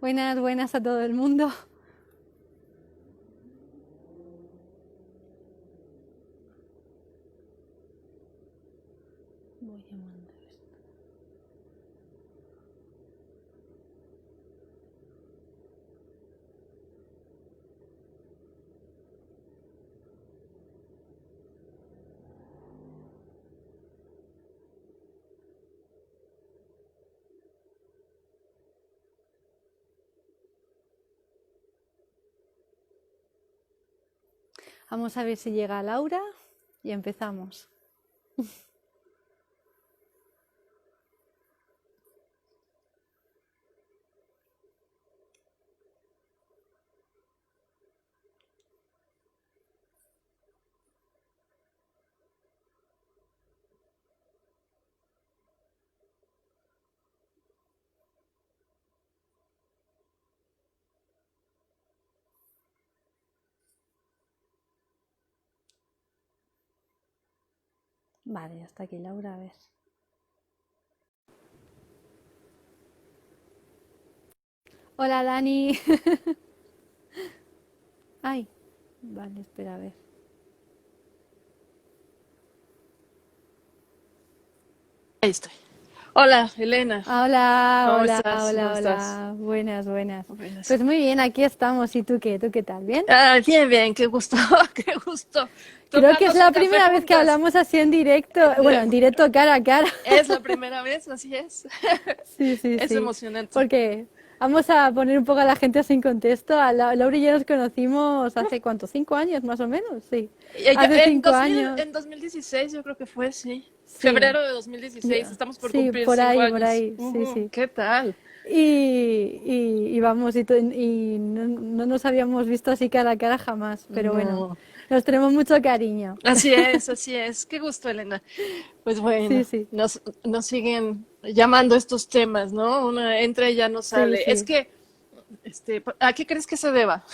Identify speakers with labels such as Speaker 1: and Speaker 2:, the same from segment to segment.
Speaker 1: Buenas, buenas a todo el mundo. Voy a mandar esto. Vamos a ver si llega Laura y empezamos. Vale, ya está aquí Laura, a ver. Hola Dani. Ay, vale, espera a ver.
Speaker 2: Ahí estoy. Hola, Elena.
Speaker 1: Hola,
Speaker 2: ¿Cómo
Speaker 1: hola,
Speaker 2: estás? ¿Cómo
Speaker 1: hola,
Speaker 2: estás?
Speaker 1: hola. Buenas, buenas.
Speaker 2: Buenas.
Speaker 1: Pues muy bien, aquí estamos. ¿Y tú qué? ¿Tú qué tal? ¿Bien?
Speaker 2: Bien, bien, qué gusto, qué gusto
Speaker 1: Creo que es
Speaker 2: tomarnos un
Speaker 1: la
Speaker 2: café
Speaker 1: primera vez que
Speaker 2: juntas.
Speaker 1: hablamos así en directo. Bueno, en directo cara a cara.
Speaker 2: Es la primera vez, así es.
Speaker 1: Sí, sí,
Speaker 2: Es
Speaker 1: sí.
Speaker 2: emocionante.
Speaker 1: Porque vamos a poner un poco a la gente sin contexto. A Laura y yo nos conocimos hace ¿cuánto? ¿5 años más o menos? Sí. Hace
Speaker 2: En
Speaker 1: 5 años.
Speaker 2: 2016 yo creo que fue, sí.
Speaker 1: Sí.
Speaker 2: Febrero de 2016, estamos por
Speaker 1: Sí,
Speaker 2: cumplir
Speaker 1: por
Speaker 2: cinco
Speaker 1: ahí, por
Speaker 2: años.
Speaker 1: ahí. Sí, sí.
Speaker 2: ¿Qué tal?
Speaker 1: Y vamos, y no nos habíamos visto así cara a cara jamás. Pero bueno,
Speaker 2: No.
Speaker 1: nos tenemos mucho cariño.
Speaker 2: Así es, así es. Qué gusto, Elena. Pues
Speaker 1: Sí,
Speaker 2: bueno,
Speaker 1: sí.
Speaker 2: nos siguen llamando estos temas, ¿no? Una entra y ya no
Speaker 1: Sí,
Speaker 2: sale. Es
Speaker 1: sí.
Speaker 2: que, ¿a qué crees que se deba?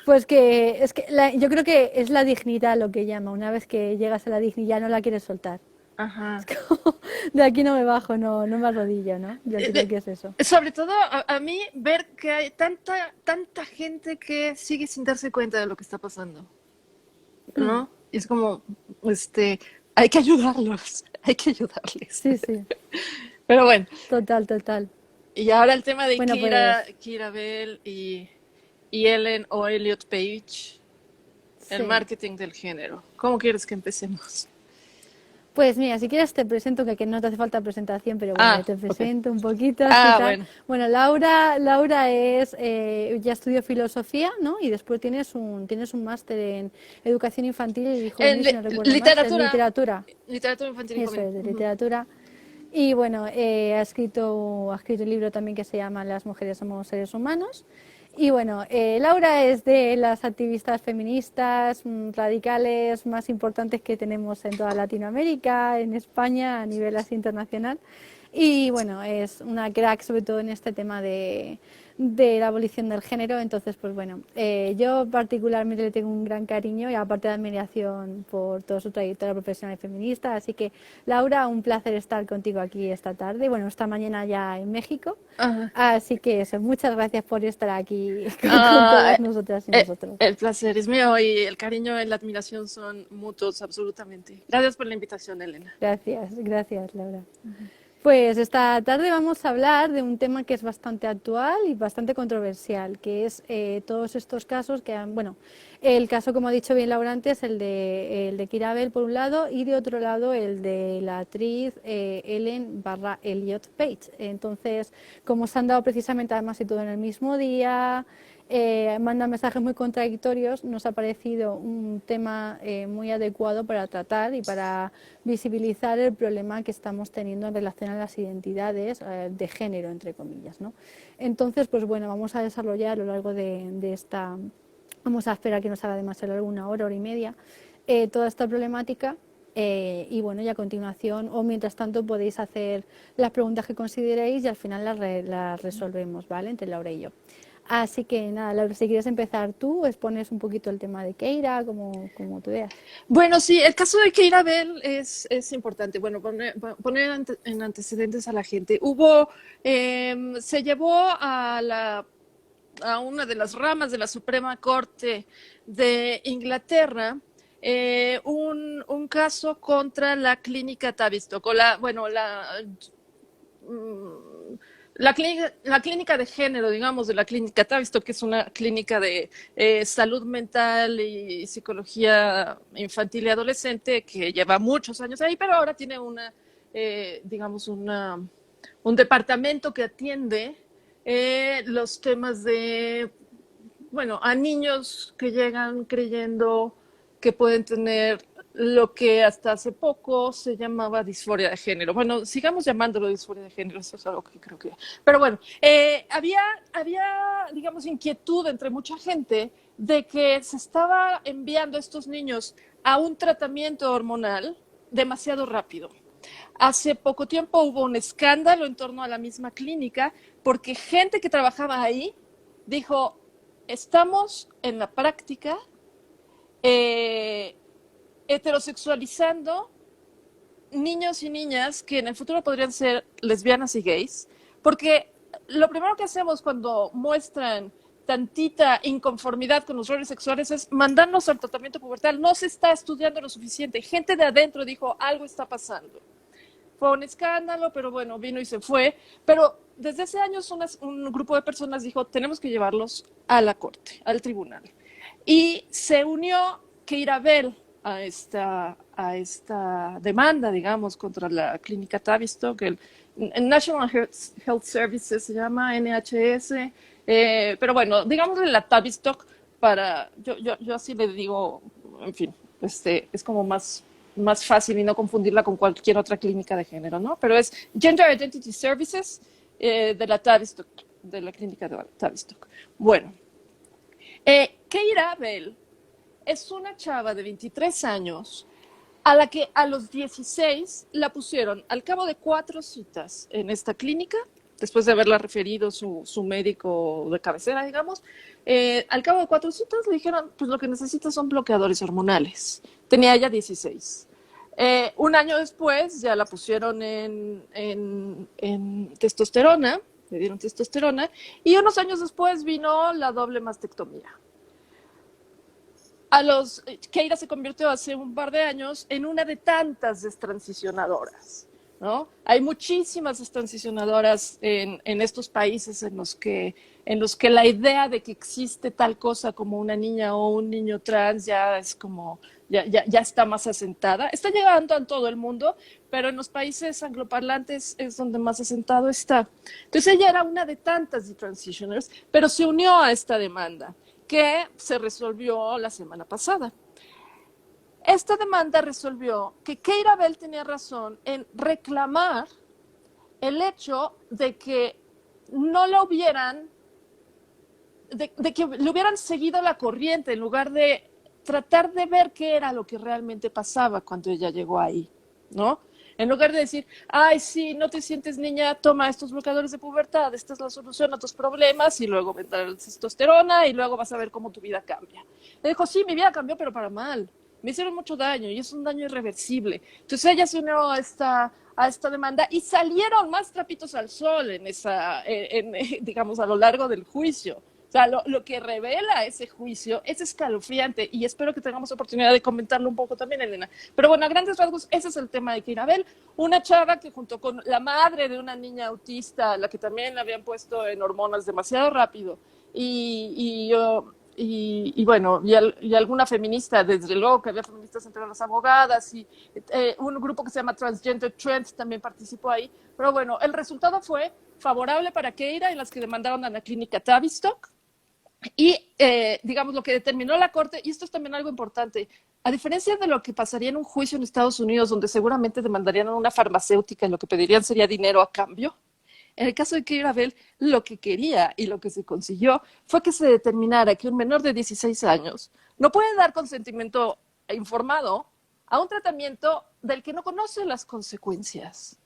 Speaker 1: Pues que es que yo creo que es la dignidad lo que llama. Una vez que llegas a la dignidad no la quieres soltar. Es
Speaker 2: Ajá.
Speaker 1: como, de aquí no me bajo, no me arrodillo, ¿no? Yo
Speaker 2: Eh,
Speaker 1: creo
Speaker 2: de-
Speaker 1: que es eso.
Speaker 2: Sobre todo a mí ver que hay tanta gente que sigue sin darse cuenta de lo que está pasando, ¿no? Y es como, este, hay que ayudarlos, hay que ayudarles.
Speaker 1: Sí, sí,
Speaker 2: Pero bueno,
Speaker 1: total, total.
Speaker 2: y ahora el tema de
Speaker 1: Bueno, pues
Speaker 2: Kira Bell y Ellen o Elliot Page, el
Speaker 1: sí.
Speaker 2: marketing del género. ¿Cómo quieres que empecemos?
Speaker 1: Pues mira, si quieres te presento, que no te hace falta presentación, pero bueno,
Speaker 2: Ah,
Speaker 1: ya te
Speaker 2: ok.
Speaker 1: presento un poquito, así
Speaker 2: Ah,
Speaker 1: tal.
Speaker 2: bueno.
Speaker 1: Bueno, Laura es, ya estudió filosofía, ¿no? Y después tienes un máster en educación infantil y
Speaker 2: En
Speaker 1: juvenil, si no recuerdo mal, es literatura.
Speaker 2: literatura infantil y
Speaker 1: Eso
Speaker 2: juvenil.
Speaker 1: es, de
Speaker 2: Ujú.
Speaker 1: literatura. Y bueno, ha escrito un libro también que se llama Las mujeres somos seres humanos. Y bueno, Laura es de las activistas feministas radicales más importantes que tenemos en toda Latinoamérica, en España, a nivel así internacional. Y bueno, es una crack sobre todo en este tema de la abolición del género. Entonces, pues bueno, yo particularmente le tengo un gran cariño y aparte de admiración por toda su trayectoria profesional y feminista. Así que, Laura, un placer estar contigo aquí esta tarde, bueno, esta mañana ya en México.
Speaker 2: Ajá.
Speaker 1: Así que eso, muchas gracias por estar aquí con
Speaker 2: Ah,
Speaker 1: todas nosotras y nosotros.
Speaker 2: el placer es mío y el cariño y la admiración son mutuos, absolutamente. Gracias por la invitación, Elena.
Speaker 1: Gracias, gracias, Laura. Pues esta tarde vamos a hablar de un tema que es bastante actual y bastante controversial, que es todos estos casos que han, bueno, el caso, como ha dicho bien Laura antes, el de Kira Bell por un lado y de otro lado el de la actriz Ellen barra Elliot Page. Entonces, como se han dado precisamente además y todo en el mismo día, manda mensajes muy contradictorios, nos ha parecido un tema muy adecuado para tratar y para visibilizar el problema que estamos teniendo en relación a las identidades de género, entre comillas, ¿no? Entonces, pues bueno, vamos a desarrollar a lo largo de esta, vamos a esperar que nos haga demasiado alguna hora y media, toda esta problemática. Y bueno, y a continuación, o mientras tanto, podéis hacer las preguntas que consideréis y al final las resolvemos, ¿vale? Entre Laura y yo. Así que nada, Laura, si quieres empezar tú, expones un poquito el tema de Keira, como tú veas.
Speaker 2: Bueno, sí, el caso de Keira Bell es importante. Bueno, poner en antecedentes a la gente. Se llevó a una de las ramas de la Suprema Corte de Inglaterra un caso contra la clínica Tavistock, la clínica de género, digamos, de la clínica Tavistock, que es una clínica de salud mental y psicología infantil y adolescente que lleva muchos años ahí, pero ahora tiene digamos, un departamento que atiende los temas bueno, a niños que llegan creyendo que pueden tener lo que hasta hace poco se llamaba disforia de género. Bueno, sigamos llamándolo disforia de género, eso es algo que creo que... Pero bueno, había, digamos, inquietud entre mucha gente de que se estaba enviando a estos niños a un tratamiento hormonal demasiado rápido. Hace poco tiempo hubo un escándalo en torno a la misma clínica porque gente que trabajaba ahí dijo, estamos en la práctica heterosexualizando niños y niñas que en el futuro podrían ser lesbianas y gays, porque lo primero que hacemos cuando muestran tantita inconformidad con los roles sexuales es mandarnos al tratamiento pubertal. No se está estudiando lo suficiente. Gente de adentro dijo, algo está pasando. Fue un escándalo, pero bueno, vino y se fue. Pero desde hace años un grupo de personas dijo, tenemos que llevarlos a la corte, al tribunal. Y se unió Keira Bell a esta demanda, digamos, contra la clínica Tavistock, el National Health Services se llama, NHS, pero bueno, digámosle la Tavistock yo así le digo, en fin, es como más fácil y no confundirla con cualquier otra clínica de género, ¿no? Pero es Gender Identity Services de la Tavistock, de la clínica de Tavistock. Bueno, Keira Bell es una chava de 23 años a la que a los 16 la pusieron al cabo de 4 citas en esta clínica, después de haberla referido su médico de cabecera, digamos, al cabo de 4 citas le dijeron, pues lo que necesitas son bloqueadores hormonales. Tenía ella 16. Un año después ya la pusieron en testosterona, le dieron testosterona, y unos años después vino la doble mastectomía. Keira se convirtió hace un par de años en una de tantas destransicionadoras, ¿no? Hay muchísimas destransicionadoras en estos países en los que la idea de que existe tal cosa como una niña o un niño trans ya es como, ya está más asentada. Está llegando a todo el mundo, pero en los países angloparlantes es donde más asentado está. Entonces ella era una de tantas detransitioners, pero se unió a esta demanda que se resolvió la semana pasada. Esta demanda resolvió que Keira Bell tenía razón en reclamar el hecho de que no la hubieran, de que le hubieran seguido la corriente en lugar de tratar de ver qué era lo que realmente pasaba cuando ella llegó ahí, ¿no? En lugar de decir, ay, sí, no te sientes niña, toma estos bloqueadores de pubertad, esta es la solución a tus problemas, y luego vendrá la testosterona, y luego vas a ver cómo tu vida cambia. Le dijo, sí, mi vida cambió, pero para mal. Me hicieron mucho daño, y es un daño irreversible. Entonces ella se unió a esta demanda, y salieron más trapitos al sol digamos, a lo largo del juicio. O sea, lo que revela ese juicio es escalofriante y espero que tengamos oportunidad de comentarlo un poco también, Elena. Pero bueno, a grandes rasgos, ese es el tema de Keira Bell, una chava que junto con la madre de una niña autista, la que también la habían puesto en hormonas demasiado rápido, y bueno, y alguna feminista, desde luego que había feministas entre las abogadas, y un grupo que se llama Transgender Trends también participó ahí. Pero bueno, el resultado fue favorable para Keira en las que demandaron a la clínica Tavistock. Y, digamos, lo que determinó la Corte, y esto es también algo importante, a diferencia de lo que pasaría en un juicio en Estados Unidos, donde seguramente demandarían a una farmacéutica y lo que pedirían sería dinero a cambio, en el caso de Keira Bell, lo que quería y lo que se consiguió fue que se determinara que un menor de 16 años no puede dar consentimiento informado a un tratamiento del que no conoce las consecuencias,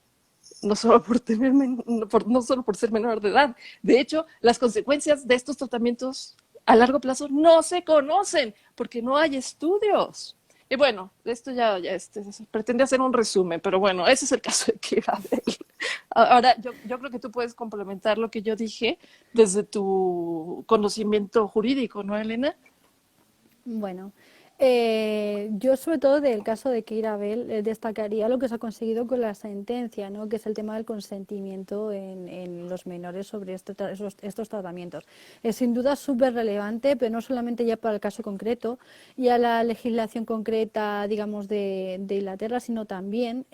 Speaker 2: no solo por tener no solo por ser menor de edad. De hecho, las consecuencias de estos tratamientos a largo plazo no se conocen porque no hay estudios. Y bueno, esto ya pretende hacer un resumen, pero bueno, ese es el caso de Keira Bell. Ahora, yo creo que tú puedes complementar lo que yo dije desde tu conocimiento jurídico, ¿no, Elena?
Speaker 1: Bueno, yo sobre todo del caso de Keira Bell destacaría lo que se ha conseguido con la sentencia, ¿no? Que es el tema del consentimiento en los menores sobre estos tratamientos. Es sin duda súper relevante, pero no solamente ya para el caso concreto y a la legislación concreta, digamos, de Inglaterra, sino también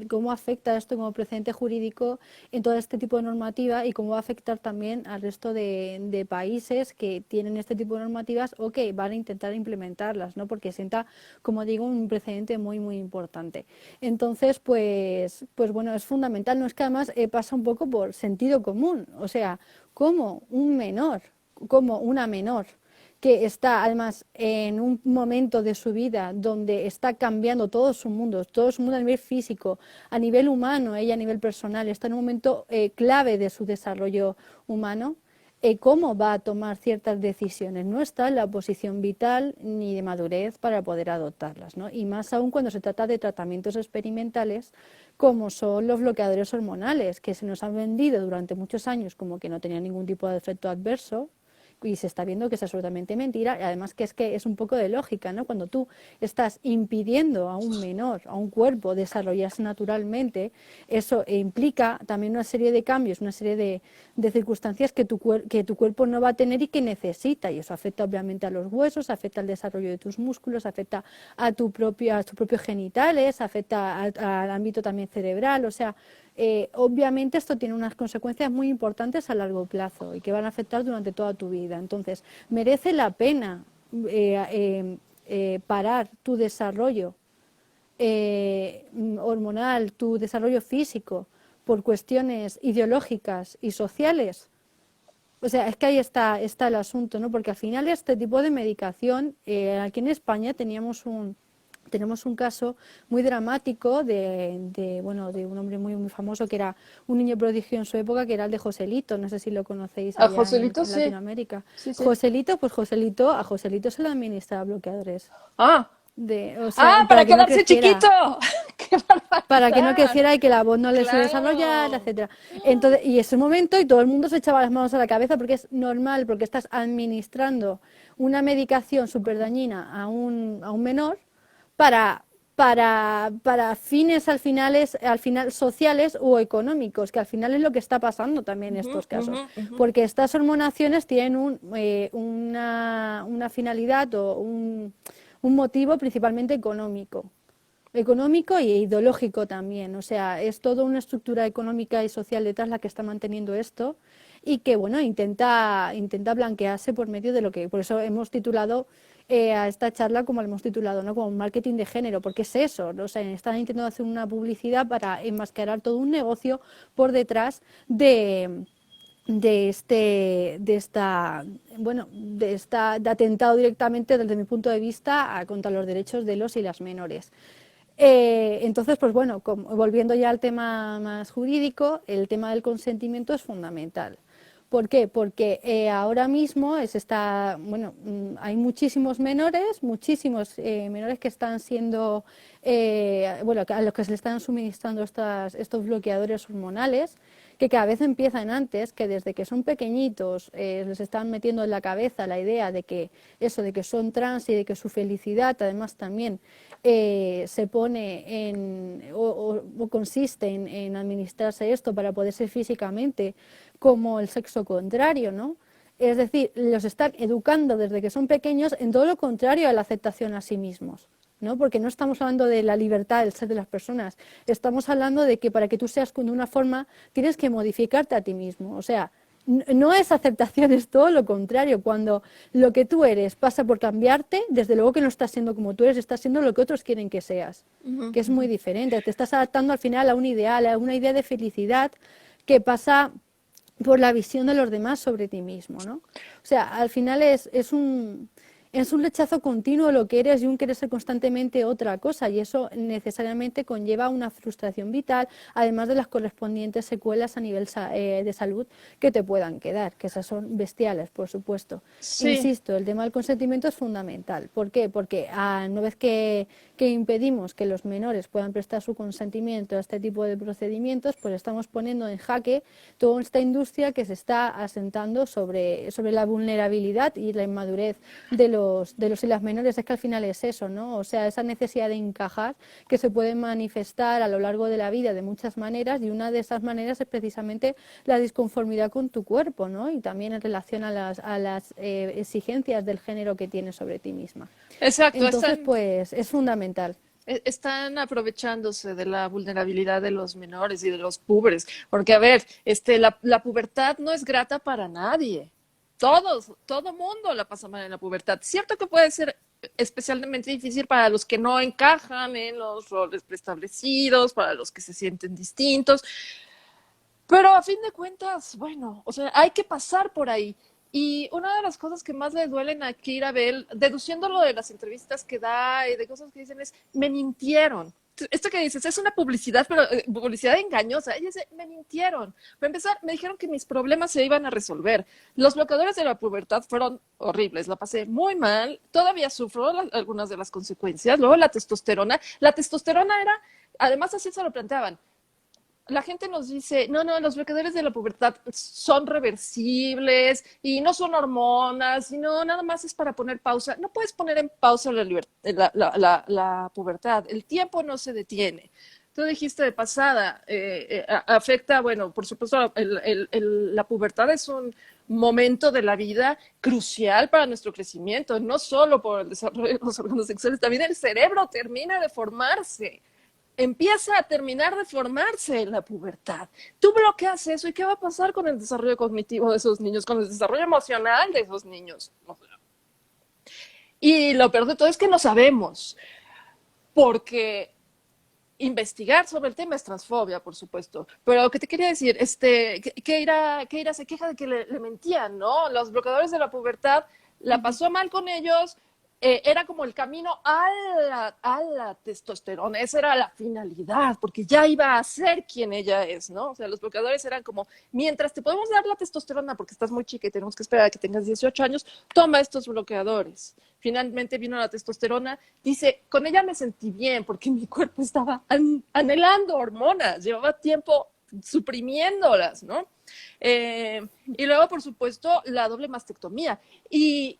Speaker 1: cómo afecta esto como precedente jurídico en todo este tipo de normativa y cómo va a afectar también al resto de países que tienen este tipo de normativas o que van a intentar implementarlas, ¿no? Porque sienta, como digo, un precedente muy, muy importante. Entonces, pues bueno, es fundamental, no es que además pasa un poco por sentido común, o sea, como un menor, como una menor que está además en un momento de su vida donde está cambiando todo su mundo a nivel físico, a nivel humano, ella a nivel personal, está en un momento clave de su desarrollo humano, cómo va a tomar ciertas decisiones. No está en la posición vital ni de madurez para poder adoptarlas, ¿no? Y más aún cuando se trata de tratamientos experimentales como son los bloqueadores hormonales, que se nos han vendido durante muchos años como que no tenían ningún tipo de efecto adverso, y se está viendo que es absolutamente mentira, y además que es un poco de lógica, ¿no? Cuando tú estás impidiendo a un menor, a un cuerpo desarrollarse naturalmente, eso implica también una serie de cambios, una serie de circunstancias que tu cuerpo no va a tener y que necesita, y eso afecta obviamente a los huesos, afecta al desarrollo de tus músculos, afecta a tus propios genitales, afecta al ámbito también cerebral, o sea, obviamente esto tiene unas consecuencias muy importantes a largo plazo y que van a afectar durante toda tu vida. Entonces, merece la pena parar tu desarrollo hormonal, tu desarrollo físico, por cuestiones ideológicas y sociales. O sea, es que ahí está el asunto, ¿no? Porque al final este tipo de medicación, aquí en España tenemos un caso muy dramático bueno, de un hombre muy, muy famoso que era un niño prodigio en su época, que era el de Joselito, no sé si lo conocéis
Speaker 2: A
Speaker 1: allá
Speaker 2: Joselito
Speaker 1: en
Speaker 2: sí,
Speaker 1: Latinoamérica.
Speaker 2: sí, sí.
Speaker 1: Joselito, pues a Joselito se le administra bloqueadores,
Speaker 2: Ah,
Speaker 1: o sea, para
Speaker 2: para
Speaker 1: que no
Speaker 2: quedarse chiquito.
Speaker 1: creciera,
Speaker 2: ¡Qué
Speaker 1: para que no
Speaker 2: barbaridad!
Speaker 1: creciera y que la voz no le se desarrollara,
Speaker 2: Claro.
Speaker 1: etcétera. Entonces, y ese momento y todo el mundo se echaba las manos a la cabeza porque es normal, porque estás administrando una medicación súper dañina a un menor para, para fines al final sociales o económicos, que al final es lo que está pasando también en
Speaker 2: Ujú,
Speaker 1: estos casos,
Speaker 2: ujú, ujú.
Speaker 1: porque estas hormonaciones tienen una finalidad o un motivo principalmente económico e ideológico también. O sea, es toda una estructura económica y social detrás la que está manteniendo esto y que, bueno, intenta blanquearse por medio de lo que, por eso hemos titulado a esta charla como la hemos titulado, ¿no? Como marketing de género, porque es eso, ¿no? O sea, están intentando hacer una publicidad para enmascarar todo un negocio por detrás de atentado directamente desde mi punto de vista contra los derechos de los y las menores. Entonces, pues bueno, volviendo ya al tema más jurídico, el tema del consentimiento es fundamental. ¿Por qué? Porque ahora mismo hay muchísimos menores que están siendo, a los que se les están suministrando estos bloqueadores hormonales, que cada vez empiezan antes, que desde que son pequeñitos les están metiendo en la cabeza la idea de que de que son trans y de que su felicidad además también se pone o consiste en administrarse esto para poder ser físicamente como el sexo contrario, ¿no? Es decir, los están educando desde que son pequeños en todo lo contrario a la aceptación a sí mismos, ¿no? Porque no estamos hablando de la libertad del ser de las personas, estamos hablando de que para que tú seas de una forma tienes que modificarte a ti mismo, o sea, no es aceptación, es todo lo contrario. Cuando lo que tú eres pasa por cambiarte, desde luego que no estás siendo como tú eres, estás siendo lo que otros quieren que seas,
Speaker 2: Ujú,
Speaker 1: que es muy
Speaker 2: ujú.
Speaker 1: diferente. Te estás adaptando al final a un ideal, a una idea de felicidad que pasa por la visión de los demás sobre ti mismo, ¿no? O sea, al final es un rechazo continuo lo que eres y un querer ser constantemente otra cosa, y eso necesariamente conlleva una frustración vital, además de las correspondientes secuelas a nivel de salud que te puedan quedar, que esas son bestiales, por supuesto.
Speaker 2: Sí,
Speaker 1: Insisto, el tema del consentimiento es fundamental. ¿Por qué? Porque una vez que impedimos que los menores puedan prestar su consentimiento a este tipo de procedimientos, pues estamos poniendo en jaque toda esta industria que se está asentando sobre la vulnerabilidad y la inmadurez de los y las menores. Es que al final es eso, ¿no? O sea, esa necesidad de encajar que se puede manifestar a lo largo de la vida de muchas maneras, y una de esas maneras es precisamente la disconformidad con tu cuerpo, ¿no? Y también en relación a las exigencias del género que tienes sobre ti misma.
Speaker 2: exacto,
Speaker 1: Entonces, pues es fundamental.
Speaker 2: están aprovechándose de la vulnerabilidad de los menores y de los púberes, porque a ver, la pubertad no es grata para nadie. Todo mundo la pasa mal en la pubertad. Cierto que puede ser especialmente difícil para los que no encajan en los roles preestablecidos, para los que se sienten distintos, pero a fin de cuentas, bueno, o sea, hay que pasar por ahí. Y una de las cosas que más le duelen a Kira Bell, deduciéndolo de las entrevistas que da y de cosas que dicen, es, me mintieron. Esto que dices es una publicidad, pero publicidad engañosa. Ella dice, me mintieron. Para empezar, me dijeron que mis problemas se iban a resolver. Los bloqueadores de la pubertad fueron horribles. La pasé muy mal. Todavía sufro algunas de las consecuencias. Luego la testosterona. La testosterona era, además así se lo planteaban, la gente nos dice, no, los bloqueadores de la pubertad son reversibles y no son hormonas, y no, nada más es para poner pausa. No puedes poner en pausa la pubertad, el tiempo no se detiene. Tú dijiste de pasada, afecta, bueno, por supuesto, la pubertad es un momento de la vida crucial para nuestro crecimiento, no solo por el desarrollo de los órganos sexuales, también el cerebro termina de formarse, empieza a terminar de formarse en la pubertad. Tú bloqueas eso, ¿y qué va a pasar con el desarrollo cognitivo de esos niños, con el desarrollo emocional de esos niños? Y lo peor de todo es que no sabemos, porque investigar sobre el tema es transfobia, por supuesto. Pero, ¿qué te quería decir? Keira se queja de que le mentían, ¿no? Los bloqueadores de la pubertad la pasó mal con ellos, era como el camino a la testosterona, esa era la finalidad, porque ya iba a ser quien ella es, ¿no? O sea, los bloqueadores eran como, mientras te podemos dar la testosterona porque estás muy chica y tenemos que esperar a que tengas 18 años, toma estos bloqueadores. Finalmente vino la testosterona, dice, con ella me sentí bien porque mi cuerpo estaba anhelando hormonas, llevaba tiempo suprimiéndolas, ¿no? Y luego, por supuesto, la doble mastectomía. Y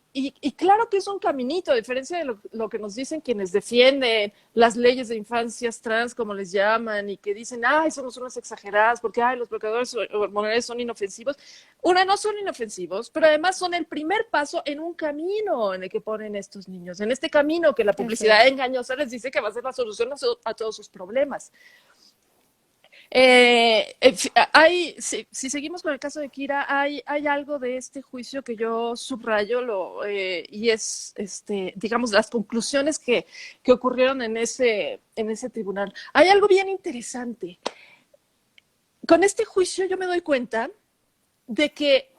Speaker 2: claro que es un caminito, a diferencia de lo que nos dicen quienes defienden las leyes de infancias trans, como les llaman, y que dicen, ay, somos unas exageradas porque ay, los bloqueadores hormonales son inofensivos. Una, no son inofensivos, pero además son el primer paso en un camino en el que ponen estos niños, en este camino que la publicidad engañosa les dice que va a ser la solución a todos sus problemas. Si seguimos con el caso de Kira, hay algo de este juicio que yo subrayo y es, digamos, las conclusiones que ocurrieron en ese tribunal. Hay algo bien interesante. Con este juicio yo me doy cuenta de que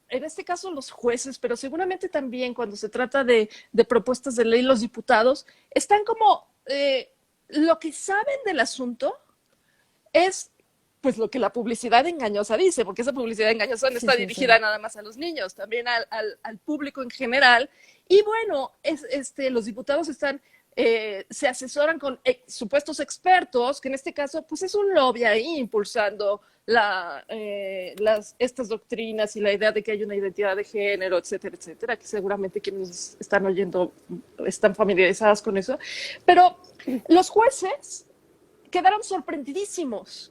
Speaker 2: en este caso los jueces, pero seguramente también cuando se trata de propuestas de ley, los diputados, están como... lo que saben del asunto es pues lo que la publicidad engañosa dice, porque esa publicidad engañosa no está dirigida nada más a los niños, también al público en general. Y bueno, los diputados se asesoran con supuestos expertos, que en este caso pues es un lobby ahí impulsando estas doctrinas y la idea de que hay una identidad de género, etcétera, etcétera, que seguramente quienes están oyendo están familiarizadas con eso. Pero los jueces quedaron sorprendidísimos.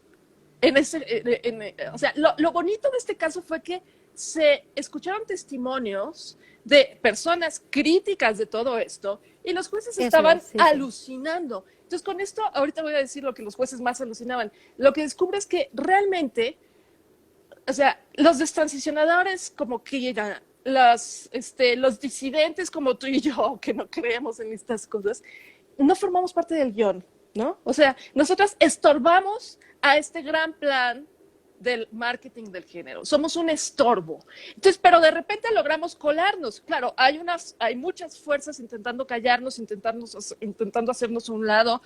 Speaker 2: O sea, lo bonito de este caso fue que se escucharon testimonios de personas críticas de todo esto y los jueces estaban alucinando. Entonces, con esto, ahorita voy a decir lo que los jueces más alucinaban. Lo que descubre es que realmente, o sea, los destransicionadores como Kira, los disidentes como tú y yo, que no creemos en estas cosas, no formamos parte del guión, ¿no? O sea, nosotras estorbamos a este gran plan del marketing del género, somos un estorbo. Entonces, pero de repente logramos colarnos. Claro, hay muchas fuerzas intentando callarnos, intentando hacernos a un lado.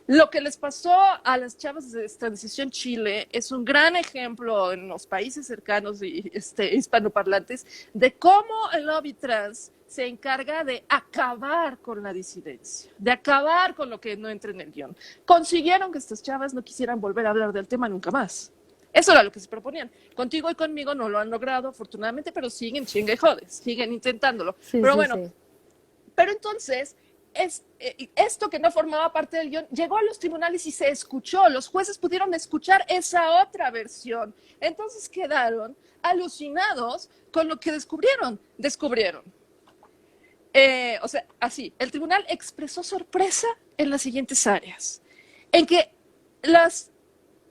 Speaker 2: Lo que les pasó a las chavas de Transición Chile es un gran ejemplo en los países cercanos y hispanoparlantes de cómo el lobby trans se encarga de acabar con la disidencia, de acabar con lo que no entra en el guión. Consiguieron que estas chavas no quisieran volver a hablar del tema nunca más. Eso era lo que se proponían. Contigo y conmigo no lo han logrado, afortunadamente, pero siguen chinga y jodes, siguen intentándolo.
Speaker 1: Sí,
Speaker 2: Pero
Speaker 1: sí,
Speaker 2: bueno,
Speaker 1: sí.
Speaker 2: pero entonces, esto que no formaba parte del guión llegó a los tribunales y se escuchó. Los jueces pudieron escuchar esa otra versión. Entonces quedaron alucinados con lo que descubrieron. O sea, así, el tribunal expresó sorpresa en las siguientes áreas. En que las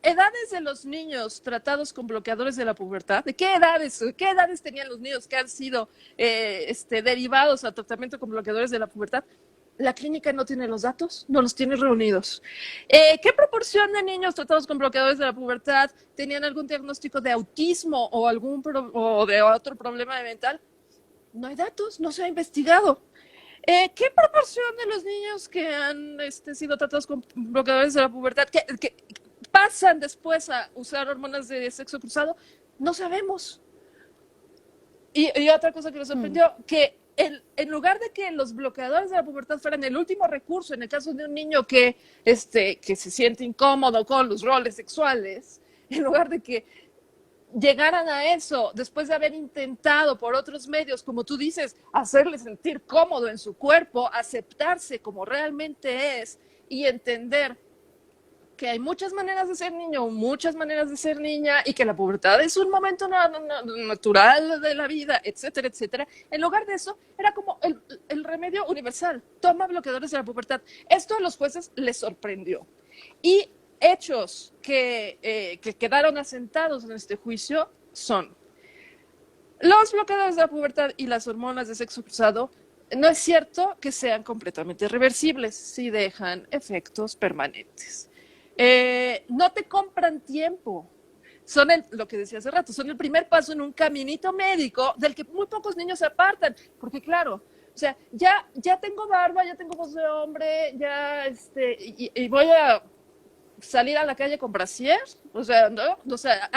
Speaker 2: edades de los niños tratados con bloqueadores de la pubertad, ¿de qué edades tenían los niños que han sido derivados a tratamiento con bloqueadores de la pubertad? La clínica no tiene los datos, no los tiene reunidos. ¿Qué proporción de niños tratados con bloqueadores de la pubertad tenían algún diagnóstico de autismo o de otro problema mental? No hay datos, no se ha investigado. ¿Qué proporción de los niños que han sido tratados con bloqueadores de la pubertad que pasan después a usar hormonas de sexo cruzado? No sabemos. Y otra cosa que me sorprendió, que en lugar de que los bloqueadores de la pubertad fueran el último recurso en el caso de un niño que se siente incómodo con los roles sexuales, en lugar de que llegaran a eso después de haber intentado por otros medios, como tú dices, hacerle sentir cómodo en su cuerpo, aceptarse como realmente es y entender que hay muchas maneras de ser niño, muchas maneras de ser niña y que la pubertad es un momento natural de la vida, etcétera, etcétera. En lugar de eso, era como el remedio universal. Toma bloqueadores de la pubertad. Esto a los jueces les sorprendió. Y hechos que quedaron asentados en este juicio son: los bloqueadores de la pubertad y las hormonas de sexo cruzado no es cierto que sean completamente reversibles, sí dejan efectos permanentes. No te compran tiempo. Son lo que decía hace rato, son el primer paso en un caminito médico del que muy pocos niños se apartan, porque claro, o sea, ya tengo barba, ya tengo voz de hombre, ya y voy a salir a la calle con brasier, o sea, no, o sea,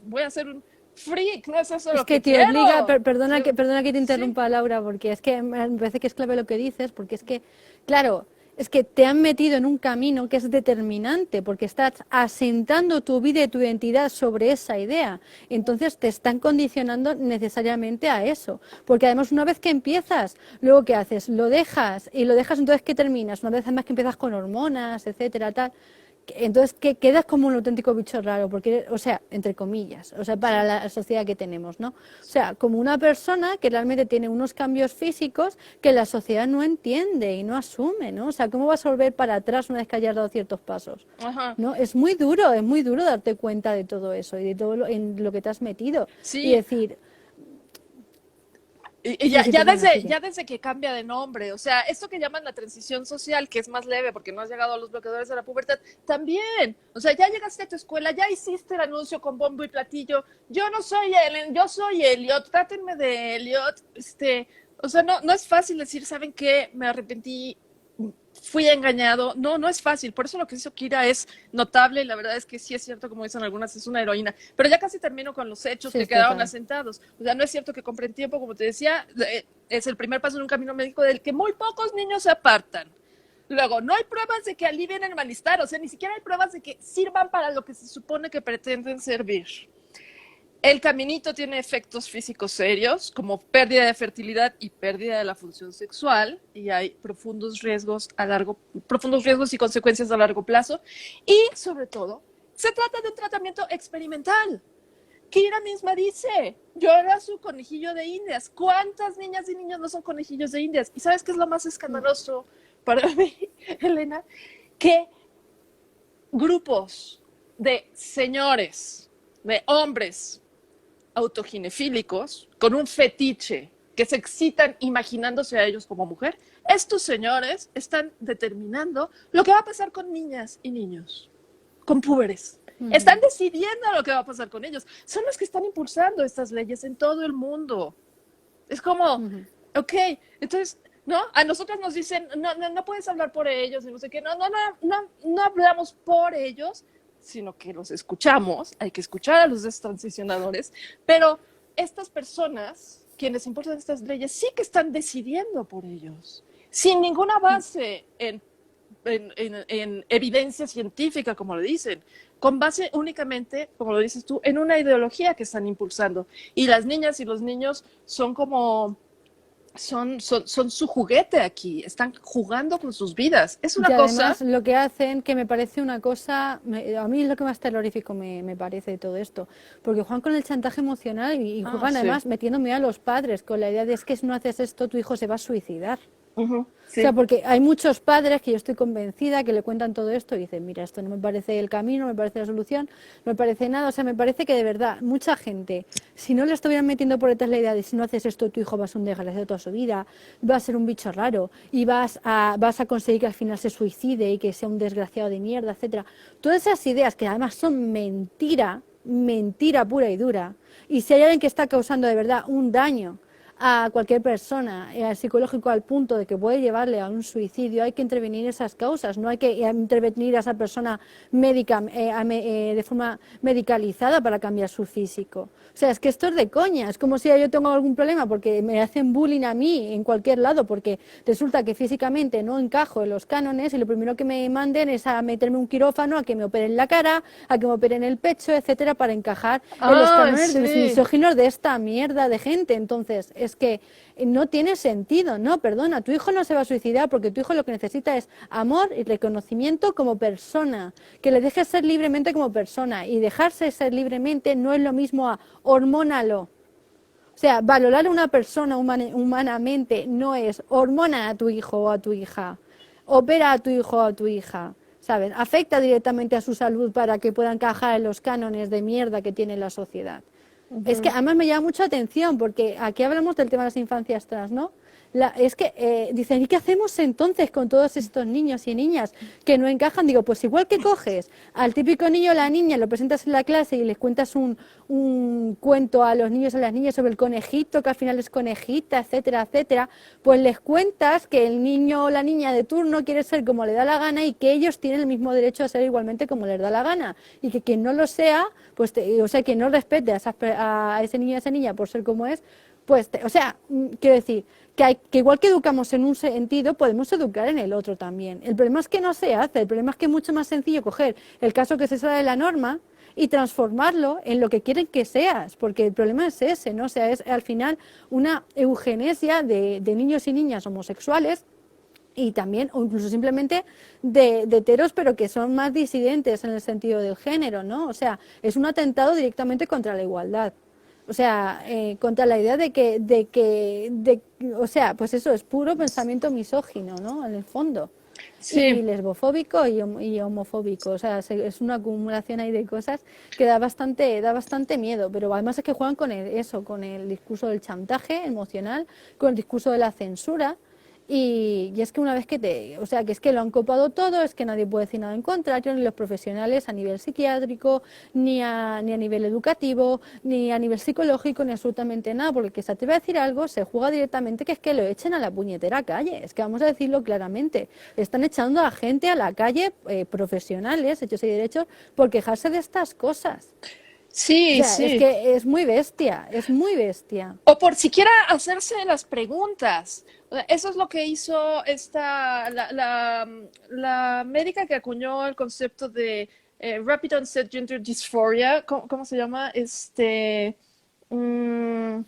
Speaker 2: voy a ser un freak, no es eso
Speaker 1: Es
Speaker 2: lo
Speaker 1: que
Speaker 2: que
Speaker 1: te obliga,
Speaker 2: quiero.
Speaker 1: perdona que te
Speaker 2: Sí.
Speaker 1: interrumpa, Laura, porque es que me parece que es clave lo que dices, porque es que, claro, es que te han metido en un camino que es determinante, porque estás asentando tu vida y tu identidad sobre esa idea. Entonces te están condicionando necesariamente a eso. Porque además una vez que empiezas, luego ¿qué haces? Lo dejas, y lo dejas, entonces ¿qué terminas? Una vez además que empiezas con hormonas, etcétera, tal. Entonces, que quedas como un auténtico bicho raro, porque, o sea, entre comillas, o sea, para la sociedad que tenemos, ¿no? O sea, como una persona que realmente tiene unos cambios físicos que la sociedad no entiende y no asume, ¿no? O sea, ¿cómo vas a volver para atrás una vez que hayas dado ciertos pasos?
Speaker 2: Ajá.
Speaker 1: ¿No? Es muy duro darte cuenta de todo eso y de todo en lo que te has metido. Y
Speaker 2: Sí.
Speaker 1: decir,
Speaker 2: Y
Speaker 1: sí, sí, perdona, sigue.
Speaker 2: ya desde que cambia de nombre, o sea, esto que llaman la transición social, que es más leve porque no has llegado a los bloqueadores de la pubertad, también, o sea, ya llegaste a tu escuela, ya hiciste el anuncio con bombo y platillo, yo no soy Ellen, yo soy Elliot, trátenme de Elliot, o sea, no es fácil decir, ¿saben qué? Me arrepentí, fui engañado. No, no es fácil. Por eso lo que hizo Kira es notable. La verdad es que sí es cierto, como dicen algunas, es una heroína. Pero ya casi termino con los hechos
Speaker 1: Sí,
Speaker 2: que
Speaker 1: es
Speaker 2: quedaron
Speaker 1: total.
Speaker 2: asentados. O sea, no es cierto que compren tiempo, como te decía. Es el primer paso en un camino médico del que muy pocos niños se apartan. Luego, no hay pruebas de que alivien el malestar. O sea, ni siquiera hay pruebas de que sirvan para lo que se supone que pretenden servir. El caminito tiene efectos físicos serios, como pérdida de fertilidad y pérdida de la función sexual, y hay profundos riesgos y consecuencias a largo plazo. Y, sobre todo, se trata de un tratamiento experimental. Kira misma dice, yo era su conejillo de indias. ¿Cuántas niñas y niños no son conejillos de indias? ¿Y sabes qué es lo más escandaloso para mí, Elena? Que grupos de señores, de hombres, autoginefílicos con un fetiche que se excitan imaginándose a ellos como mujer, estos señores están determinando lo que va a pasar con niñas y niños, con púberes. Están decidiendo lo que va a pasar con ellos. Son los que están impulsando estas leyes en todo el mundo. Es como, ok, entonces, ¿no? A nosotros nos dicen, no puedes hablar por ellos, y no sé qué, no hablamos por ellos, sino que los escuchamos, hay que escuchar a los transicionadores, pero estas personas, quienes importan estas leyes, sí que están decidiendo por ellos, sin ninguna base en evidencia científica, como lo dicen, con base únicamente, como lo dices tú, en una ideología que están impulsando. Y las niñas y los niños son como, son su juguete aquí, están jugando con sus vidas. Es
Speaker 1: Y
Speaker 2: una cosa...
Speaker 1: además lo que hacen, que me parece una cosa, a mí es lo que más terrorífico me parece de todo esto, porque juegan con el chantaje emocional y juegan
Speaker 2: sí.
Speaker 1: además metiéndome a los padres con la idea de es que si no haces esto tu hijo se va a suicidar. O sea,
Speaker 2: Sí.
Speaker 1: porque hay muchos padres que yo estoy convencida que le cuentan todo esto y dicen, mira, esto no me parece el camino, no me parece la solución, no me parece nada. O sea, me parece que de verdad, mucha gente, si no le estuvieran metiendo por detrás la idea de si no haces esto, tu hijo va a ser un desgraciado toda su vida, va a ser un bicho raro y vas a conseguir que al final se suicide y que sea un desgraciado de mierda, etcétera. Todas esas ideas que además son mentira, mentira pura y dura. Y si hay alguien que está causando de verdad un daño a cualquier persona psicológico al punto de que puede llevarle a un suicidio, hay que intervenir en esas causas, no hay que intervenir a esa persona médica de forma medicalizada para cambiar su físico. O sea, es que esto es de coña, es como si yo tengo algún problema porque me hacen bullying a mí en cualquier lado porque resulta que físicamente no encajo en los cánones y lo primero que me manden es a meterme un quirófano, a que me operen la cara, a que me operen el pecho, etcétera, para encajar en los
Speaker 2: Ay,
Speaker 1: cánones
Speaker 2: sí.
Speaker 1: misóginos de esta mierda de gente. Entonces, es que no tiene sentido, no, perdona, tu hijo no se va a suicidar porque tu hijo lo que necesita es amor y reconocimiento como persona, que le dejes ser libremente como persona, y dejarse ser libremente no es lo mismo a hormónalo. O sea, valorar a una persona humanamente no es hormona a tu hijo o a tu hija, opera a tu hijo o a tu hija, ¿sabes? Afecta directamente a su salud para que pueda encajar en los cánones de mierda que tiene la sociedad. Es que además me llama mucha atención porque aquí hablamos del tema de las infancias trans, ¿no? Es que dicen, ¿y qué hacemos entonces con todos estos niños y niñas que no encajan? Digo, pues igual que coges al típico niño o la niña, lo presentas en la clase y les cuentas un cuento a los niños y a las niñas sobre el conejito, que al final es conejita, etcétera, etcétera, pues les cuentas que el niño o la niña de turno quiere ser como le da la gana y que ellos tienen el mismo derecho a ser igualmente como les da la gana, y que quien no lo sea, pues o sea, quien no respete a ese niño y a esa niña por ser como es, pues, o sea, quiero decir, que igual que educamos en un sentido, podemos educar en el otro también. El problema es que no se hace, el problema es que es mucho más sencillo coger el caso que se sale de la norma y transformarlo en lo que quieren que seas, porque el problema es ese, ¿no? O sea, es al final una eugenesia de niños y niñas homosexuales y también, o incluso simplemente de heteros, pero que son más disidentes en el sentido del género, ¿no? O sea, es un atentado directamente contra la igualdad. O sea, contra la idea o sea, pues eso es puro pensamiento misógino, ¿no? En el fondo. Y
Speaker 2: Sí.
Speaker 1: lesbofóbico y homofóbico. O sea, es una acumulación ahí de cosas que da bastante miedo. Pero además es que juegan con eso, con el discurso del chantaje emocional, con el discurso de la censura. Y es que una vez o sea, que es que lo han copado todo, es que nadie puede decir nada en contrario, ni los profesionales a nivel psiquiátrico, ni a nivel educativo, ni a nivel psicológico, ni absolutamente nada, porque el que se atreve a decir algo se juega directamente que es que lo echen a la puñetera calle, es que vamos a decirlo claramente, están echando a gente a la calle, profesionales, hechos y derechos, por quejarse de estas cosas. O
Speaker 2: Sí,
Speaker 1: sea, es
Speaker 2: sí.
Speaker 1: que es muy bestia, es muy bestia.
Speaker 2: O por siquiera hacerse las preguntas. O sea, eso es lo que hizo la médica que acuñó el concepto de Rapid Onset Gender Dysphoria. ¿Cómo se llama? Mm,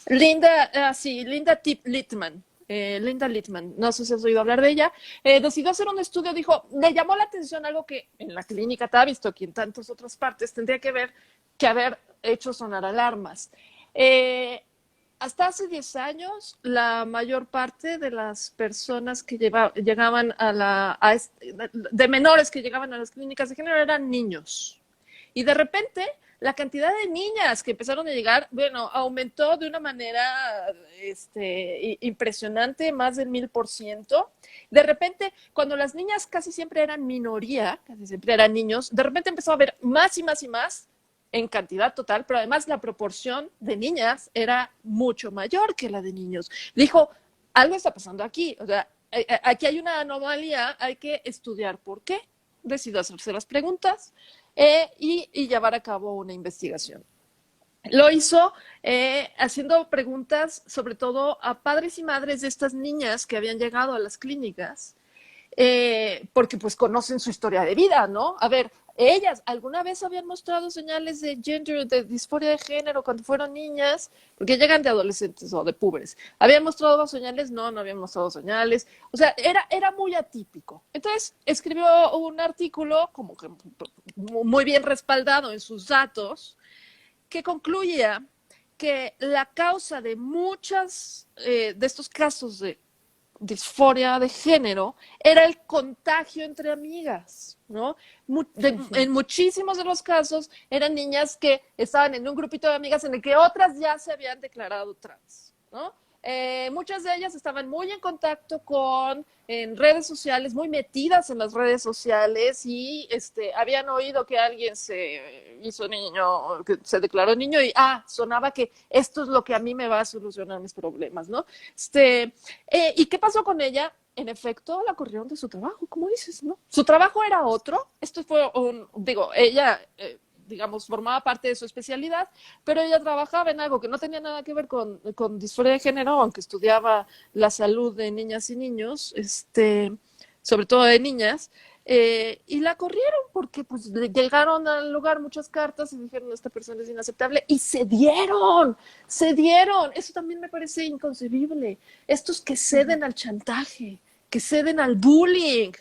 Speaker 2: Linda Tip Littman. Linda Littman, no sé si has oído hablar de ella, decidió hacer un estudio, dijo, le llamó la atención algo que en la clínica Tavistock y en tantas otras partes tendría que haber hecho sonar alarmas. Eh, Hasta hace 10 años, la mayor parte de las personas que llegaban de menores que llegaban a las clínicas de género eran niños. Y de repente la cantidad de niñas que empezaron a llegar, bueno, aumentó de una manera impresionante, más del 1000%. De repente, cuando las niñas casi siempre eran minoría, casi siempre eran niños, de repente empezó a haber más y más y más en cantidad total, pero además la proporción de niñas era mucho mayor que la de niños. Dijo, algo está pasando aquí, o sea, aquí hay una anomalía, hay que estudiar por qué. Decidió hacerse las preguntas y llevar a cabo una investigación. Lo hizo haciendo preguntas sobre todo a padres y madres de estas niñas que habían llegado a las clínicas, porque pues conocen su historia de vida, ¿no? A ver, ellas alguna vez habían mostrado señales de gender, de disforia de género cuando fueron niñas, porque llegan de adolescentes o de púberes. ¿Habían mostrado señales? No, no habían mostrado señales. O sea, era muy atípico. Entonces, escribió un artículo como que muy bien respaldado en sus datos, que concluía que la causa de muchas de estos casos de disforia de género era el contagio entre amigas, ¿no? En muchísimos de los casos eran niñas que estaban en un grupito de amigas en el que otras ya se habían declarado trans, ¿no? Muchas de ellas estaban muy en contacto en redes sociales, muy metidas en las redes sociales y habían oído que alguien se hizo niño, que se declaró niño y sonaba que esto es lo que a mí me va a solucionar mis problemas, ¿no? ¿Y qué pasó con ella? En efecto, la corrieron de su trabajo, como dices, ¿no? Su trabajo era otro. Esto fue ella, digamos, formaba parte de su especialidad, pero ella trabajaba en algo que no tenía nada que ver con disforia de género, aunque estudiaba la salud de niñas y niños, sobre todo de niñas, y la corrieron porque pues le llegaron al lugar muchas cartas y dijeron esta persona es inaceptable y cedieron. Eso también me parece inconcebible. Estos que ceden al chantaje, que ceden al bullying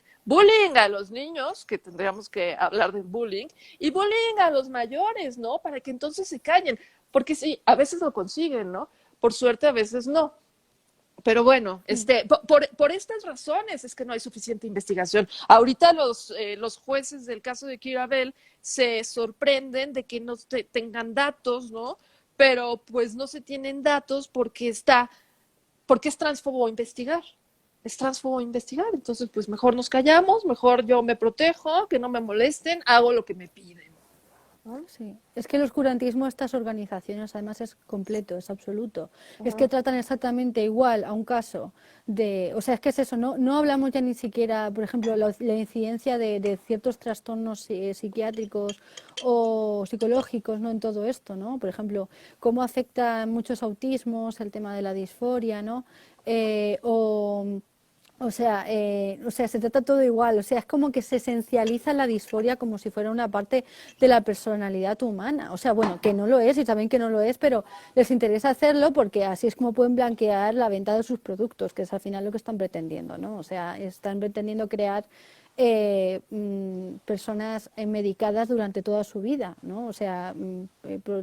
Speaker 2: a los niños, que tendríamos que hablar del bullying, y bullying a los mayores, ¿no? Para que entonces se callen, porque sí, a veces lo consiguen, ¿no? Por suerte a veces no. Pero bueno, por estas razones es que no hay suficiente investigación. Ahorita los jueces del caso de Keira Bell se sorprenden de que no tengan datos, ¿no? Pero pues no se tienen datos porque es transfobo investigar. Es transfobo investigar. Entonces, pues mejor nos callamos, mejor yo me protejo, que no me molesten, hago lo que me piden.
Speaker 1: ¿No? Sí, es que el oscurantismo de estas organizaciones además es completo, es absoluto. Es que tratan exactamente igual a un caso o sea, es que es eso, no hablamos ya ni siquiera, por ejemplo, la incidencia de ciertos trastornos psiquiátricos o psicológicos, ¿no? En todo esto, ¿no? Por ejemplo, cómo afecta muchos autismos, el tema de la disforia, ¿no? O sea, se trata todo igual, o sea, es como que se esencializa la disforia como si fuera una parte de la personalidad humana. O sea, bueno, que no lo es y saben que no lo es, pero les interesa hacerlo porque así es como pueden blanquear la venta de sus productos, que es al final lo que están pretendiendo, ¿no? O sea, están pretendiendo crear personas medicadas durante toda su vida, ¿no? O sea,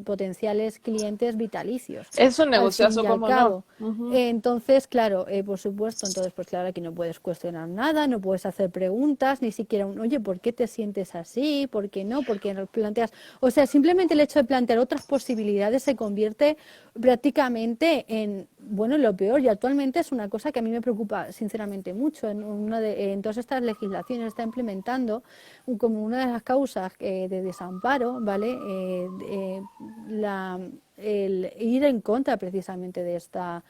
Speaker 1: potenciales clientes vitalicios.
Speaker 2: Es un
Speaker 1: Al fin
Speaker 2: negociazo,
Speaker 1: y al
Speaker 2: como
Speaker 1: cabo.
Speaker 2: no.
Speaker 1: Entonces, claro, por supuesto, entonces, pues claro, aquí no puedes cuestionar nada, no puedes hacer preguntas, ni siquiera oye, ¿por qué te sientes así? ¿Por qué no? ¿Por qué no planteas? O sea, simplemente el hecho de plantear otras posibilidades se convierte prácticamente en, bueno, lo peor, y actualmente es una cosa que a mí me preocupa sinceramente mucho. En todas estas legislaciones está implementando como una de las causas de desamparo, ¿vale? El ir en contra precisamente de estas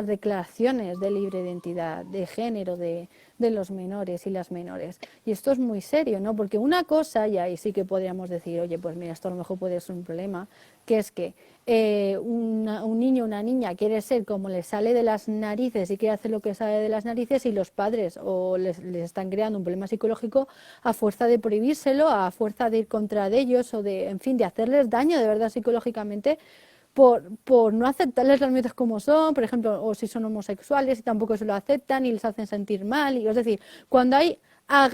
Speaker 1: declaraciones de libre identidad, de género de los menores y las menores. Y esto es muy serio, ¿no? Porque una cosa, y ahí sí que podríamos decir, oye, pues mira, esto a lo mejor puede ser un problema, que es que un niño o una niña quiere ser como le sale de las narices y quiere hacer lo que sale de las narices y los padres o les están creando un problema psicológico a fuerza de prohibírselo, a fuerza de ir contra de ellos o de, en fin, de hacerles daño de verdad psicológicamente por no aceptarles realmente como son, por ejemplo, o si son homosexuales y tampoco se lo aceptan y les hacen sentir mal. Es decir, cuando hay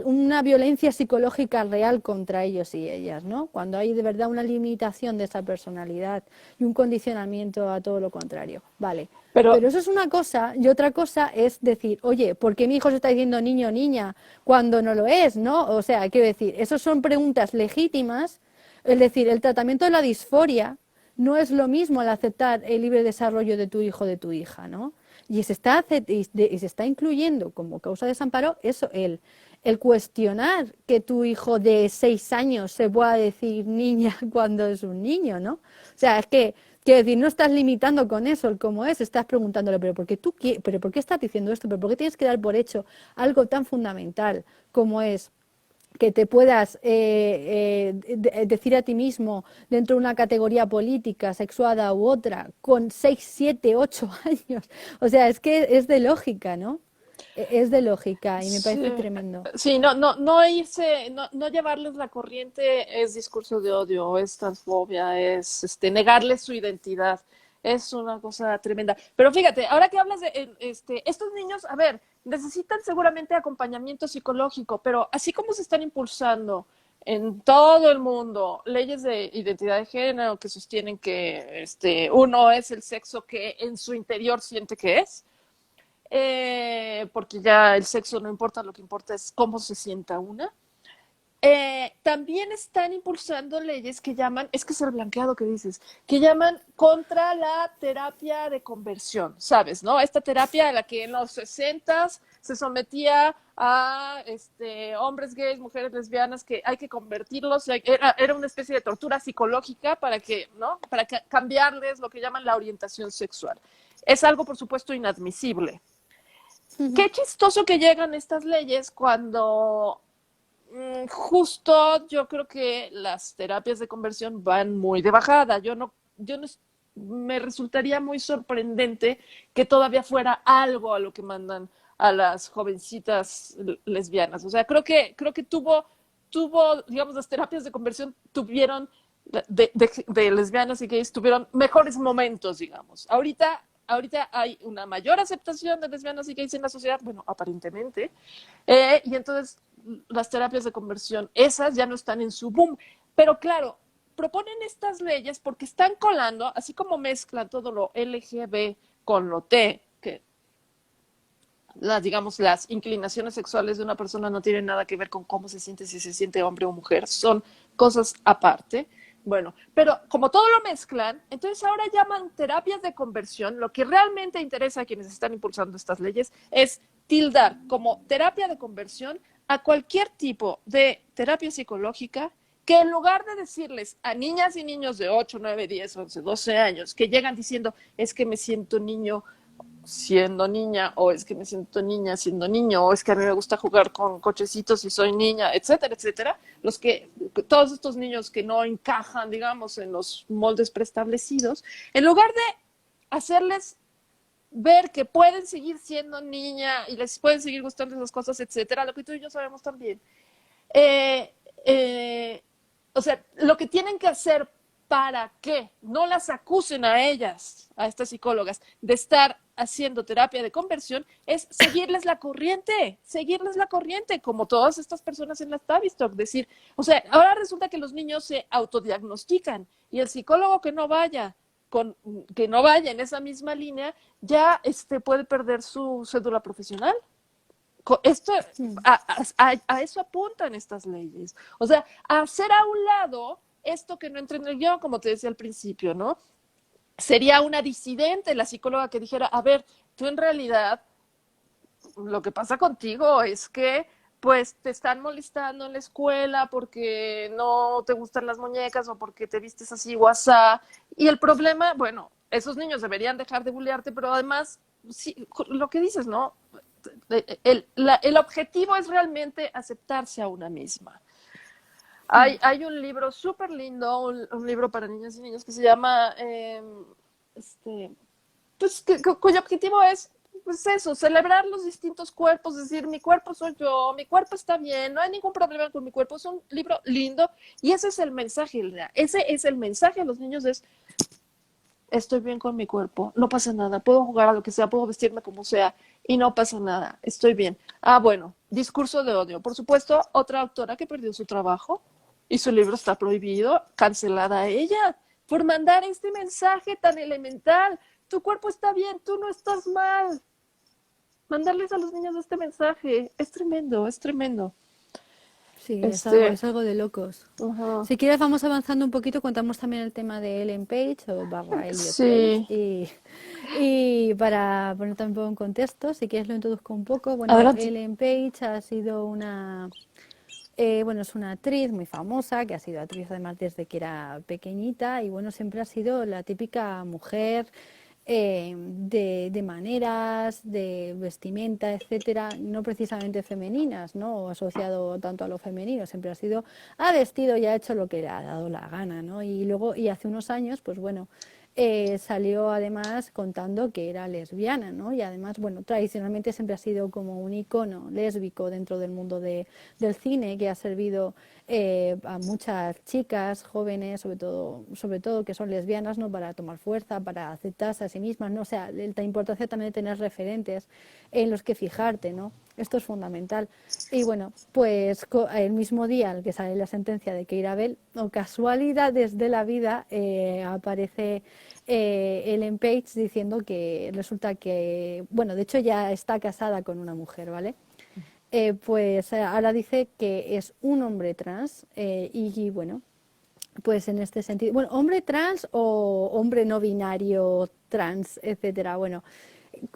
Speaker 1: una violencia psicológica real contra ellos y ellas, ¿no? Cuando hay de verdad una limitación de esa personalidad y un condicionamiento a todo lo contrario, vale. Pero eso es una cosa, y otra cosa es decir, oye, ¿por qué mi hijo se está diciendo niño o niña cuando no lo es, ¿no? O sea, quiero decir, esas son preguntas legítimas, Es decir, el tratamiento de la disforia no es lo mismo al aceptar el libre desarrollo de tu hijo o de tu hija, ¿no? Y se está incluyendo como causa de desamparo eso, el cuestionar que tu hijo de 6 años se pueda decir niña cuando es un niño, ¿no? O sea, es que, quiero decir, no estás limitando con eso el cómo es, estás preguntándole, pero ¿por qué estás diciendo esto? ¿Pero por qué tienes que dar por hecho algo tan fundamental como es que te puedas decir a ti mismo dentro de una categoría política, sexuada u otra, con 6 7 8 años? O sea, es que es de lógica, ¿no? Es de lógica y me parece
Speaker 2: Sí,
Speaker 1: tremendo.
Speaker 2: sí, no irse, no llevarles la corriente es discurso de odio, es transfobia, es negarles su identidad. Es una cosa tremenda. Pero fíjate, ahora que hablas de estos niños, a ver, necesitan seguramente acompañamiento psicológico, pero así como se están impulsando en todo el mundo leyes de identidad de género que sostienen que uno es el sexo que en su interior siente que es, porque ya el sexo no importa, lo que importa es cómo se sienta una. También están impulsando leyes que llaman, es que es el blanqueado que dices, que llaman contra la terapia de conversión, ¿sabes? ¿No? Esta terapia a la que en los 60 se sometía a hombres gays, mujeres lesbianas, que hay que convertirlos, era una especie de tortura psicológica para que, ¿no? Para que cambiarles lo que llaman la orientación sexual. Es algo, por supuesto, inadmisible. Qué chistoso que llegan estas leyes cuando justo yo creo que las terapias de conversión van muy de bajada. Yo no, me resultaría muy sorprendente que todavía fuera algo a lo que mandan a las jovencitas lesbianas. O sea, creo que digamos, las terapias de conversión tuvieron de lesbianas y gays tuvieron mejores momentos, digamos. Ahorita hay una mayor aceptación de lesbianas y gays en la sociedad, bueno, aparentemente, y entonces las terapias de conversión, esas ya no están en su boom. Pero claro, proponen estas leyes porque están colando, así como mezclan todo lo LGB con lo T, que digamos, las inclinaciones sexuales de una persona no tienen nada que ver con cómo se siente, si se siente hombre o mujer, son cosas aparte. Bueno, pero como todo lo mezclan, entonces ahora llaman terapias de conversión. Lo que realmente interesa a quienes están impulsando estas leyes es tildar como terapia de conversión a cualquier tipo de terapia psicológica que en lugar de decirles a niñas y niños de 8, 9, 10, 11, 12 años que llegan diciendo es que me siento niño siendo niña, o es que me siento niña siendo niño, o es que a mí me gusta jugar con cochecitos y soy niña, etcétera, etcétera. Todos estos niños que no encajan, digamos, en los moldes preestablecidos, en lugar de hacerles ver que pueden seguir siendo niña y les pueden seguir gustando esas cosas, etcétera, lo que tú y yo sabemos también. Eh, eh, o sea, lo que tienen que hacer para que no las acusen a ellas, a estas psicólogas, de estar haciendo terapia de conversión, es seguirles la corriente, como todas estas personas en la Tavistock, decir, o sea, ahora resulta que los niños se autodiagnostican y el psicólogo que no vaya en esa misma línea, ya puede perder su cédula profesional. Esto, a eso apuntan estas leyes. O sea, a hacer a un lado esto que no entra en el guión, como te decía al principio, ¿no? Sería una disidente la psicóloga que dijera, a ver, tú en realidad lo que pasa contigo es que pues te están molestando en la escuela porque no te gustan las muñecas o porque te vistes así WhatsApp. Y el problema, bueno, esos niños deberían dejar de bullearte, pero además, sí, lo que dices, ¿no? El objetivo es realmente aceptarse a una misma. Hay un libro súper lindo, un libro para niñas y niños que se llama, pues, cuyo objetivo es, pues eso, celebrar los distintos cuerpos, decir, mi cuerpo soy yo, mi cuerpo está bien, no hay ningún problema con mi cuerpo, es un libro lindo y ese es el mensaje, ese es el mensaje a los niños, es, estoy bien con mi cuerpo, no pasa nada, puedo jugar a lo que sea, puedo vestirme como sea y no pasa nada, estoy bien. Ah, bueno, discurso de odio. Por supuesto, otra autora que perdió su trabajo y su libro está prohibido, cancelada ella, por mandar este mensaje tan elemental. Tu cuerpo está bien, tú no estás mal. Mandarles a los niños este mensaje es tremendo, es tremendo.
Speaker 1: Sí,
Speaker 2: Este,
Speaker 1: es algo de locos.
Speaker 2: ajá.
Speaker 1: Si quieres, vamos avanzando un poquito, contamos también el tema de Ellen Page o barra Elliot Page
Speaker 2: Sí,
Speaker 1: y para poner también un poco en contexto, si quieres lo introduzco un poco. Bueno,
Speaker 2: adelante.
Speaker 1: Ellen Page ha sido una, bueno, es una actriz muy famosa, que ha sido actriz además desde que era pequeñita y bueno, siempre ha sido la típica mujer de maneras, de vestimenta, etcétera, no precisamente femeninas, ¿no? O asociado tanto a lo femenino, siempre ha sido, ha vestido y ha hecho lo que le ha dado la gana, ¿no? Y luego, y hace unos años, pues bueno, salió además contando que era lesbiana, ¿no? Y además, bueno, tradicionalmente siempre ha sido como un icono lésbico dentro del mundo del cine, que ha servido a muchas chicas jóvenes, sobre todo que son lesbianas, ¿no? Para tomar fuerza, para aceptarse a sí mismas, ¿no? O sea, la importancia también de tener referentes en los que fijarte, ¿no? Esto es fundamental. Y bueno, pues el mismo día en el que sale la sentencia de Keira Bell, o casualidades de la vida, aparece Ellen Page diciendo que resulta que, bueno, de hecho ya está casada con una mujer, ¿vale? Pues ahora dice que es un hombre trans y bueno, pues en este sentido, bueno, hombre trans o hombre no binario trans, etcétera, bueno,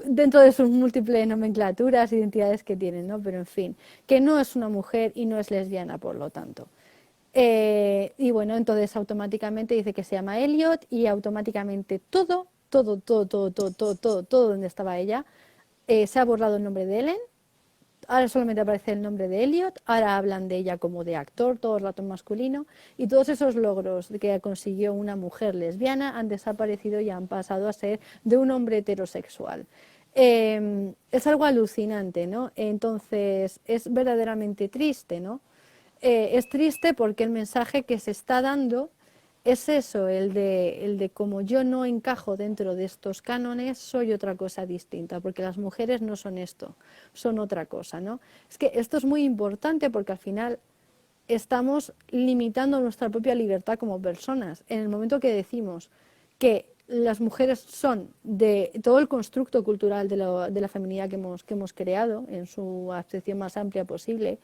Speaker 1: dentro de sus múltiples nomenclaturas, identidades que tienen, ¿no? Pero en fin, que no es una mujer y no es lesbiana, por lo tanto. Y bueno, entonces automáticamente dice que se llama Elliot y automáticamente todo donde estaba ella, se ha borrado el nombre de Ellen. Ahora solamente aparece el nombre de Elliot, ahora hablan de ella como de actor, todo el rato en masculino, y todos esos logros que consiguió una mujer lesbiana han desaparecido y han pasado a ser de un hombre heterosexual. Es algo alucinante, ¿no? Entonces es verdaderamente triste, ¿no? Es triste porque el mensaje que se está dando es eso, el de como yo no encajo dentro de estos cánones, soy otra cosa distinta, porque las mujeres no son esto, son otra cosa, ¿no? Es que esto es muy importante porque al final estamos limitando nuestra propia libertad como personas. En el momento que decimos que las mujeres son de todo el constructo cultural de la feminidad que hemos creado en su acepción más amplia posible,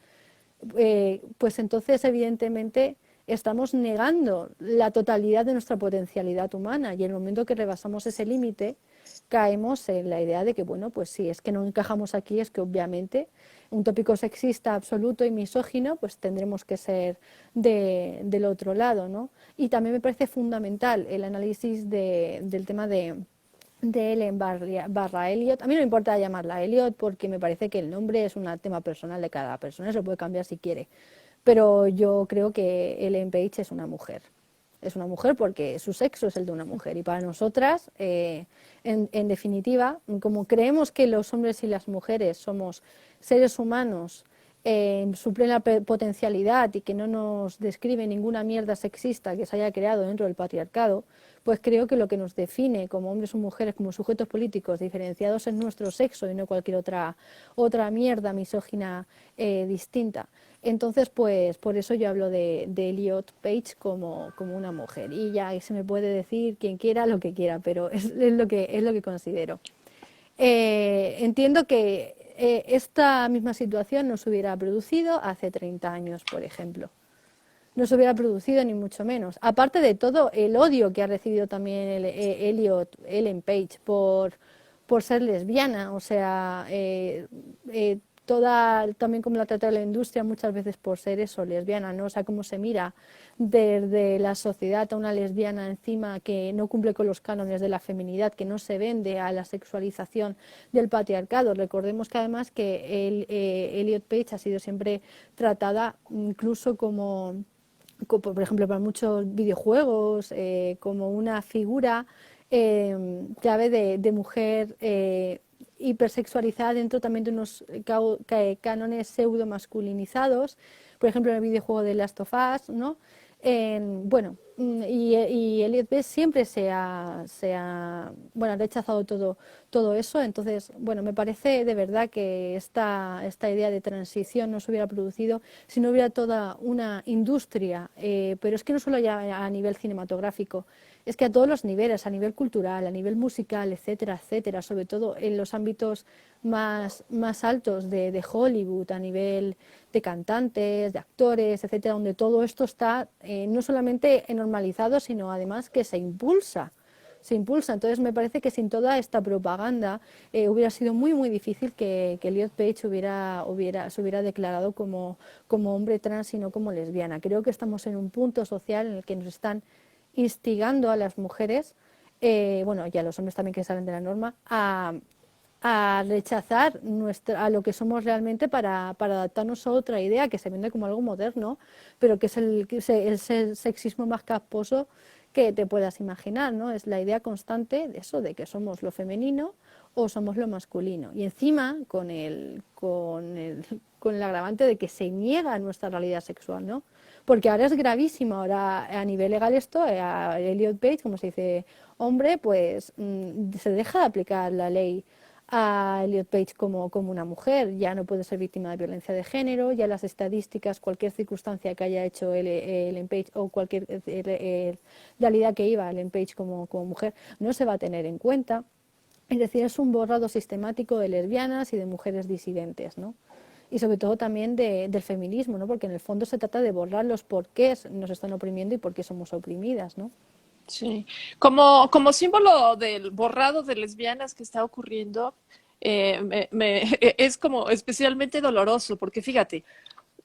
Speaker 1: pues entonces evidentemente estamos negando la totalidad de nuestra potencialidad humana y en el momento que rebasamos ese límite caemos en la idea de que, bueno, pues si es que no encajamos aquí, es que obviamente un tópico sexista absoluto y misógino, pues tendremos que ser del otro lado, ¿no? Y también me parece fundamental el análisis del tema de Ellen barra Elliot. A mí no me importa llamarla Elliot porque me parece que el nombre es un tema personal de cada persona, se puede cambiar si quiere. Pero yo creo que Ellen Page es una mujer. Es una mujer porque su sexo es el de una mujer. Y para nosotras, en definitiva, como creemos que los hombres y las mujeres somos seres humanos en su plena potencialidad y que no nos describe ninguna mierda sexista que se haya creado dentro del patriarcado, pues creo que lo que nos define como hombres o mujeres, como sujetos políticos diferenciados es nuestro sexo y no cualquier otra mierda misógina distinta. Entonces, pues por eso yo hablo de Elliot Page como una mujer. Y ya se me puede decir quien quiera lo que quiera, pero es lo que considero. Entiendo que esta misma situación no se hubiera producido hace 30 años, por ejemplo. No se hubiera producido ni mucho menos. Aparte de todo el odio que ha recibido también Ellen Page por ser lesbiana, o sea, también como la trata la industria muchas veces por ser eso, lesbiana, ¿no? O sea, cómo se mira desde la sociedad a una lesbiana encima que no cumple con los cánones de la feminidad, que no se vende a la sexualización del patriarcado. Recordemos que además que Elliot Page ha sido siempre tratada incluso por ejemplo, para muchos videojuegos, como una figura clave de mujer hipersexualizada dentro también de unos cánones pseudo masculinizados, por ejemplo en el videojuego de Last of Us, ¿no? Bueno, y Elliot Page siempre bueno, ha rechazado todo eso. Entonces, bueno, me parece de verdad que esta idea de transición no se hubiera producido si no hubiera toda una industria, pero es que no solo ya a nivel cinematográfico, es que a todos los niveles, a nivel cultural, a nivel musical, etcétera, etcétera, sobre todo en los ámbitos más altos de Hollywood, a nivel de cantantes, de actores, etcétera, donde todo esto está no solamente normalizado, sino además que se impulsa. Se impulsa. Entonces me parece que sin toda esta propaganda hubiera sido muy difícil que Elliot Page se hubiera declarado como hombre trans y no como lesbiana. Creo que estamos en un punto social en el que nos están instigando a las mujeres, bueno, y a los hombres también que salen de la norma, a rechazar a lo que somos realmente para adaptarnos a otra idea que se vende como algo moderno, pero que es el sexismo más casposo que te puedas imaginar, ¿no? Es la idea constante de eso, de que somos lo femenino o somos lo masculino. Y encima con el agravante de que se niega nuestra realidad sexual, ¿no? Porque ahora es gravísimo, ahora a nivel legal esto, a Elliot Page, como se dice hombre, pues se deja de aplicar la ley a Elliot Page como una mujer, ya no puede ser víctima de violencia de género, ya las estadísticas, cualquier circunstancia que haya hecho Ellen Page o cualquier realidad que iba Ellen Page como mujer, no se va a tener en cuenta. Es decir, es un borrado sistemático de lesbianas y de mujeres disidentes, ¿no? Y sobre todo también del feminismo, ¿no? Porque en el fondo se trata de borrar los porqués nos están oprimiendo y por qué somos oprimidas, ¿no?
Speaker 2: Sí, como símbolo del borrado de lesbianas que está ocurriendo, es como especialmente doloroso, porque fíjate,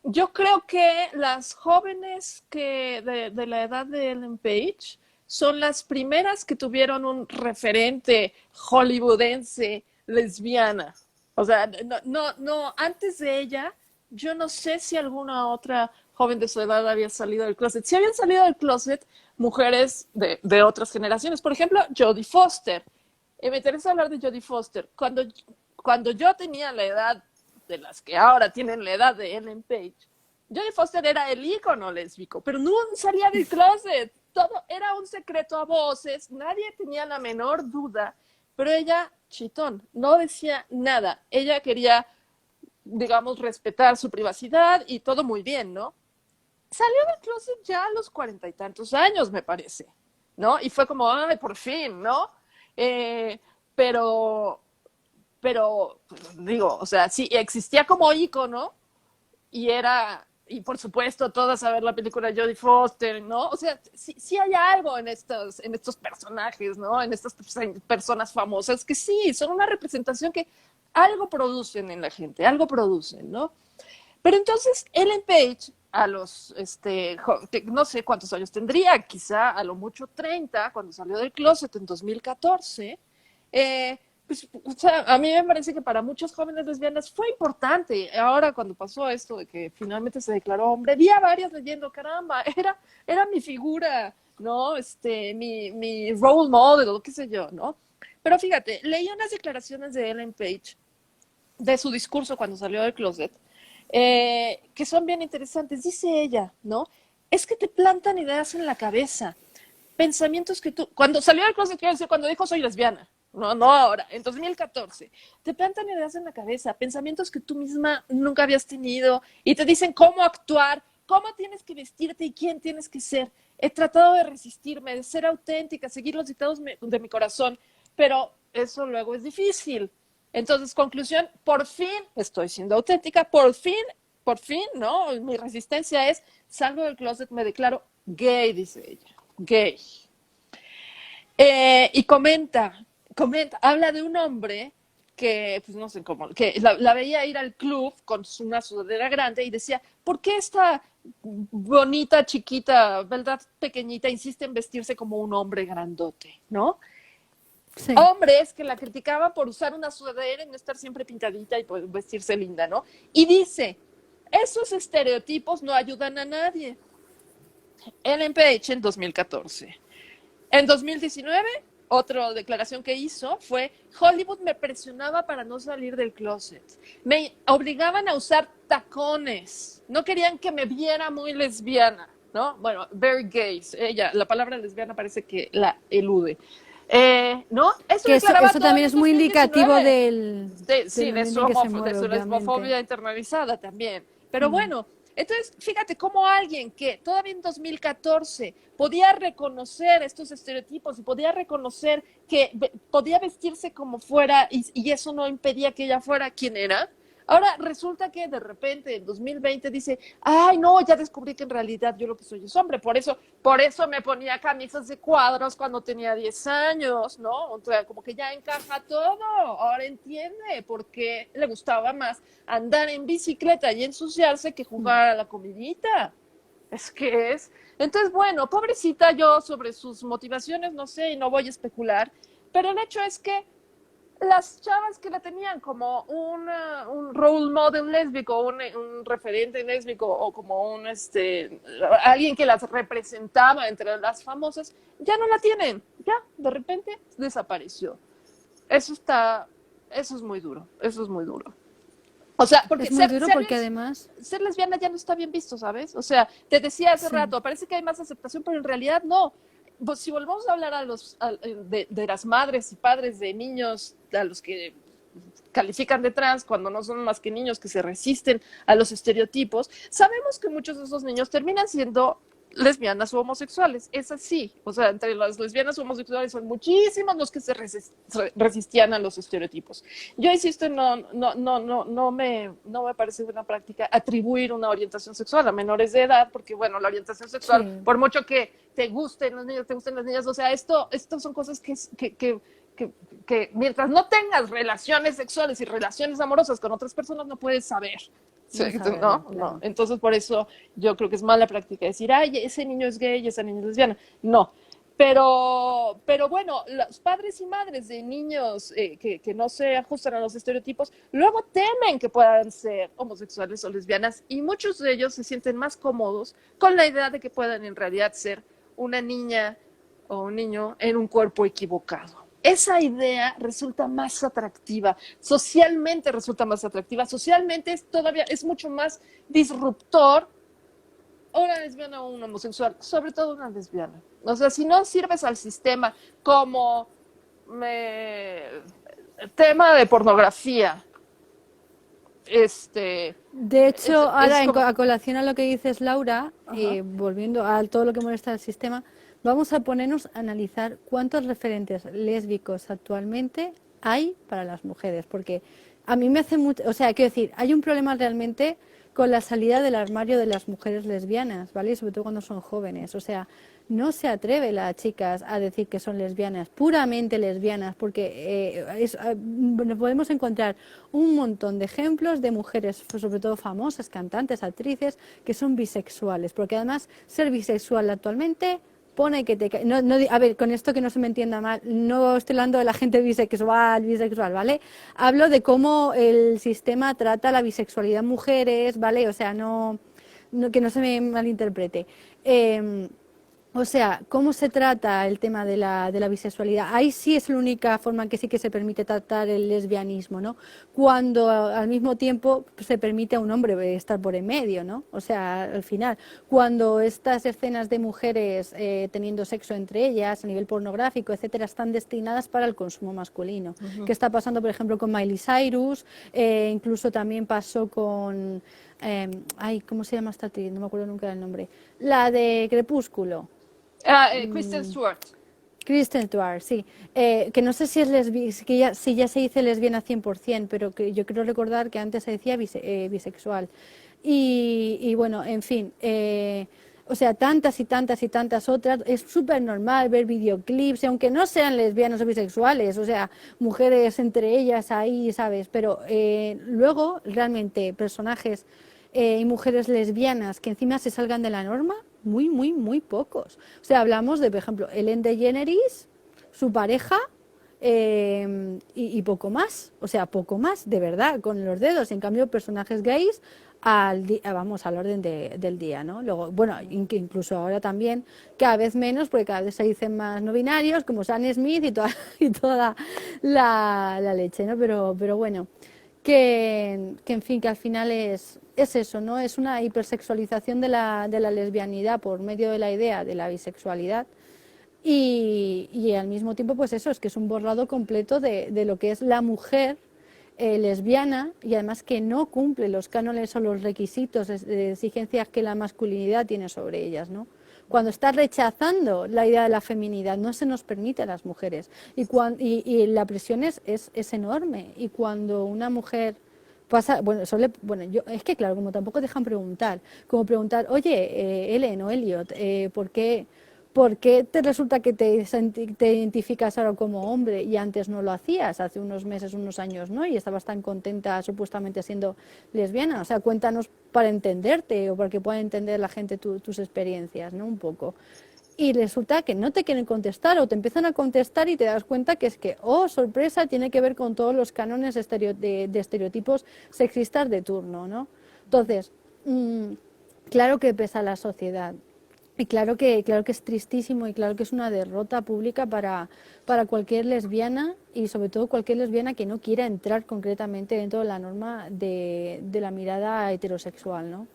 Speaker 2: yo creo que las jóvenes de la edad de Ellen Page son las primeras que tuvieron un referente hollywoodense lesbiana. O sea, no, antes de ella, yo no sé si alguna otra joven de su edad había salido del closet. Si habían salido del closet mujeres de otras generaciones. Por ejemplo, Jodie Foster. Me interesa hablar de Jodie Foster. Cuando yo tenía la edad de las que ahora tienen la edad de Ellen Page, Jodie Foster era el ícono lésbico, pero no salía del closet. Todo era un secreto a voces, nadie tenía la menor duda, pero ella, chitón, no decía nada. Ella quería, digamos, respetar su privacidad y todo muy bien, ¿no? Salió del closet ya a los 40 y tantos años, me parece, ¿no? Y fue como, ay, por fin, ¿no? Eh, pero, pero, pues, digo, o sea, sí, existía como ícono y por supuesto, todas a ver la película de Jodie Foster, ¿no? O sea, sí hay algo en estos personajes, ¿no? En estas personas famosas que sí, son una representación que algo producen en la gente, algo producen, ¿no? Pero entonces Ellen Page, a los, no sé cuántos años tendría, quizá a lo mucho 30, cuando salió del closet en 2014, pues, o sea, a mí me parece que para muchas jóvenes lesbianas fue importante. Ahora, cuando pasó esto de que finalmente se declaró hombre, vi a varias leyendo, caramba, era mi figura, ¿no? Mi role model, o qué sé yo, ¿no? Pero fíjate, leí unas declaraciones de Ellen Page, de su discurso cuando salió del closet, que son bien interesantes. Dice ella, ¿no? Es que te plantan ideas en la cabeza, pensamientos que tú, cuando salió del closet, quiero decir, cuando dijo soy lesbiana, no ahora, en 2014, te plantan ideas en la cabeza, pensamientos que tú misma nunca habías tenido y te dicen cómo actuar, cómo tienes que vestirte y quién tienes que ser. He tratado de resistirme, de ser auténtica, seguir los dictados de mi corazón, pero eso luego es difícil. Entonces, conclusión, por fin estoy siendo auténtica, por fin, ¿no? Mi resistencia es, salgo del closet, me declaro gay, dice ella, gay. Y habla de un hombre que, pues no sé cómo, que la veía ir al club con una sudadera grande y decía, ¿por qué esta bonita, chiquita, verdad, pequeñita, insiste en vestirse como un hombre grandote, ¿no?
Speaker 1: Sí.
Speaker 2: Hombres que la criticaban por usar una sudadera y no estar siempre pintadita y pues, vestirse linda, ¿no? Y dice, esos estereotipos no ayudan a nadie. Ellen Page en 2014. En 2019, otra declaración que hizo fue, Hollywood me presionaba para no salir del closet. Me obligaban a usar tacones. No querían que me viera muy lesbiana. ¿no? Bueno, very gays, ella, la palabra lesbiana parece que la elude. ¿No? Eso
Speaker 1: Que
Speaker 2: declaraba
Speaker 1: eso
Speaker 2: todo en
Speaker 1: también
Speaker 2: el
Speaker 1: es muy indicativo
Speaker 2: 2019.
Speaker 1: del
Speaker 2: Sí,
Speaker 1: ambiente en que se
Speaker 2: de
Speaker 1: mueve,
Speaker 2: su
Speaker 1: obviamente.
Speaker 2: lesbofobia internalizada también. Pero
Speaker 1: Mm.
Speaker 2: bueno, entonces fíjate cómo alguien que todavía en 2014 podía reconocer estos estereotipos y podía reconocer que podía vestirse como fuera y eso no impedía que ella fuera quien era. Ahora resulta que de repente en 2020 dice, ay no, ya descubrí que en realidad yo lo que soy es hombre, por eso me ponía camisas de cuadros cuando tenía 10 años, ¿no? O sea, como que ya encaja todo, ahora entiende por qué le gustaba más andar en bicicleta y ensuciarse que jugar a la comidita. Es que es. Entonces, bueno, pobrecita yo sobre sus motivaciones, no sé, y no voy a especular, pero el hecho es que las chavas que la tenían como un role model lésbico, un referente lésbico o como alguien que las representaba entre las famosas, ya no la tienen, ya, de repente desapareció. Eso está, eso es muy duro, eso es muy duro. O sea, porque
Speaker 1: Es muy duro porque además,
Speaker 2: ser lesbiana ya no está bien visto, ¿sabes? O sea, te decía hace
Speaker 1: sí,
Speaker 2: rato, parece que hay más aceptación, pero en realidad no. Pues si volvemos a hablar de las madres y padres de niños a los que califican de trans cuando no son más que niños que se resisten a los estereotipos, sabemos que muchos de esos niños terminan siendo lesbianas o homosexuales. Es así. O sea, entre las lesbianas o homosexuales son muchísimos los que se resistían a los estereotipos. Yo insisto, no me parece una práctica atribuir una orientación sexual a menores de edad, porque bueno, la orientación sexual,
Speaker 1: sí,
Speaker 2: por mucho que te gusten los niños, te gusten las niñas, o sea, esto son cosas que mientras no tengas relaciones sexuales y relaciones amorosas con otras personas no puedes saber. Sí,
Speaker 1: no saberlo,
Speaker 2: no, no.
Speaker 1: claro.
Speaker 2: Entonces, por eso yo creo que es mala práctica decir, ay, ese niño es gay, esa niña es lesbiana. No. Pero bueno, los padres y madres de niños que no se ajustan a los estereotipos, luego temen que puedan ser homosexuales o lesbianas y muchos de ellos se sienten más cómodos con la idea de que puedan en realidad ser una niña o un niño en un cuerpo equivocado. Esa idea resulta más atractiva, socialmente resulta más atractiva, socialmente es mucho más disruptor una lesbiana o un homosexual, sobre todo una lesbiana. O sea, si no sirves al sistema como me, tema de pornografía,
Speaker 1: De hecho,
Speaker 2: es
Speaker 1: ahora
Speaker 2: como,
Speaker 1: a colación a lo que dices, Laura,
Speaker 2: ajá.
Speaker 1: volviendo a todo lo que molesta al sistema, vamos a ponernos a analizar cuántos referentes lésbicos actualmente hay para las mujeres, porque a mí me hace mucho, o sea, quiero decir, hay un problema realmente con la salida del armario de las mujeres lesbianas, ¿vale? Sobre todo cuando son jóvenes, o sea, no se atreve las chicas a decir que son lesbianas, puramente lesbianas, porque podemos encontrar un montón de ejemplos de mujeres, sobre todo famosas, cantantes, actrices, que son bisexuales, porque además ser bisexual actualmente pone que te... No, no, a ver, con esto que no se me entienda mal, no estoy hablando de la gente bisexual, ¿vale? Hablo de cómo el sistema trata la bisexualidad en mujeres, ¿vale? O sea, que no se me malinterprete. O sea, ¿cómo se trata el tema de la bisexualidad? Ahí sí es la única forma en que sí que se permite tratar el lesbianismo, ¿no? Cuando al mismo tiempo se permite a un hombre estar por en medio, ¿no? O sea, al final, cuando estas escenas de mujeres teniendo sexo entre ellas a nivel pornográfico, etcétera, están destinadas para el consumo masculino. ¿Qué está pasando, por ejemplo, con Miley Cyrus? Incluso también pasó con... ¿cómo se llama esta actriz? No me acuerdo nunca del nombre. La de Crepúsculo.
Speaker 2: Kristen Stewart.
Speaker 1: Kristen Stewart, sí. Que no sé si es si ya se dice lesbiana 100%, pero que yo creo recordar que antes se decía bisexual. Y bueno, en fin, o sea, tantas y tantas y tantas otras. Es súper normal ver videoclips, aunque no sean lesbianas o bisexuales, o sea, mujeres entre ellas ahí, ¿sabes? Pero luego, realmente, personajes y mujeres lesbianas que encima se salgan de la norma, muy, muy, muy pocos. O sea, hablamos de, por ejemplo, Ellen DeGeneres, su pareja, y poco más. O sea, poco más, de verdad, con los dedos. En cambio, personajes gays vamos al orden del día, ¿no? Luego, bueno, incluso ahora también cada vez menos, porque cada vez se dicen más no binarios, como Sam Smith y toda la leche, ¿no? Pero bueno, en fin, que al final es eso, ¿no? Es una hipersexualización de la lesbianidad por medio de la idea de la bisexualidad y al mismo tiempo, pues eso, es que es un borrado completo de lo que es la mujer lesbiana y además que no cumple los cánones o los requisitos de exigencias que la masculinidad tiene sobre ellas, ¿no? Cuando está rechazando la idea de la feminidad, no se nos permite a las mujeres. Y la presión es enorme. Y cuando una mujer pasa, bueno, yo, es que claro, como tampoco dejan preguntar, como preguntar, oye, Ellen o Elliot, ¿por qué te resulta que te identificas ahora como hombre y antes no lo hacías, hace unos meses, unos años, ¿no? Y estabas tan contenta supuestamente siendo lesbiana. O sea, cuéntanos para entenderte o para que pueda entender la gente tus experiencias, ¿no? Un poco. Y resulta que no te quieren contestar o te empiezan a contestar y te das cuenta que es que, oh, sorpresa, tiene que ver con todos los cánones de estereotipos sexistas de turno, ¿no? Entonces, claro que pesa la sociedad. Y claro que es tristísimo y claro que es una derrota pública para cualquier lesbiana y sobre todo cualquier lesbiana que no quiera entrar concretamente dentro de la norma de la mirada heterosexual, ¿no?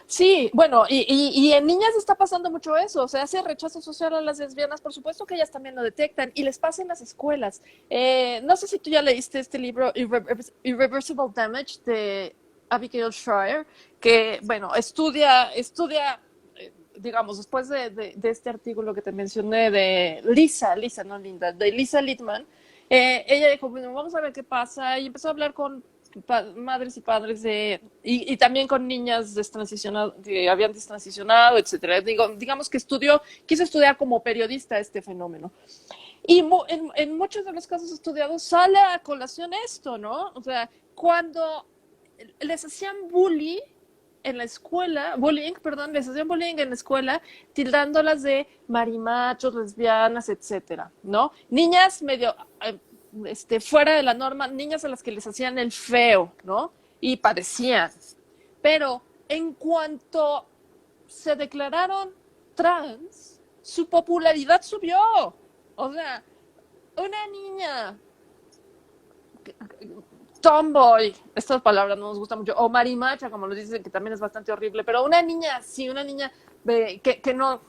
Speaker 2: Sí, bueno, y en niñas está pasando mucho eso, o sea, ese rechazo social a las lesbianas, por supuesto que ellas también lo detectan y les pasa en las escuelas. No sé si tú ya leíste este libro, Irreversible Damage, de Abigail Shrier, que, bueno, estudia digamos, después de este artículo que te mencioné de Lisa, no Linda, de Lisa Littman, ella dijo, bueno, vamos a ver qué pasa, y empezó a hablar con madres y padres y también con niñas destransicionadas, que habían destransicionado, etcétera. Digamos que quiso estudiar como periodista este fenómeno. Y en muchos de los casos estudiados sale a colación esto, ¿no? O sea, cuando les hacían les hacían bullying en la escuela, tildándolas de marimachos, lesbianas, etcétera, ¿no? Niñas medio fuera de la norma, niñas a las que les hacían el feo, ¿no? Y padecían. Pero en cuanto se declararon trans, su popularidad subió. O sea, una niña tomboy, estas palabras no nos gustan mucho, o marimacha, como lo dicen, que también es bastante horrible, pero una niña, sí, una niña que no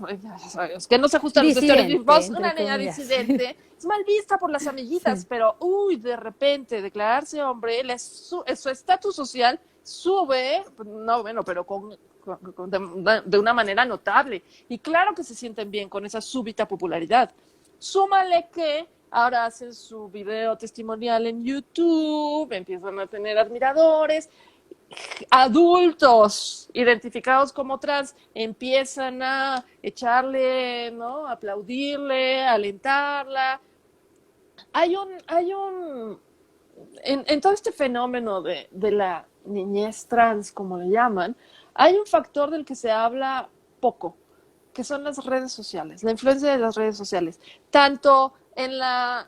Speaker 2: se ajusta a los estereotipos, una niña
Speaker 1: comillas.
Speaker 2: disidente, es mal vista por las amiguitas,
Speaker 1: Sí.
Speaker 2: pero, de repente, declararse hombre, su estatus social sube, no, bueno, pero de una manera notable, y claro que se sienten bien con esa súbita popularidad. Súmale que ahora hacen su video testimonial en YouTube, empiezan a tener admiradores, adultos identificados como trans empiezan a echarle, ¿no? Aplaudirle, alentarla. En todo este fenómeno de la niñez trans, como le llaman, hay un factor del que se habla poco, que son las redes sociales, la influencia de las redes sociales, tanto en la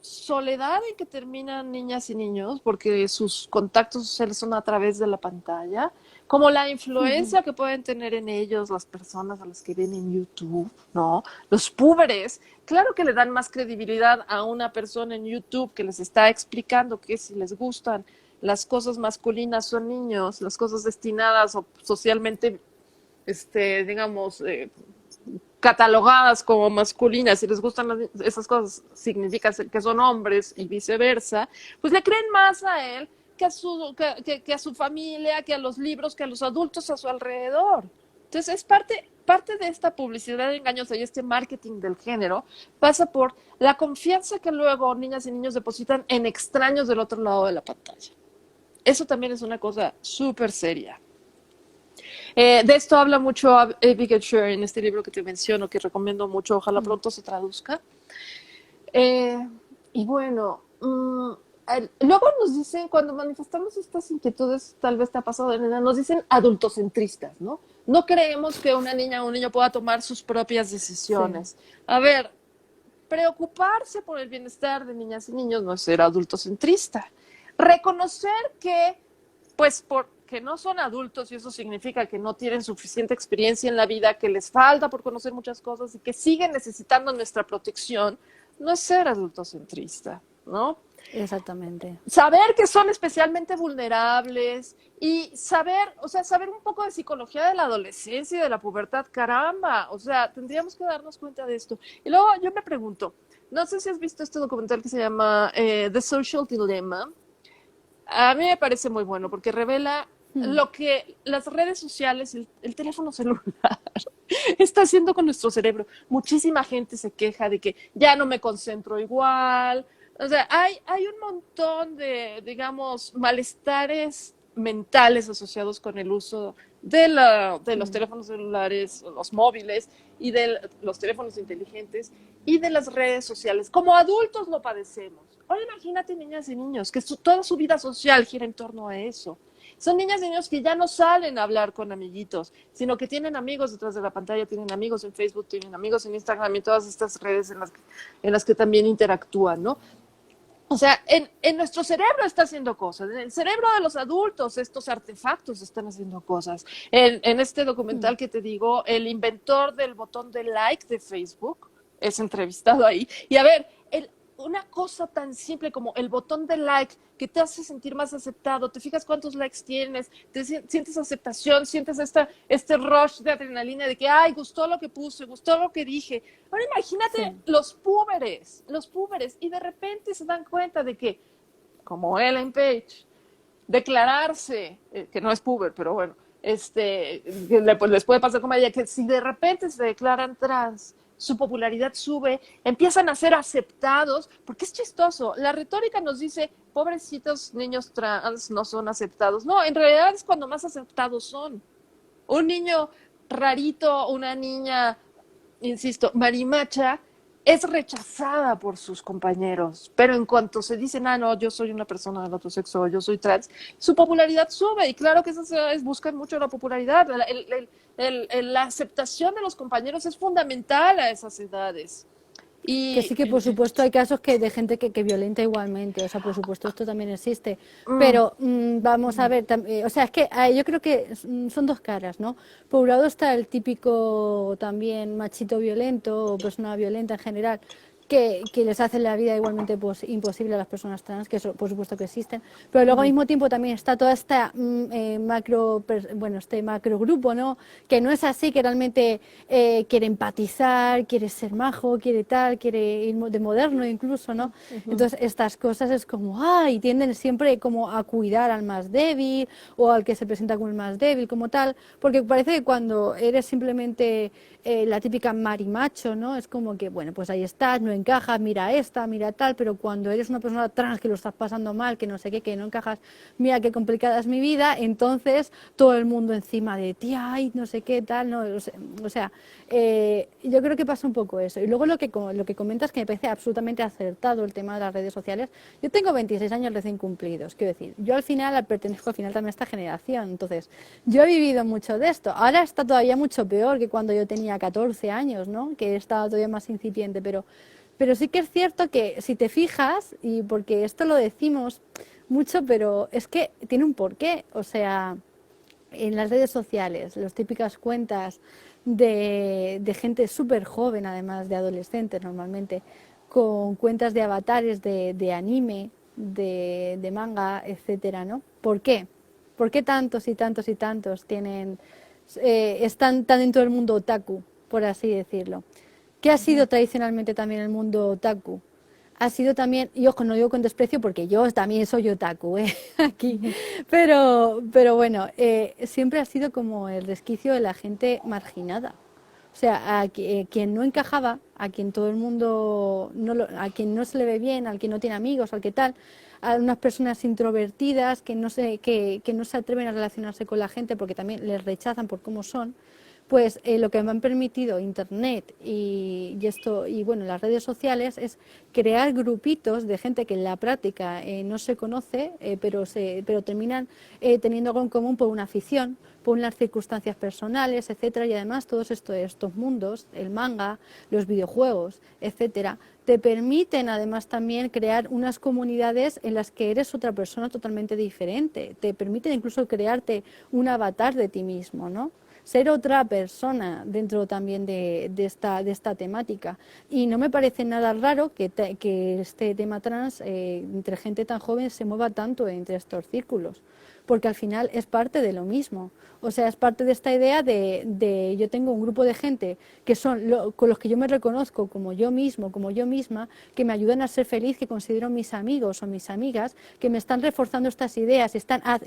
Speaker 2: soledad en que terminan niñas y niños, porque sus contactos sociales son a través de la pantalla, como la influencia que pueden tener en ellos las personas a las que ven en YouTube, ¿no? Los púberes, claro que le dan más credibilidad a una persona en YouTube que les está explicando que si les gustan las cosas masculinas son niños, las cosas destinadas o socialmente, digamos, catalogadas como masculinas, si les gustan esas cosas, significa que son hombres y viceversa, pues le creen más a él que a su familia, que a los libros, que a los adultos a su alrededor. Entonces es parte de esta publicidad engañosa y este marketing del género pasa por la confianza que luego niñas y niños depositan en extraños del otro lado de la pantalla. Eso también es una cosa súper seria. De esto habla mucho Abigail Shrier en este libro que te menciono, que recomiendo mucho, ojalá pronto se traduzca. Y bueno, luego nos dicen, cuando manifestamos estas inquietudes, tal vez te ha pasado, nos dicen adultocentristas, ¿no? No creemos que una niña o un niño pueda tomar sus propias decisiones. Sí. A ver, preocuparse por el bienestar de niñas y niños no es ser adultocentrista. Reconocer que, pues, que no son adultos y eso significa que no tienen suficiente experiencia en la vida, que les falta por conocer muchas cosas y que siguen necesitando nuestra protección, no es ser adultocentrista, ¿no?
Speaker 1: Exactamente.
Speaker 2: Saber que son especialmente vulnerables y saber, o sea, saber un poco de psicología de la adolescencia y de la pubertad, caramba, o sea, tendríamos que darnos cuenta de esto. Y luego yo me pregunto, no sé si has visto este documental que se llama The Social Dilemma. A mí me parece muy bueno porque revela
Speaker 1: Mm.
Speaker 2: lo que las redes sociales, el teléfono celular, está haciendo con nuestro cerebro. Muchísima gente se queja de que ya no me concentro igual. O sea, hay un montón de, digamos, malestares mentales asociados con el uso de los
Speaker 1: Mm.
Speaker 2: teléfonos celulares, los móviles y de los teléfonos inteligentes y de las redes sociales. Como adultos lo padecemos. Ahora imagínate niñas y niños, que toda su vida social gira en torno a eso. Son niñas y niños que ya no salen a hablar con amiguitos, sino que tienen amigos detrás de la pantalla, tienen amigos en Facebook, tienen amigos en Instagram y todas estas redes en las que también interactúan, ¿no? O sea, en nuestro cerebro está haciendo cosas, en el cerebro de los adultos estos artefactos están haciendo cosas. En este
Speaker 1: Mm.
Speaker 2: documental que te digo, el inventor del botón de like de Facebook es entrevistado ahí. Y a ver, una cosa tan simple como el botón de like que te hace sentir más aceptado, te fijas cuántos likes tienes, sientes aceptación, sientes este rush de adrenalina de que, ay, gustó lo que puse, gustó lo que dije. Ahora imagínate
Speaker 1: Sí.
Speaker 2: los púberes, y de repente se dan cuenta de que, como Ellen Page, declararse, que no es puber, pero bueno, pues les puede pasar como a ella, que si de repente se declaran trans, su popularidad sube, empiezan a ser aceptados, porque es chistoso. La retórica nos dice, pobrecitos niños trans no son aceptados. No, en realidad es cuando más aceptados son. Un niño rarito, una niña, insisto, marimacha, es rechazada por sus compañeros, pero en cuanto se dicen, ah, no, yo soy una persona del otro sexo, yo soy trans, su popularidad sube, y claro que esas edades buscan mucho la popularidad, la aceptación de los compañeros es fundamental a esas edades.
Speaker 1: Que sí
Speaker 2: Y,
Speaker 1: que por supuesto hay casos que de gente que violenta igualmente, o sea, por supuesto esto también existe,
Speaker 2: mm,
Speaker 1: pero vamos a ver, o sea, es que yo creo que son dos caras, ¿no? Por un lado está el típico también machito violento o persona violenta en general, que les hace la vida igualmente imposible a las personas trans, que eso por supuesto que existen, pero luego al mismo tiempo también está toda esta este macro grupo, ¿no? Que no es así, que realmente quiere empatizar, quiere ser majo, quiere tal, quiere ir de moderno incluso, ¿no? Entonces estas cosas es como, ay, tienden siempre como a cuidar al más débil o al que se presenta como el más débil, como tal, porque parece que cuando eres simplemente la típica marimacho, ¿no? Es como que, bueno, pues ahí estás, no encajas, mira esta, mira tal, pero cuando eres una persona trans que lo estás pasando mal, que no sé qué, que no encajas, mira qué complicada es mi vida, entonces todo el mundo encima de ti, ay, no sé qué, tal, no, o sea, yo creo que pasa un poco eso. Y luego lo que comentas, que me parece absolutamente acertado el tema de las redes sociales. Yo tengo 26 años recién cumplidos, quiero decir, yo al final pertenezco al final también a esta generación, entonces yo he vivido mucho de esto. Ahora está todavía mucho peor que cuando yo tenía 14 años, ¿no? Que estaba todavía más incipiente, pero sí que es cierto que si te fijas, y porque esto lo decimos mucho, pero es que tiene un porqué, o sea, en las redes sociales, las típicas cuentas de gente súper joven, además de adolescentes normalmente, con cuentas de avatares de anime, de manga, etcétera, ¿no? ¿Por qué? ¿Por qué tantos y tantos y tantos están tan dentro del mundo otaku, por así decirlo? ¿Qué ha sido tradicionalmente también el mundo otaku? Ha sido también, y ojo, no digo con desprecio porque yo también soy otaku, aquí, pero bueno, siempre ha sido como el resquicio de la gente marginada. O sea, quien no encajaba, a quien todo el mundo, a quien no se le ve bien, al que no tiene amigos, al que tal, a unas personas introvertidas que no se atreven a relacionarse con la gente porque también les rechazan por cómo son, pues lo que me han permitido Internet y bueno, las redes sociales es crear grupitos de gente que en la práctica no se conoce, pero terminan teniendo algo en común por una afición, por unas circunstancias personales, etcétera, y además todos estos mundos, el manga, los videojuegos, etcétera, te permiten además también crear unas comunidades en las que eres otra persona totalmente diferente, te permiten incluso crearte un avatar de ti mismo, ¿no? ser otra persona dentro también de esta temática. Y no me parece nada raro que este tema trans entre gente tan joven se mueva tanto entre estos círculos, porque al final es parte de lo mismo. O sea, es parte de esta idea de yo tengo un grupo de gente que son con los que yo me reconozco como yo mismo, como yo misma, que me ayudan a ser feliz, que considero mis amigos o mis amigas, que me están reforzando estas ideas,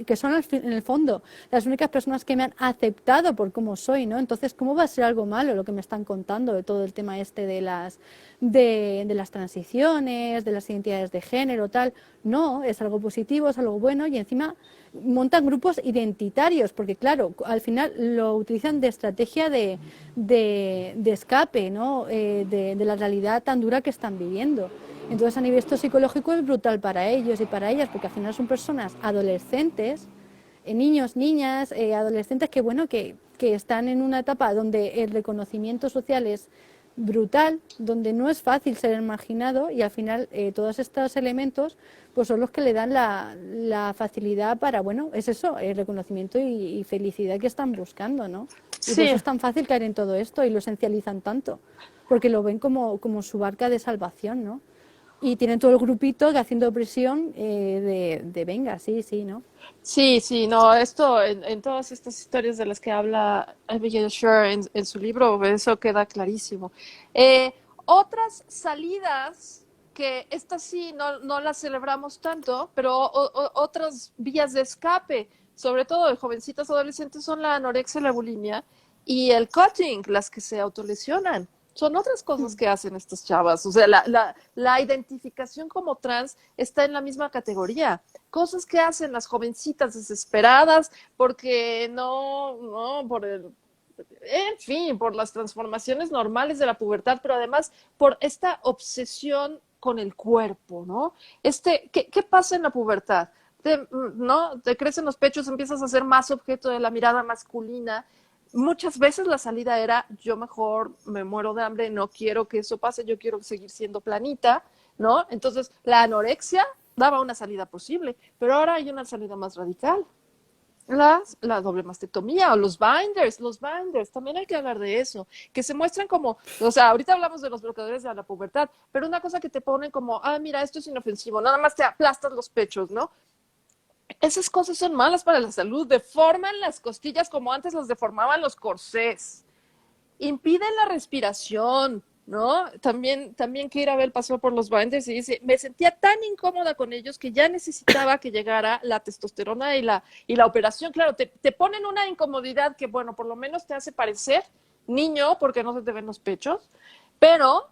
Speaker 1: que son en el fondo las únicas personas que me han aceptado por cómo soy, ¿no? Entonces, ¿cómo va a ser algo malo lo que me están contando de todo el tema este de las transiciones, de las identidades de género, tal? No, es algo positivo, es algo bueno, y encima montan grupos identitarios, porque claro, al final lo utilizan de estrategia de escape, ¿no? De la realidad tan dura que están viviendo. Entonces, a nivel psicológico es brutal para ellos y para ellas, porque al final son personas adolescentes, niños, niñas, adolescentes que, bueno, que están en una etapa donde el reconocimiento social es brutal, donde no es fácil ser marginado, y al final todos estos elementos pues son los que le dan la facilidad para, bueno, es eso, el reconocimiento y felicidad que están buscando, ¿no? Y por eso
Speaker 2: Sí,
Speaker 1: es tan fácil caer en todo esto y lo esencializan tanto, porque lo ven como su barca de salvación, ¿no? Y tienen todo el grupito que haciendo presión de venga, sí, sí, ¿no?
Speaker 2: sí, sí, no, esto en todas estas historias de las que habla Abigail Shur en su libro, eso queda clarísimo. Eh, Otras salidas, que estas sí no las celebramos tanto, pero otras vías de escape, sobre todo de jovencitas adolescentes, son la anorexia y la bulimia y el cutting, las que se autolesionan. Son otras cosas que hacen estas chavas. O sea, la identificación como trans está en la misma categoría. Cosas que hacen las jovencitas desesperadas porque en fin, por las transformaciones normales de la pubertad, pero además por esta obsesión con el cuerpo, ¿no? ¿Qué pasa en la pubertad? ¿No? Te crecen los pechos, empiezas a ser más objeto de la mirada masculina. Muchas veces la salida era, yo mejor me muero de hambre, no quiero que eso pase, yo quiero seguir siendo planita, ¿no? Entonces, la anorexia daba una salida posible, pero ahora hay una salida más radical. La doble mastectomía o los binders, también hay que hablar de eso, que se muestran como, o sea, ahorita hablamos de los bloqueadores de la pubertad, pero una cosa que te ponen como, mira, esto es inofensivo, nada más te aplastas los pechos, ¿no? Esas cosas son malas para la salud, deforman las costillas como antes las deformaban los corsés, impiden la respiración, ¿no? También Keira pasó por los binders y dice, me sentía tan incómoda con ellos que ya necesitaba que llegara la testosterona y la operación. Claro, te ponen una incomodidad que, bueno, por lo menos te hace parecer niño porque no se te ven los pechos, pero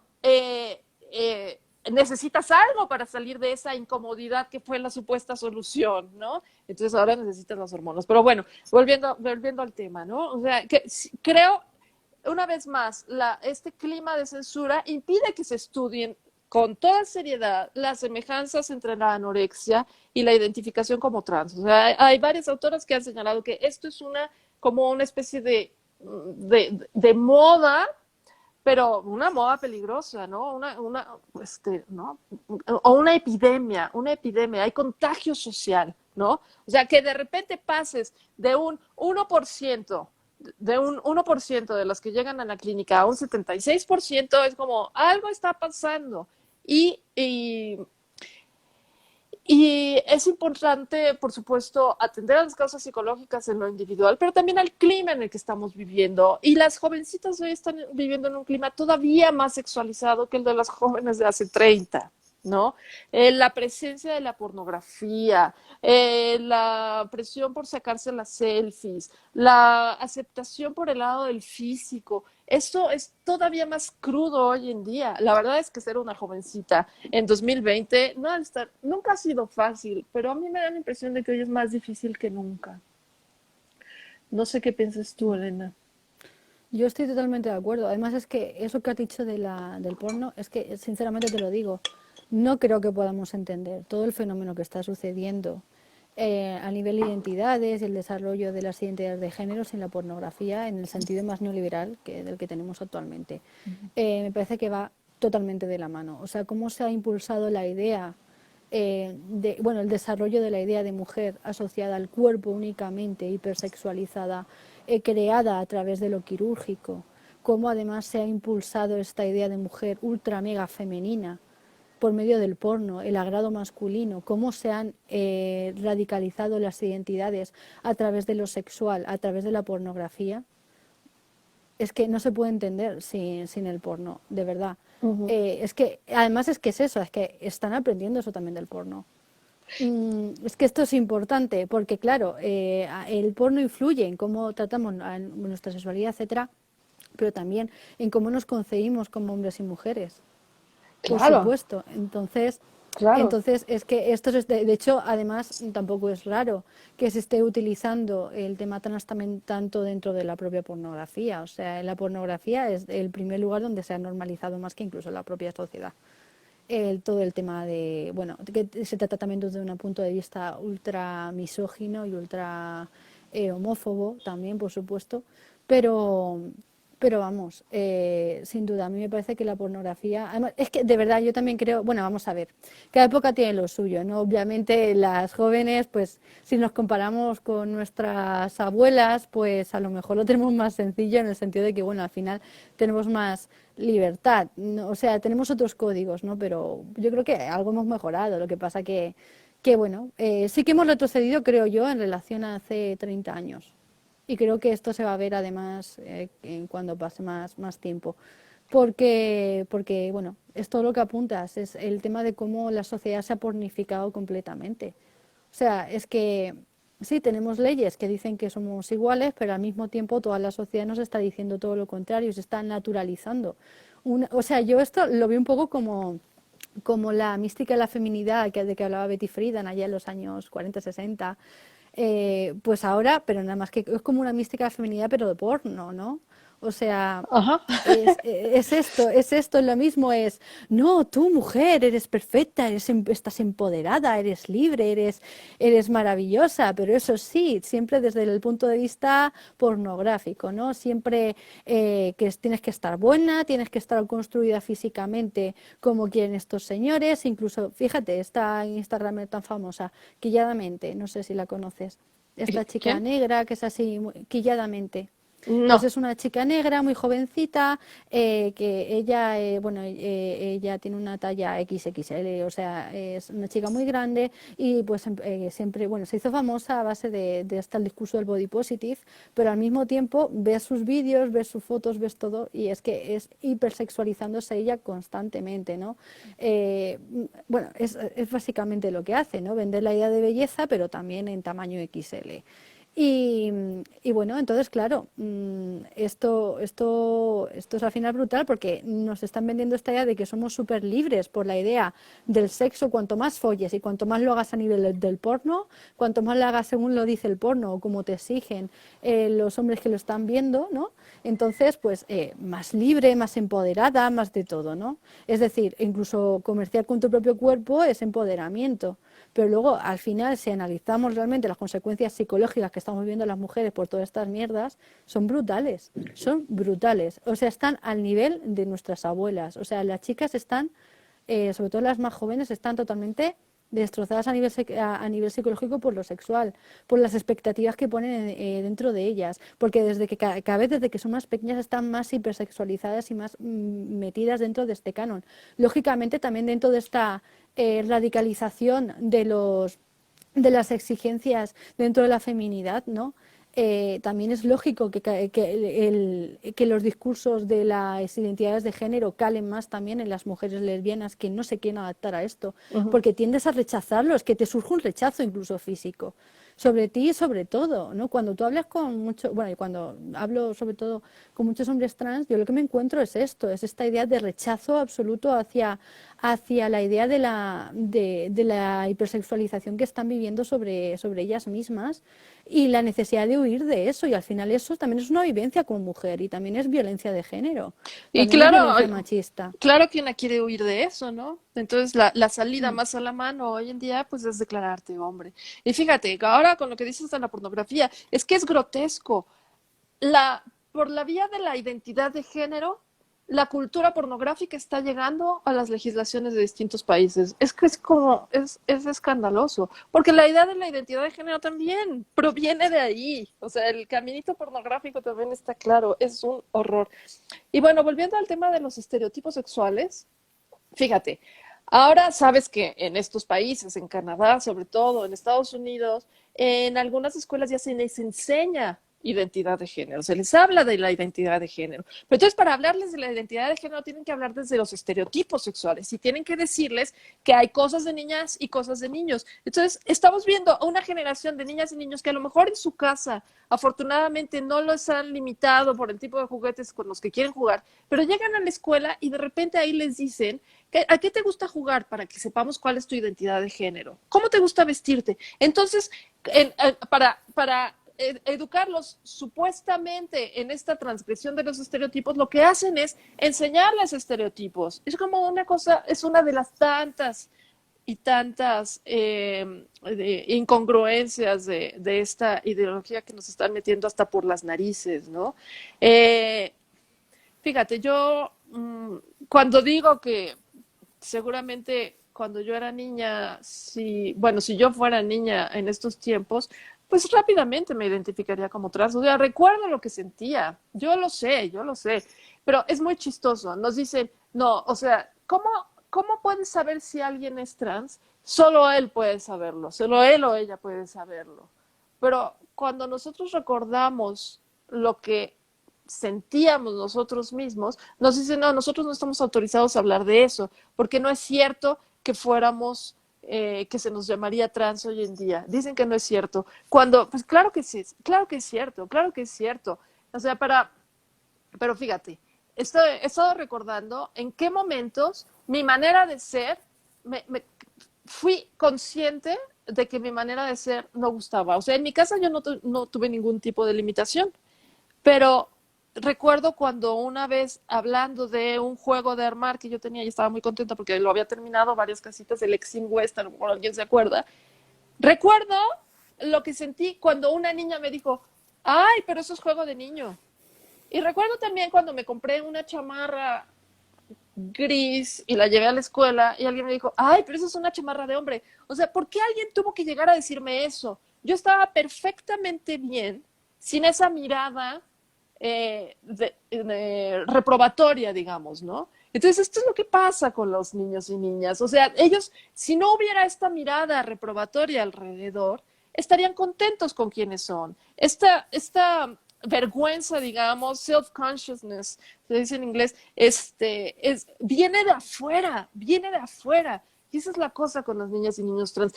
Speaker 2: necesitas algo para salir de esa incomodidad que fue la supuesta solución, ¿no? Entonces ahora necesitas las hormonas. Pero bueno, volviendo al tema, ¿no? O sea, creo una vez más, este clima de censura impide que se estudien con toda seriedad las semejanzas entre la anorexia y la identificación como trans. O sea, hay varias autoras que han señalado que esto es como una especie de moda, pero una moda peligrosa, ¿no? ¿no? O una epidemia, hay contagio social, ¿no? O sea, que de repente pases de un 1% de las que llegan a la clínica a un 76%, es como algo está pasando. Y, y, y es importante, por supuesto, atender a las causas psicológicas en lo individual, pero también al clima en el que estamos viviendo. Y las jovencitas hoy están viviendo en un clima todavía más sexualizado que el de las jóvenes de hace 30. ¿No? La presencia de la pornografía, la presión por sacarse las selfies, la aceptación por el lado del físico, esto es todavía más crudo hoy en día. La verdad es que ser una jovencita en 2020 nunca ha sido fácil, pero a mí me da la impresión de que hoy es más difícil que nunca. No sé qué piensas tú, Elena.
Speaker 1: Yo estoy totalmente de acuerdo. Además es que eso que has dicho del porno, es que sinceramente te lo digo, no creo que podamos entender todo el fenómeno que está sucediendo a nivel de identidades y el desarrollo de las identidades de género sin la pornografía en el sentido más neoliberal del que tenemos actualmente. Me parece que va totalmente de la mano. O sea, cómo se ha impulsado la idea el desarrollo de la idea de mujer asociada al cuerpo únicamente, hipersexualizada, creada a través de lo quirúrgico, cómo además se ha impulsado esta idea de mujer ultra mega femenina por medio del porno, el agrado masculino, cómo se han radicalizado las identidades a través de lo sexual, a través de la pornografía, es que no se puede entender sin el porno, de verdad.
Speaker 2: Ujú.
Speaker 1: Es que, además es que es eso, es que están aprendiendo eso también del porno. Es que esto es importante, porque claro, el porno influye en cómo tratamos a nuestra sexualidad, etcétera, pero también en cómo nos concebimos como hombres y mujeres. Por
Speaker 2: Claro,
Speaker 1: supuesto. Entonces,
Speaker 2: claro.
Speaker 1: entonces es que esto es de hecho, además, tampoco es raro que se esté utilizando el tema trans también tanto dentro de la propia pornografía. O sea, en la pornografía es el primer lugar donde se ha normalizado más que incluso en la propia sociedad. Todo el tema de, bueno, que se trata también desde un punto de vista ultra misógino y ultra homófobo también, por supuesto, pero, pero vamos, sin duda, a mí me parece que la pornografía, además, es que de verdad yo también creo, bueno, vamos a ver, cada época tiene lo suyo, ¿no? Obviamente las jóvenes, pues si nos comparamos con nuestras abuelas, pues a lo mejor lo tenemos más sencillo en el sentido de que, bueno, al final tenemos más libertad, ¿no? O sea, tenemos otros códigos, ¿no? Pero yo creo que algo hemos mejorado, lo que pasa que bueno, sí que hemos retrocedido, creo yo, en relación a hace 30 años. Y creo que esto se va a ver además en cuando pase más tiempo. Porque, bueno, es todo lo que apuntas, es el tema de cómo la sociedad se ha pornificado completamente. O sea, es que sí, tenemos leyes que dicen que somos iguales, pero al mismo tiempo toda la sociedad nos está diciendo todo lo contrario, se está naturalizando. O sea, yo esto lo veo un poco como la mística de la feminidad de que hablaba Betty Friedan allá en los años 40, 60, pues ahora, pero nada más que es como una mística de la feminidad, pero de porno, ¿no? O sea,
Speaker 2: Ajá.
Speaker 1: es esto, lo mismo es, no, tú mujer, eres perfecta, estás empoderada, eres libre, eres maravillosa, pero eso sí, siempre desde el punto de vista pornográfico, ¿no? Siempre tienes que estar buena, tienes que estar construida físicamente como quieren estos señores, incluso, fíjate, esta Instagram tan famosa, Quilladamente, no sé si la conoces, esta chica
Speaker 2: ¿Quién? ¿Quién?
Speaker 1: negra que es así, Quilladamente. Pues
Speaker 2: No.
Speaker 1: es una chica negra, muy jovencita, que ella, bueno, ella tiene una talla XXL, o sea, es una chica muy grande y pues siempre, bueno, se hizo famosa a base de hasta el discurso del body positive, pero al mismo tiempo ves sus vídeos, ves sus fotos, ves todo y es que es hipersexualizándose ella constantemente, ¿no? Bueno, es básicamente lo que hace, ¿no? Vender la idea de belleza, pero también en tamaño XL. Y, y bueno, entonces, claro, esto es al final brutal porque nos están vendiendo esta idea de que somos súper libres por la idea del sexo. Cuanto más folles y cuanto más lo hagas a nivel del porno, cuanto más lo hagas según lo dice el porno o como te exigen los hombres que lo están viendo, ¿no? Entonces, pues más libre, más empoderada, más de todo, ¿no? Es decir, incluso comerciar con tu propio cuerpo es empoderamiento. Pero luego, al final, si analizamos realmente las consecuencias psicológicas que estamos viviendo las mujeres por todas estas mierdas, son brutales, son brutales. O sea, están al nivel de nuestras abuelas. O sea, las chicas están, sobre todo las más jóvenes, están totalmente destrozadas a nivel psicológico por lo sexual, por las expectativas que ponen dentro de ellas, porque desde que cada vez desde que son más pequeñas están más hipersexualizadas y más metidas dentro de este canon. Lógicamente también dentro de esta radicalización de las exigencias dentro de la feminidad, ¿no? También es lógico que los discursos de las identidades de género calen más también en las mujeres lesbianas que no se quieren adaptar a esto,
Speaker 2: Ujú.
Speaker 1: porque tiendes a rechazarlos, que te surge un rechazo incluso físico sobre ti y sobre todo, ¿no? Cuando tú hablas con muchos, bueno, y cuando hablo sobre todo con muchos hombres trans, yo lo que me encuentro es esto, es esta idea de rechazo absoluto hacia la idea de la hipersexualización que están viviendo sobre ellas mismas y la necesidad de huir de eso. Y al final eso también es una vivencia como mujer y también es violencia de género,
Speaker 2: Y
Speaker 1: también es violencia
Speaker 2: claro,
Speaker 1: machista.
Speaker 2: claro que no quiere huir de eso, ¿no? Entonces la salida más a la mano hoy en día pues es declararte hombre. Y fíjate, ahora con lo que dices de la pornografía, es que es grotesco. Por la vía de la identidad de género, la cultura pornográfica está llegando a las legislaciones de distintos países. Es que es como, es escandaloso, porque la idea de la identidad de género también proviene de ahí. O sea, el caminito pornográfico también está claro, es un horror. Y bueno, volviendo al tema de los estereotipos sexuales, fíjate, ahora sabes que en estos países, en Canadá, sobre todo, en Estados Unidos, en algunas escuelas ya se les enseña identidad de género, se les habla de la identidad de género. Pero entonces, para hablarles de la identidad de género, tienen que hablar desde los estereotipos sexuales y tienen que decirles que hay cosas de niñas y cosas de niños. Entonces, estamos viendo a una generación de niñas y niños que a lo mejor en su casa, afortunadamente, no los han limitado por el tipo de juguetes con los que quieren jugar, pero llegan a la escuela y de repente ahí les dicen ¿a qué te gusta jugar para que sepamos cuál es tu identidad de género? ¿Cómo te gusta vestirte? Entonces, para educarlos supuestamente en esta transgresión de los estereotipos, lo que hacen es enseñarles estereotipos. Es como una cosa, es una de las tantas y tantas incongruencias de esta ideología que nos están metiendo hasta por las narices, ¿no? Eh, Fíjate, yo cuando digo que seguramente cuando yo era niña, si yo fuera niña en estos tiempos, pues rápidamente me identificaría como trans. O sea, recuerdo lo que sentía, yo lo sé, pero es muy chistoso. Nos dicen, no, o sea, ¿cómo puedes saber si alguien es trans? Solo él puede saberlo, solo él o ella puede saberlo. Pero cuando nosotros recordamos lo que sentíamos nosotros mismos, nos dicen, no, nosotros no estamos autorizados a hablar de eso, porque no es cierto que fuéramos, que se nos llamaría trans hoy en día. Dicen que no es cierto. Cuando, pues claro que sí, claro que es cierto, claro que es cierto. O sea, pero fíjate, he estado recordando en qué momentos mi manera de ser, fui consciente de que mi manera de ser no gustaba. O sea, en mi casa yo no tuve ningún tipo de limitación, pero recuerdo cuando una vez hablando de un juego de armar que yo tenía y estaba muy contenta porque lo había terminado, varias casitas del Exim West, a lo mejor alguien se acuerda. Recuerdo lo que sentí cuando una niña me dijo, ay, pero eso es juego de niño. Y recuerdo también cuando me compré una chamarra gris y la llevé a la escuela y alguien me dijo, ay, pero eso es una chamarra de hombre. O sea, ¿por qué alguien tuvo que llegar a decirme eso? Yo estaba perfectamente bien sin esa mirada reprobatoria, digamos, ¿no? Entonces, esto es lo que pasa con los niños y niñas. O sea, ellos, si no hubiera esta mirada reprobatoria alrededor, estarían contentos con quienes son. Esta vergüenza, digamos, self-consciousness, se dice en inglés, viene de afuera, viene de afuera. Y esa es la cosa con las niñas y niños trans.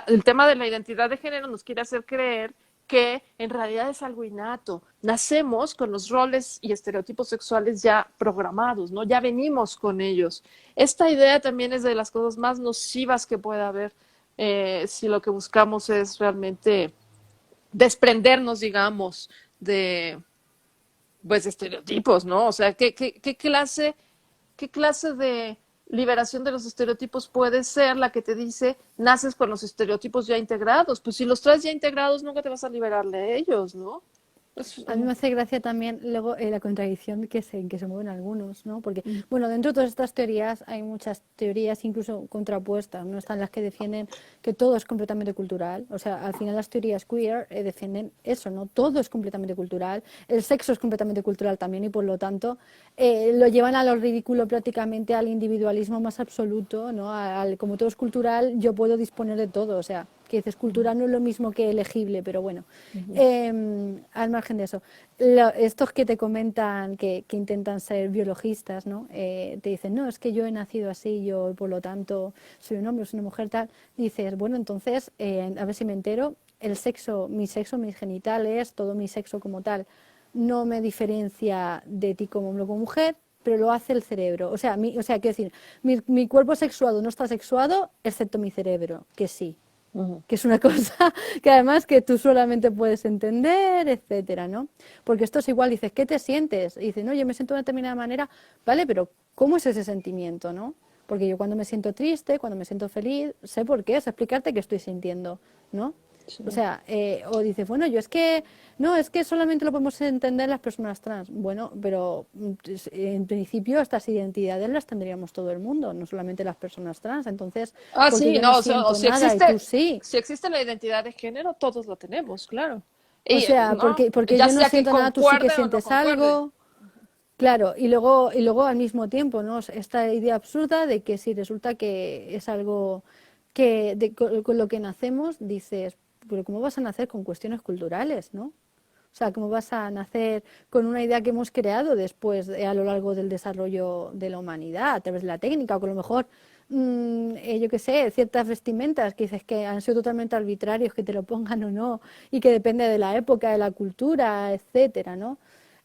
Speaker 2: El tema de la identidad de género nos quiere hacer creer que en realidad es algo innato. Nacemos con los roles y estereotipos sexuales ya programados, ¿no? Ya venimos con ellos. Esta idea también es de las cosas más nocivas que puede haber si lo que buscamos es realmente desprendernos, digamos, de pues estereotipos, ¿no? O sea, qué clase de liberación de los estereotipos puede ser la que te dice naces con los estereotipos ya integrados? Pues si los traes ya integrados, nunca te vas a liberar de ellos, ¿no?
Speaker 1: A mí me hace gracia también luego la contradicción en que se mueven algunos, ¿no? Porque, bueno, dentro de todas estas teorías hay muchas teorías incluso contrapuestas, ¿no? Están las que defienden que todo es completamente cultural, o sea, al final las teorías queer defienden eso, ¿no? Todo es completamente cultural, el sexo es completamente cultural también y por lo tanto lo llevan a lo ridículo prácticamente al individualismo más absoluto, ¿no? Como todo es cultural, yo puedo disponer de todo, o sea, que dices cultural no es lo mismo que elegible, pero bueno, al margen de eso, estos que te comentan que intentan ser biologistas, ¿no? Te dicen, no, es que yo he nacido así, yo por lo tanto soy un hombre, soy una mujer, tal. Dices, bueno, entonces, a ver si me entero, el sexo, mis genitales, todo mi sexo como tal, no me diferencia de ti como hombre o como mujer, pero lo hace el cerebro. O sea, quiero decir, mi cuerpo sexuado no está sexuado, excepto mi cerebro, que sí. Que es una cosa que además que tú solamente puedes entender, etcétera, ¿no? Porque esto es igual, dices, ¿qué te sientes? Y dices, no, yo me siento de una determinada manera, vale, pero ¿cómo es ese sentimiento, no? Porque yo cuando me siento triste, cuando me siento feliz, sé por qué, sé explicarte qué estoy sintiendo, ¿no?
Speaker 2: Sí.
Speaker 1: O sea, o dices, bueno, yo es que, no, es que solamente lo podemos entender las personas trans. Bueno, pero en principio estas identidades las tendríamos todo el mundo, no solamente las personas trans. Entonces,
Speaker 2: Ah,
Speaker 1: porque
Speaker 2: sí,
Speaker 1: yo no
Speaker 2: no, o
Speaker 1: siento
Speaker 2: si
Speaker 1: nada y tú
Speaker 2: existe,
Speaker 1: sí.
Speaker 2: si existe la identidad de género, todos la tenemos, claro.
Speaker 1: O
Speaker 2: Y,
Speaker 1: sea,
Speaker 2: ¿no?
Speaker 1: porque
Speaker 2: Ya
Speaker 1: yo no
Speaker 2: sea que
Speaker 1: siento nada, tú sí que
Speaker 2: concuerde o no
Speaker 1: sientes
Speaker 2: concuerde.
Speaker 1: algo. Claro, y luego al mismo tiempo, ¿no? Esta idea absurda de que si resulta que es algo que con lo que nacemos, dices, pero ¿cómo vas a nacer con cuestiones culturales, ¿no? O sea, ¿cómo vas a nacer con una idea que hemos creado después a lo largo del desarrollo de la humanidad, a través de la técnica, o que a lo mejor, yo qué sé, ciertas vestimentas que dices que han sido totalmente arbitrarios, que te lo pongan o no, y que depende de la época, de la cultura, etcétera, ¿no?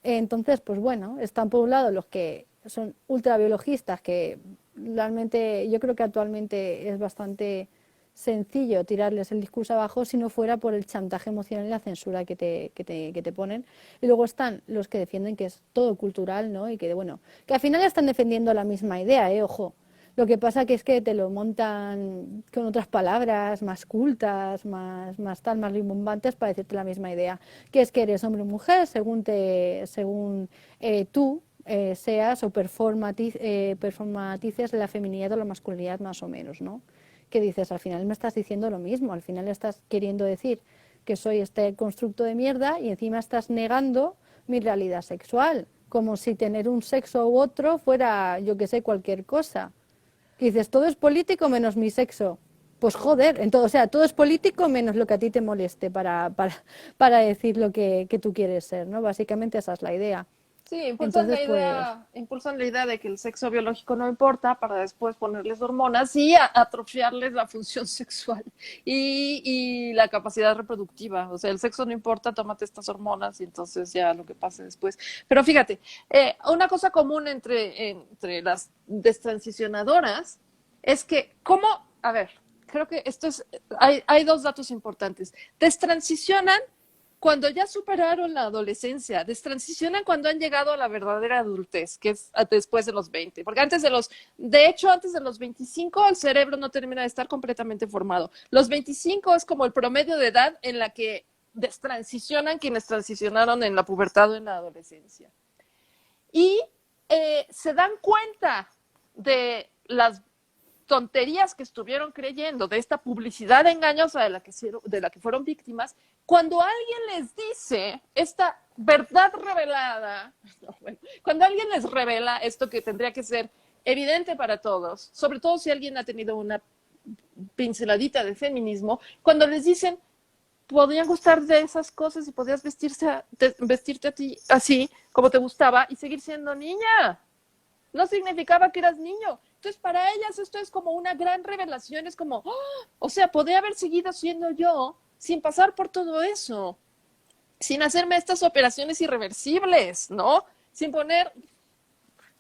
Speaker 1: Entonces, pues bueno, están por un lado los que son ultrabiologistas, que realmente yo creo que actualmente es bastante sencillo tirarles el discurso abajo si no fuera por el chantaje emocional y la censura que te ponen. Y luego están los que defienden que es todo cultural, ¿no? Y que, bueno, que al final están defendiendo la misma idea, ojo. Lo que pasa que es que te lo montan con otras palabras más cultas, más rimbombantes para decirte la misma idea, que es que eres hombre o mujer según tú seas o performatices la feminidad o la masculinidad más o menos, ¿no? Que dices, al final me estás diciendo lo mismo, al final estás queriendo decir que soy este constructo de mierda y encima estás negando mi realidad sexual, como si tener un sexo u otro fuera, yo que sé, cualquier cosa. Que dices, todo es político menos mi sexo. Pues joder, entonces, o sea, todo es político menos lo que a ti te moleste para decir lo que tú quieres ser, ¿no? Básicamente esa es la idea.
Speaker 2: Sí,
Speaker 1: Entonces, pues,
Speaker 2: impulsan la idea de que el sexo biológico no importa para después ponerles hormonas y atrofiarles la función sexual y la capacidad reproductiva. O sea, el sexo no importa, tómate estas hormonas y entonces ya lo que pase después. Pero fíjate, una cosa común entre las destransicionadoras es que, ¿cómo? A ver, creo que hay dos datos importantes. Destransicionan cuando ya superaron la adolescencia, destransicionan cuando han llegado a la verdadera adultez, que es después de los 20, porque de hecho, antes de los 25, el cerebro no termina de estar completamente formado. Los 25 es como el promedio de edad en la que destransicionan quienes transicionaron en la pubertad o en la adolescencia. Y se dan cuenta de las tonterías que estuvieron creyendo, de esta publicidad engañosa de la que fueron víctimas, cuando alguien les dice esta verdad revelada, no, bueno, cuando alguien les revela esto que tendría que ser evidente para todos, sobre todo si alguien ha tenido una pinceladita de feminismo, cuando les dicen, podían gustar de esas cosas y podías vestirte a ti así como te gustaba y seguir siendo niña. No significaba que eras niño. Entonces, para ellas esto es como una gran revelación, es como, ¡oh! O sea, podría haber seguido siendo yo sin pasar por todo eso, sin hacerme estas operaciones irreversibles, ¿no? Sin poner,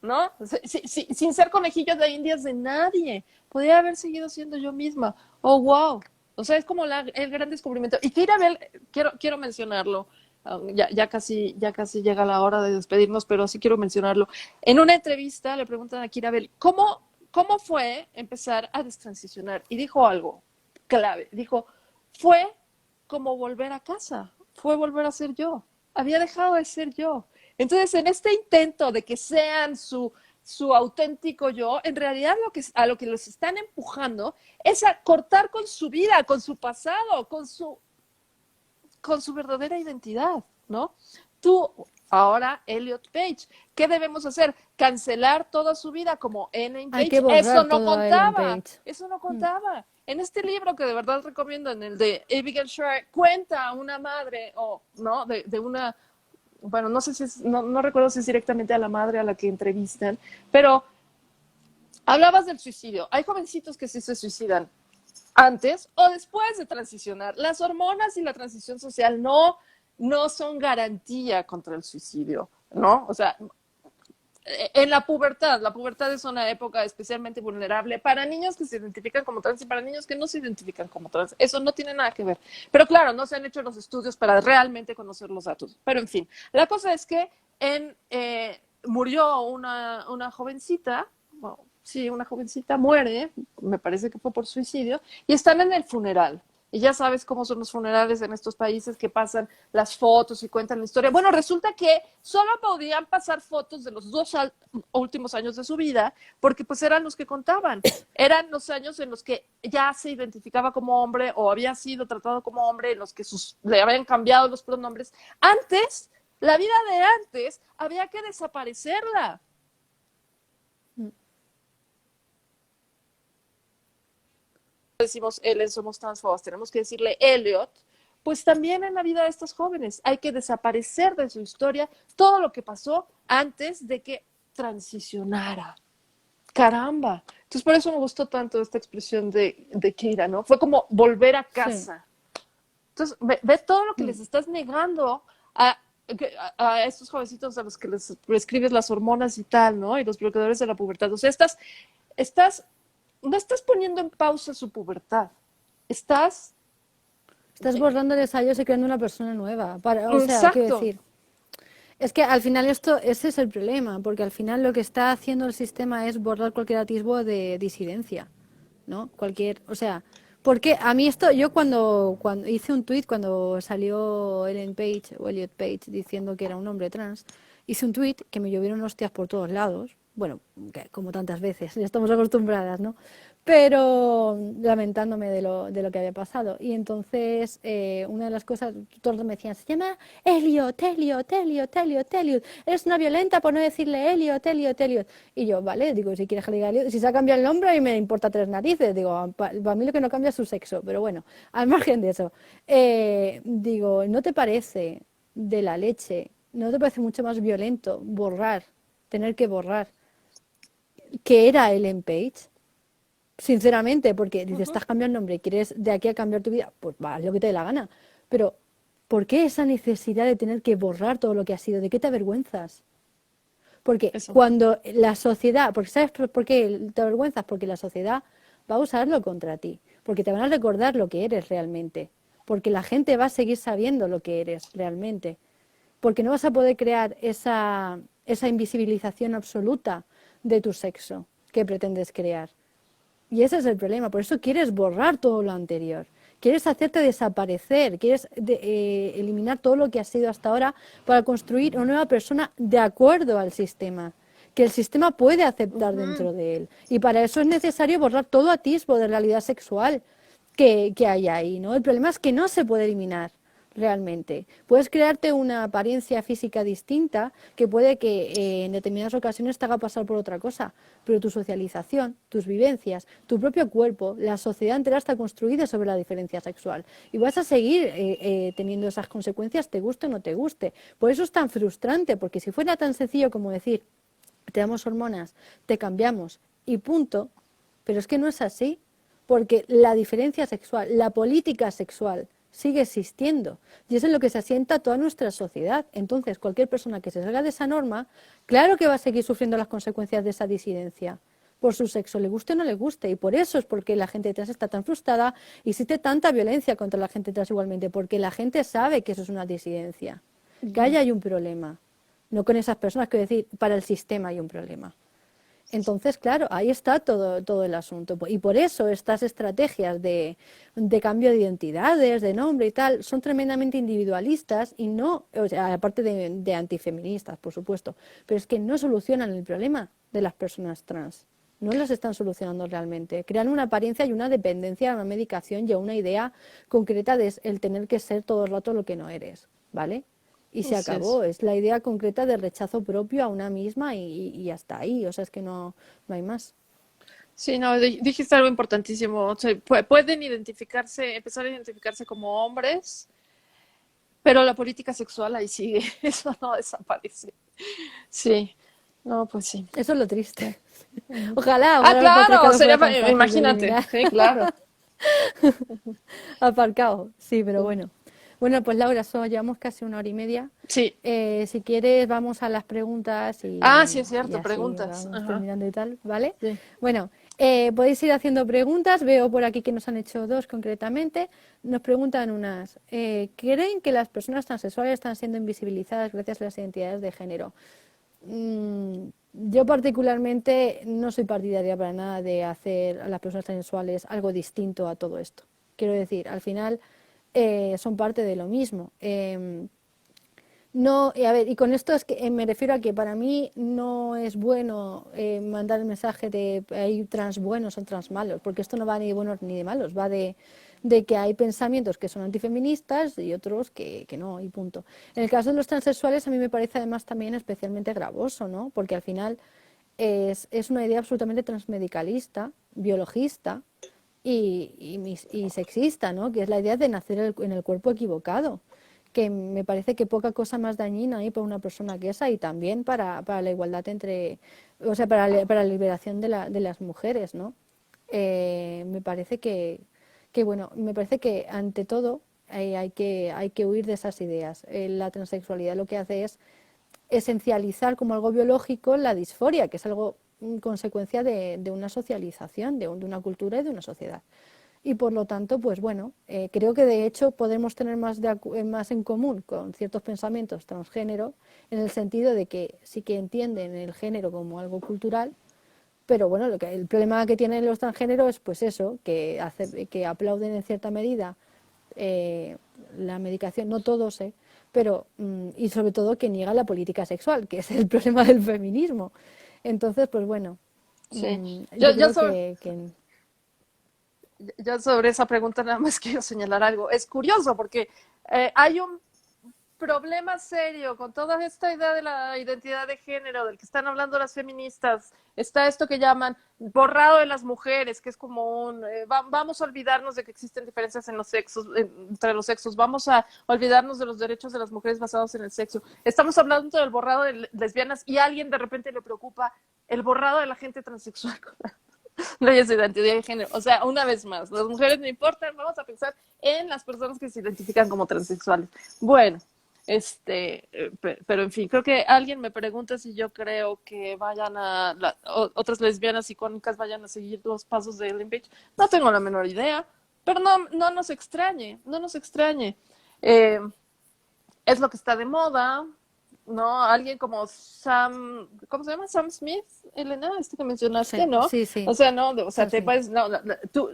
Speaker 2: ¿no? Sin ser conejillos de indias de nadie. Podría haber seguido siendo yo misma. Oh, wow. O sea, es como el gran descubrimiento. Y Keira Bell, quiero mencionarlo, ya casi llega la hora de despedirnos, pero sí quiero mencionarlo. En una entrevista le preguntan a Keira Bell, ¿cómo fue empezar a destransicionar? Y dijo algo clave. Dijo, fue como volver a casa, fue volver a ser yo. Había dejado de ser yo. Entonces, en este intento de que sean su auténtico yo, en realidad a lo que los están empujando es a cortar con su vida, con su pasado, con su verdadera identidad, ¿no? Tú, ahora, Elliot Page, ¿qué debemos hacer? Cancelar toda su vida como Ellen
Speaker 1: hay que
Speaker 2: Page. Eso
Speaker 1: borrar
Speaker 2: no
Speaker 1: todo a Ellen
Speaker 2: contaba,
Speaker 1: Page.
Speaker 2: eso no contaba. En este libro que de verdad recomiendo, en el de Abigail Shrier, cuenta una madre, o no, de una, bueno, no sé si no recuerdo si es directamente a la madre a la que entrevistan, pero hablabas del suicidio. Hay jovencitos que sí se suicidan antes o después de transicionar. Las hormonas y la transición social no son garantía contra el suicidio, ¿no? O sea, en la pubertad es una época especialmente vulnerable para niños que se identifican como trans y para niños que no se identifican como trans. Eso no tiene nada que ver. Pero claro, no se han hecho los estudios para realmente conocer los datos. Pero en fin, la cosa es que murió una jovencita, bueno, sí, una jovencita muere, me parece que fue por suicidio, y están en el funeral. Y ya sabes cómo son los funerales en estos países que pasan las fotos y cuentan la historia. Bueno, resulta que solo podían pasar fotos de los últimos años de su vida porque pues eran los que contaban. Eran los años en los que ya se identificaba como hombre o había sido tratado como hombre, en los que le habían cambiado los pronombres. Antes, la vida de antes, había que desaparecerla. Decimos Ellen, somos transfobas, tenemos que decirle Elliot, pues también en la vida de estos jóvenes hay que desaparecer de su historia todo lo que pasó antes de que transicionara. Caramba. Entonces por eso me gustó tanto esta expresión de Kira, ¿no? Fue como volver a
Speaker 1: Sí.
Speaker 2: casa. Entonces, ve todo lo que les estás negando a estos jovencitos a los que les prescribes las hormonas y tal, ¿no? Y los bloqueadores de la pubertad. O sea, estás no estás poniendo en pausa su pubertad, estás...
Speaker 1: Estás borrándoles a ellos y creando una persona nueva. O sea, quiero
Speaker 2: Exacto.
Speaker 1: decir, es que al final ese es el problema, porque al final lo que está haciendo el sistema es borrar cualquier atisbo de disidencia, ¿no? O sea, porque a mí esto, yo cuando hice un tuit, cuando salió Ellen Page o Elliot Page diciendo que era un hombre trans, hice un tuit que me llovieron hostias por todos lados, bueno, como tantas veces, ya estamos acostumbradas, ¿no? Pero lamentándome de lo que había pasado. Y entonces, una de las cosas, todos me decían, se llama Elliot, Elliot, Elliot, Elliot, Elliot. Eres una violenta por no decirle Elliot, Elliot, Elliot. Y yo, vale, digo, si quieres que le diga Elliot, si se ha cambiado el nombre, a mí me importa tres narices. Digo, para mí lo que no cambia es su sexo. Pero bueno, al margen de eso, digo, ¿no te parece de la leche, no te parece mucho más violento tener que borrar, que era Ellen Page? Sinceramente, porque dices, estás cambiando el nombre, quieres de aquí a cambiar tu vida, pues va, haz lo que te dé la gana. Pero, ¿por qué esa necesidad de tener que borrar todo lo que ha sido? ¿De qué te avergüenzas? Porque
Speaker 2: Eso.
Speaker 1: cuando la sociedad, porque ¿sabes por qué te avergüenzas? Porque la sociedad va a usarlo contra ti, porque te van a recordar lo que eres realmente, porque la gente va a seguir sabiendo lo que eres realmente, porque no vas a poder crear esa invisibilización absoluta de tu sexo que pretendes crear. Y ese es el problema, por eso quieres borrar todo lo anterior, quieres hacerte desaparecer, quieres eliminar todo lo que has sido hasta ahora para construir una nueva persona de acuerdo al sistema, que el sistema puede aceptar dentro de él. Y para eso es necesario borrar todo atisbo de realidad sexual que hay ahí, ¿no? El problema es que no se puede eliminar realmente. Puedes crearte una apariencia física distinta que puede que en determinadas ocasiones te haga pasar por otra cosa, pero tu socialización, tus vivencias, tu propio cuerpo, la sociedad entera está construida sobre la diferencia sexual y vas a seguir teniendo esas consecuencias, te guste o no te guste. Por eso es tan frustrante, porque si fuera tan sencillo como decir, te damos hormonas, te cambiamos y punto, pero es que no es así, porque la diferencia sexual, la política sexual, sigue existiendo y es en lo que se asienta toda nuestra sociedad. Entonces, cualquier persona que se salga de esa norma, claro que va a seguir sufriendo las consecuencias de esa disidencia por su sexo, le guste o no le guste, y por eso es porque la gente trans está tan frustrada y existe tanta violencia contra la gente trans igualmente, porque la gente sabe que eso es una disidencia, que ahí hay un problema, no con esas personas, quiero decir, para el sistema hay un problema. Entonces, claro, ahí está todo el asunto. Y por eso estas estrategias de cambio de identidades, de nombre y tal, son tremendamente individualistas y no, o sea, aparte de antifeministas, por supuesto, pero es que no solucionan el problema de las personas trans. No las están solucionando realmente. Crean una apariencia y una dependencia a una medicación y a una idea concreta de el tener que ser todo el rato lo que no eres, ¿vale? Y se
Speaker 2: Así es.
Speaker 1: acabó, es la idea concreta de rechazo propio a una misma y hasta ahí, o sea, es que no hay más.
Speaker 2: Sí, no, dijiste algo importantísimo. O sea, pueden identificarse, empezar a identificarse como hombres, pero la política sexual ahí sigue. Eso no desaparece. Sí. No, pues sí.
Speaker 1: Eso es lo triste.
Speaker 2: Ujú.
Speaker 1: Ojalá el
Speaker 2: Claro,
Speaker 1: patriarcado
Speaker 2: sería,
Speaker 1: fuera tan fácil de
Speaker 2: imagínate.
Speaker 1: eliminar.
Speaker 2: Sí, claro.
Speaker 1: Aparcado, sí, pero bueno. Bueno, pues Laura, llevamos casi una hora y media.
Speaker 2: Sí.
Speaker 1: Si quieres, vamos a las preguntas
Speaker 2: Sí, es
Speaker 1: y
Speaker 2: cierto,
Speaker 1: así
Speaker 2: preguntas.
Speaker 1: vamos
Speaker 2: Ajá.
Speaker 1: terminando y tal, ¿vale?
Speaker 2: Sí.
Speaker 1: Bueno, podéis ir haciendo preguntas. Veo por aquí que nos han hecho dos concretamente. Nos preguntan unas. ¿Creen que las personas transexuales están siendo invisibilizadas gracias a las identidades de género? Yo particularmente no soy partidaria para nada de hacer a las personas transexuales algo distinto a todo esto. Quiero decir, al final son parte de lo mismo. No, y a ver, y con esto es que me refiero a que para mí no es bueno mandar el mensaje de hay trans buenos o trans malos, porque esto no va ni de buenos ni de malos, va de que hay pensamientos que son antifeministas y otros que no, y punto. En el caso de los transexuales a mí me parece además también especialmente gravoso, ¿no? Porque al final es una idea absolutamente transmedicalista, biologista y sexista, ¿no? Que es la idea de nacer en el cuerpo equivocado, que me parece que poca cosa más dañina hay para una persona que esa y también para la igualdad entre, o sea, para la liberación de las mujeres, ¿no? Me parece bueno, me parece que ante todo hay que huir de esas ideas. La transexualidad lo que hace es esencializar como algo biológico la disforia, que es algo consecuencia de una socialización, de una cultura y de una sociedad. Y por lo tanto, pues bueno, creo que de hecho podemos tener más en común con ciertos pensamientos transgénero, en el sentido de que sí que entienden el género como algo cultural, pero bueno, el problema que tienen los transgéneros es pues eso, que aplauden en cierta medida eh, la medicación, no todos, pero y sobre todo que niega la política sexual, que es el problema del feminismo. Entonces, pues bueno,
Speaker 2: Sí. Yo,
Speaker 1: yo
Speaker 2: yo
Speaker 1: creo
Speaker 2: sobre,
Speaker 1: que
Speaker 2: yo sobre esa pregunta nada más quiero señalar algo. Es curioso porque hay un problema serio con toda esta idea de la identidad de género, del que están hablando las feministas. Está esto que llaman borrado de las mujeres, que es como vamos a olvidarnos de que existen diferencias en los sexos, entre los sexos, vamos a olvidarnos de los derechos de las mujeres basados en el sexo. Estamos hablando del borrado de lesbianas y a alguien de repente le preocupa el borrado de la gente transexual con leyes de identidad de género. O sea, una vez más, las mujeres no importan, vamos a pensar en las personas que se identifican como transexuales. Bueno, pero en fin, creo que alguien me pregunta si yo creo que otras lesbianas icónicas vayan a seguir los pasos de Ellen Page. No tengo la menor idea, pero no nos extrañe, no nos extrañe. Eh, es lo que está de moda, ¿no? Alguien como ¿cómo se llama? Sam Smith, Elena, que mencionaste,
Speaker 1: sí,
Speaker 2: ¿no?
Speaker 1: sí,
Speaker 2: O
Speaker 1: sí,
Speaker 2: sea, no, o sea,
Speaker 1: Sam Smith.
Speaker 2: no,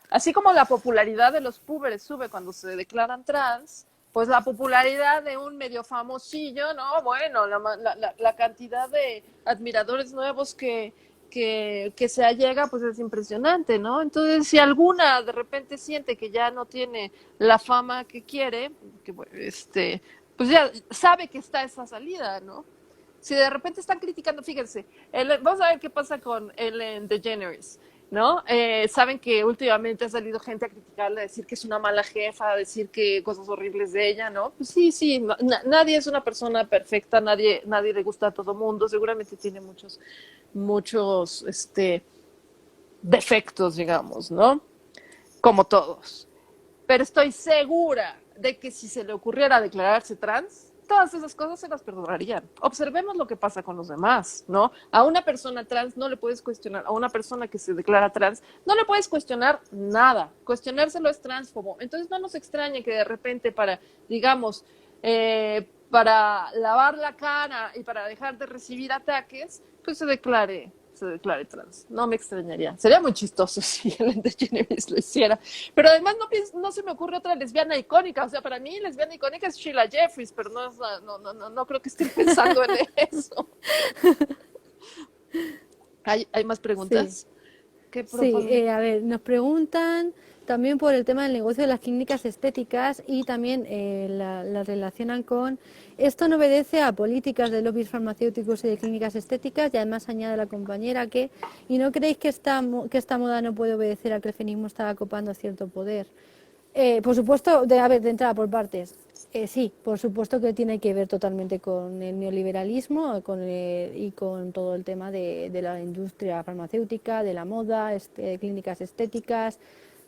Speaker 2: así como la popularidad de los púberes sube cuando se declaran trans, pues la popularidad de un medio famosillo, ¿no? Bueno, la cantidad de admiradores nuevos que se allega, pues es impresionante, ¿no? Entonces, si alguna de repente siente que ya no tiene la fama que quiere, que pues ya sabe que está esa salida, ¿no? Si de repente están criticando, fíjense, vamos a ver qué pasa con Ellen DeGeneres, ¿no? Saben que últimamente ha salido gente a criticarla, a decir que es una mala jefa, a decir que cosas horribles de ella, ¿no? Pues sí, nadie es una persona perfecta, nadie le gusta a todo mundo, seguramente tiene muchos defectos, digamos, ¿no? Como todos. Pero estoy segura de que si se le ocurriera declararse trans, todas esas cosas se las perdonarían. Observemos lo que pasa con los demás, ¿no? A una persona trans no le puedes cuestionar, a una persona que se declara trans, no le puedes cuestionar nada. Cuestionárselo es transfobo. Entonces no nos extrañe que de repente digamos, para lavar la cara y para dejar de recibir ataques, pues se declare trans. No me extrañaría. Sería muy chistoso si Ellen DeGeneres lo hiciera. Pero además no se me ocurre otra lesbiana icónica. O sea, para mí lesbiana icónica es Sheila Jeffries, pero no creo que estén pensando en eso. ¿Hay más
Speaker 1: Sí.
Speaker 2: preguntas? ¿Qué
Speaker 1: Sí,
Speaker 2: proponen?
Speaker 1: a ver, nos preguntan también por el tema del negocio de las clínicas estéticas y también la relacionan con esto no obedece a políticas de lobbies farmacéuticos y de clínicas estéticas y además añade la compañera ¿y no creéis que que esta moda no puede obedecer a que el feminismo está ocupando cierto poder? Por supuesto, de entrada por partes. Sí, por supuesto que tiene que ver totalmente con el neoliberalismo y con todo el tema de la industria farmacéutica, de la moda, clínicas estéticas.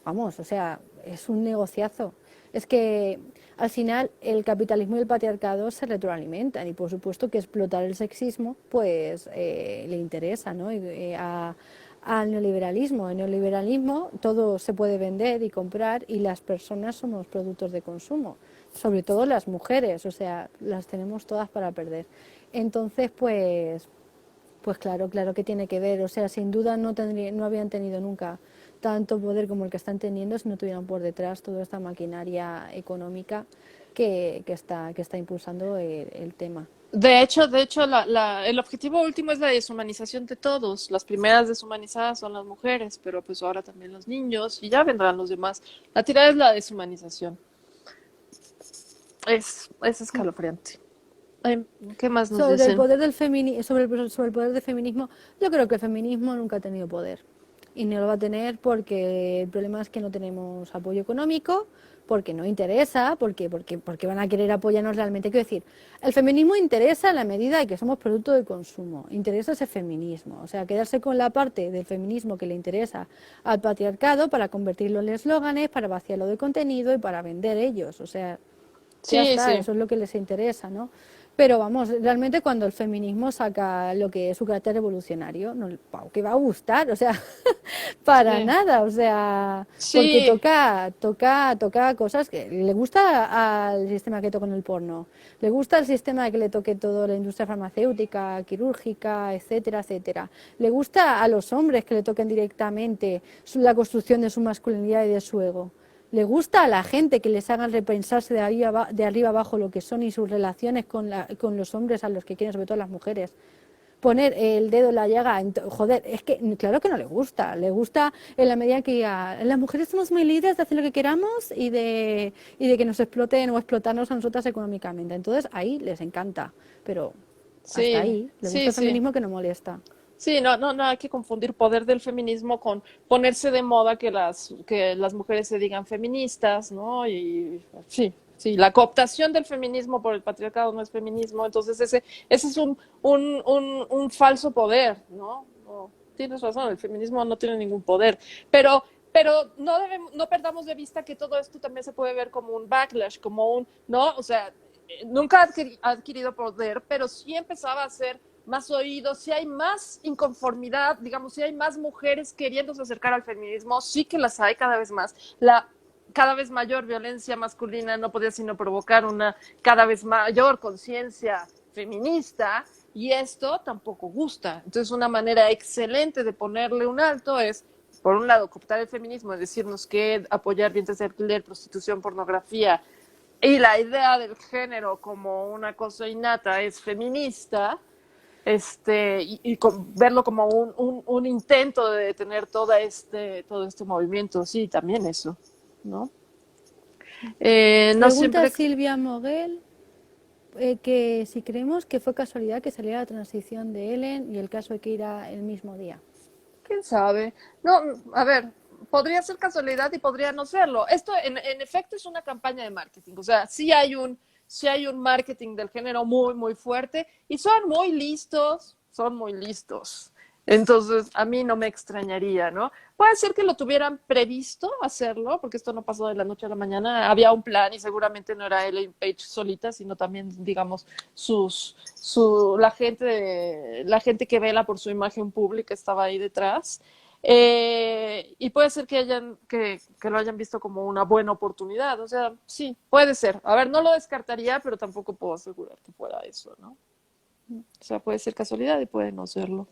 Speaker 1: Vamos, o sea, es un negociazo. Es que al final el capitalismo y el patriarcado se retroalimentan y por supuesto que explotar el sexismo pues le interesa, ¿no? Al neoliberalismo. En el neoliberalismo todo se puede vender y comprar y las personas somos productos de consumo, sobre todo las mujeres, o sea, las tenemos todas para perder. Entonces, pues claro que tiene que ver, o sea, sin duda no habían tenido nunca tanto poder como el que están teniendo si no tuvieran por detrás toda esta maquinaria económica que está impulsando el tema.
Speaker 2: De hecho, el objetivo último es la deshumanización de todos. Las primeras deshumanizadas son las mujeres, pero pues ahora también los niños y ya vendrán los demás. La tirada es la deshumanización. Es escalofriante. Ay, ¿qué más nos
Speaker 1: Sobre el
Speaker 2: dicen?
Speaker 1: poder sobre el poder del feminismo, yo creo que el feminismo nunca ha tenido poder y no lo va a tener porque el problema es que no tenemos apoyo económico, porque no interesa, porque van a querer apoyarnos realmente. Quiero decir, el feminismo interesa en la medida de que somos producto de consumo, interesa ese feminismo, o sea, quedarse con la parte del feminismo que le interesa al patriarcado para convertirlo en eslóganes, para vaciarlo de contenido y para vender ellos, o sea, ya
Speaker 2: Sí,
Speaker 1: está,
Speaker 2: sí,
Speaker 1: eso es lo que les interesa, ¿no? Pero vamos, realmente cuando el feminismo saca lo que es su carácter revolucionario, no, Pau, que va a gustar, o sea, para
Speaker 2: sí,
Speaker 1: nada, o sea, porque
Speaker 2: sí,
Speaker 1: toca cosas que le gusta al sistema que toca en el porno, le gusta el sistema que le toque toda la industria farmacéutica, quirúrgica, etcétera, etcétera. Le gusta a los hombres que le toquen directamente la construcción de su masculinidad y de su ego. Le gusta a la gente que les hagan repensarse de arriba abajo lo que son y sus relaciones con los hombres a los que quieren, sobre todo las mujeres. Poner el dedo en la llaga, joder, es que claro que no le gusta en la medida que las mujeres somos muy libres de hacer lo que queramos y de que nos exploten o explotarnos a nosotras económicamente. Entonces ahí les encanta, pero hasta
Speaker 2: sí,
Speaker 1: ahí, le gusta
Speaker 2: sí,
Speaker 1: el
Speaker 2: sí.
Speaker 1: feminismo que no molesta.
Speaker 2: Sí, no, no, no hay que confundir poder del feminismo con ponerse de moda que las mujeres se digan feministas, ¿no? Y sí, sí, la cooptación del feminismo por el patriarcado no es feminismo, entonces ese es un falso poder, ¿no? No, tienes razón, el feminismo no tiene ningún poder, pero no perdamos de vista que todo esto también se puede ver como un backlash, como ¿no? O sea, nunca ha adquirido poder, pero sí empezaba a ser más oídos, si hay más inconformidad, digamos, si hay más mujeres queriéndose acercar al feminismo, sí que las hay cada vez más. La cada vez mayor violencia masculina no podía sino provocar una cada vez mayor conciencia feminista y esto tampoco gusta. Entonces una manera excelente de ponerle un alto es, por un lado, cooptar el feminismo, es decirnos que apoyar vientres de alquiler, prostitución, pornografía y la idea del género como una cosa innata es feminista, verlo como un intento de detener todo este movimiento, sí, también eso, ¿no? No
Speaker 1: Pregunta
Speaker 2: siempre,
Speaker 1: Silvia Moguel que si creemos que fue casualidad que saliera la transición de Ellen y el caso de Keira el mismo día.
Speaker 2: quién sabe. No, a ver, podría ser casualidad y podría no serlo. Esto, en efecto, es una campaña de marketing. O sea, sí hay un marketing del género muy, muy fuerte y son muy listos, son muy listos. Entonces, a mí no me extrañaría, ¿no? Puede ser que lo tuvieran previsto hacerlo, porque esto no pasó de la noche a la mañana. Había un plan y seguramente no era Ellen Page solita, sino también, digamos, la gente que vela por su imagen pública estaba ahí detrás. Y puede ser que lo hayan visto como una buena oportunidad. O sea, sí, puede ser. A ver, no lo descartaría, pero tampoco puedo asegurar que fuera eso, ¿no? O sea, puede ser casualidad y puede no serlo.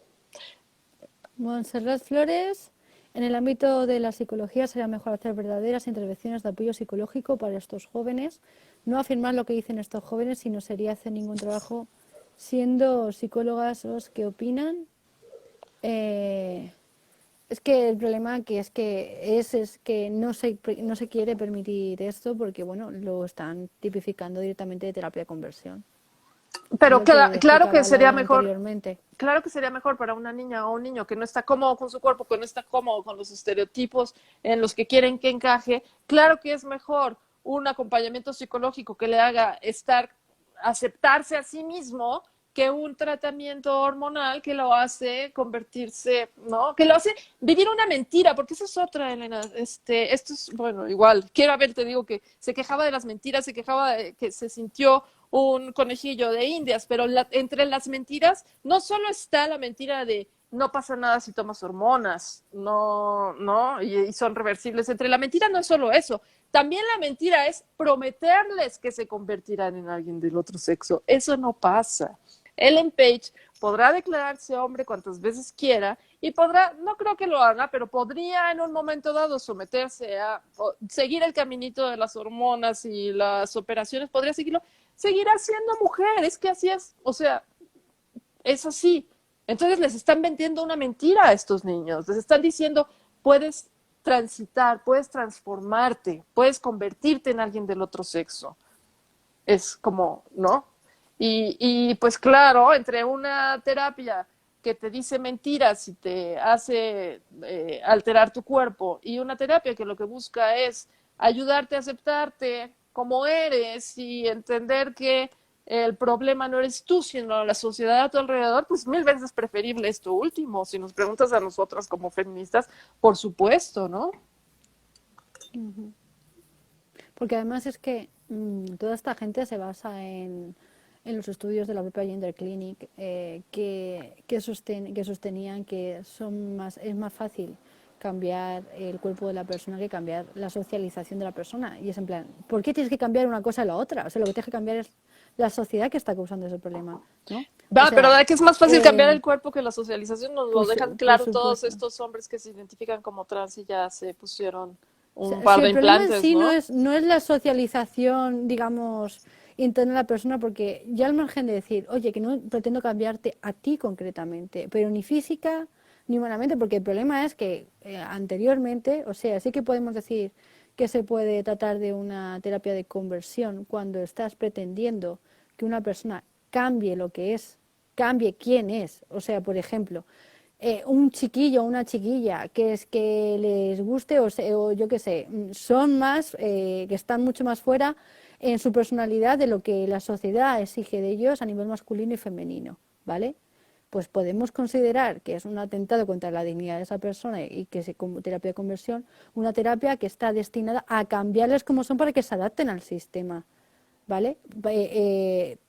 Speaker 1: Montserrat Flores, en el ámbito de la psicología sería mejor hacer verdaderas intervenciones de apoyo psicológico para estos jóvenes, no afirmar lo que dicen estos jóvenes, sino sería hacer ningún trabajo siendo psicólogas los que opinan. Eh, es que el problema es que no se quiere permitir esto porque bueno, lo están tipificando directamente de terapia de conversión. Es
Speaker 2: Pero
Speaker 1: lo que
Speaker 2: claro que
Speaker 1: explicaba
Speaker 2: sería
Speaker 1: Laura
Speaker 2: mejor,
Speaker 1: anteriormente.
Speaker 2: claro que sería mejor para una niña o un niño que no está cómodo con su cuerpo, que no está cómodo con los estereotipos en los que quieren que encaje. Claro que es mejor un acompañamiento psicológico que le haga aceptarse a sí mismo que un tratamiento hormonal que lo hace convertirse, ¿no? Que lo hace vivir una mentira, porque esa es otra, Elena. Esto es, bueno, igual, quiero ver, te digo que se quejaba de las mentiras, se quejaba de que se sintió un conejillo de indias, pero entre las mentiras no solo está la mentira de no pasa nada si tomas hormonas, no, no, y son reversibles. Entre la mentira no es solo eso, también la mentira es prometerles que se convertirán en alguien del otro sexo. Eso no pasa. Ellen Page podrá declararse hombre cuantas veces quiera y podrá, no creo que lo haga, pero podría en un momento dado someterse a seguir el caminito de las hormonas y las operaciones, podría seguirlo, seguirá siendo mujer, es que así es, o sea, es así. Entonces les están vendiendo una mentira a estos niños, les están diciendo, puedes transitar, puedes transformarte, puedes convertirte en alguien del otro sexo. Es como, ¿no? Y pues claro, entre una terapia que te dice mentiras y te hace alterar tu cuerpo y una terapia que lo que busca es ayudarte a aceptarte como eres y entender que el problema no eres tú, sino la sociedad a tu alrededor, pues mil veces preferible esto último. Si nos preguntas a nosotras como feministas, por supuesto, ¿no?
Speaker 1: Porque además es que toda esta gente se basa en los estudios de la propia Gender Clinic que sostenían que es más fácil cambiar el cuerpo de la persona que cambiar la socialización de la persona. Y es en plan, ¿por qué tienes que cambiar una cosa a la otra? O sea, lo que tienes que cambiar es la sociedad que está causando ese problema, ¿no? O
Speaker 2: Va, pero
Speaker 1: sea,
Speaker 2: ¿verdad que es más fácil cambiar el cuerpo que la socialización? Nos lo dejan
Speaker 1: por
Speaker 2: claro todos
Speaker 1: supuesto.
Speaker 2: estos hombres que se identifican como trans y ya se pusieron
Speaker 1: O
Speaker 2: un
Speaker 1: sea,
Speaker 2: par
Speaker 1: si
Speaker 2: de
Speaker 1: el problema en
Speaker 2: implantes,
Speaker 1: sí
Speaker 2: ¿no?
Speaker 1: no es la socialización, digamos, interna de la persona, porque ya al margen de decir, oye, que no pretendo cambiarte a ti concretamente, pero ni física ni humanamente, porque el problema es que anteriormente, o sea, sí que podemos decir que se puede tratar de una terapia de conversión cuando estás pretendiendo que una persona cambie lo que es, cambie quién es. O sea, por ejemplo, un chiquillo o una chiquilla que es que les guste o yo qué sé, son más, que están mucho más fuera en su personalidad de lo que la sociedad exige de ellos a nivel masculino y femenino, ¿vale? Pues podemos considerar que es un atentado contra la dignidad de esa persona y que se como terapia de conversión, una terapia que está destinada a cambiarles como son para que se adapten al sistema, ¿vale?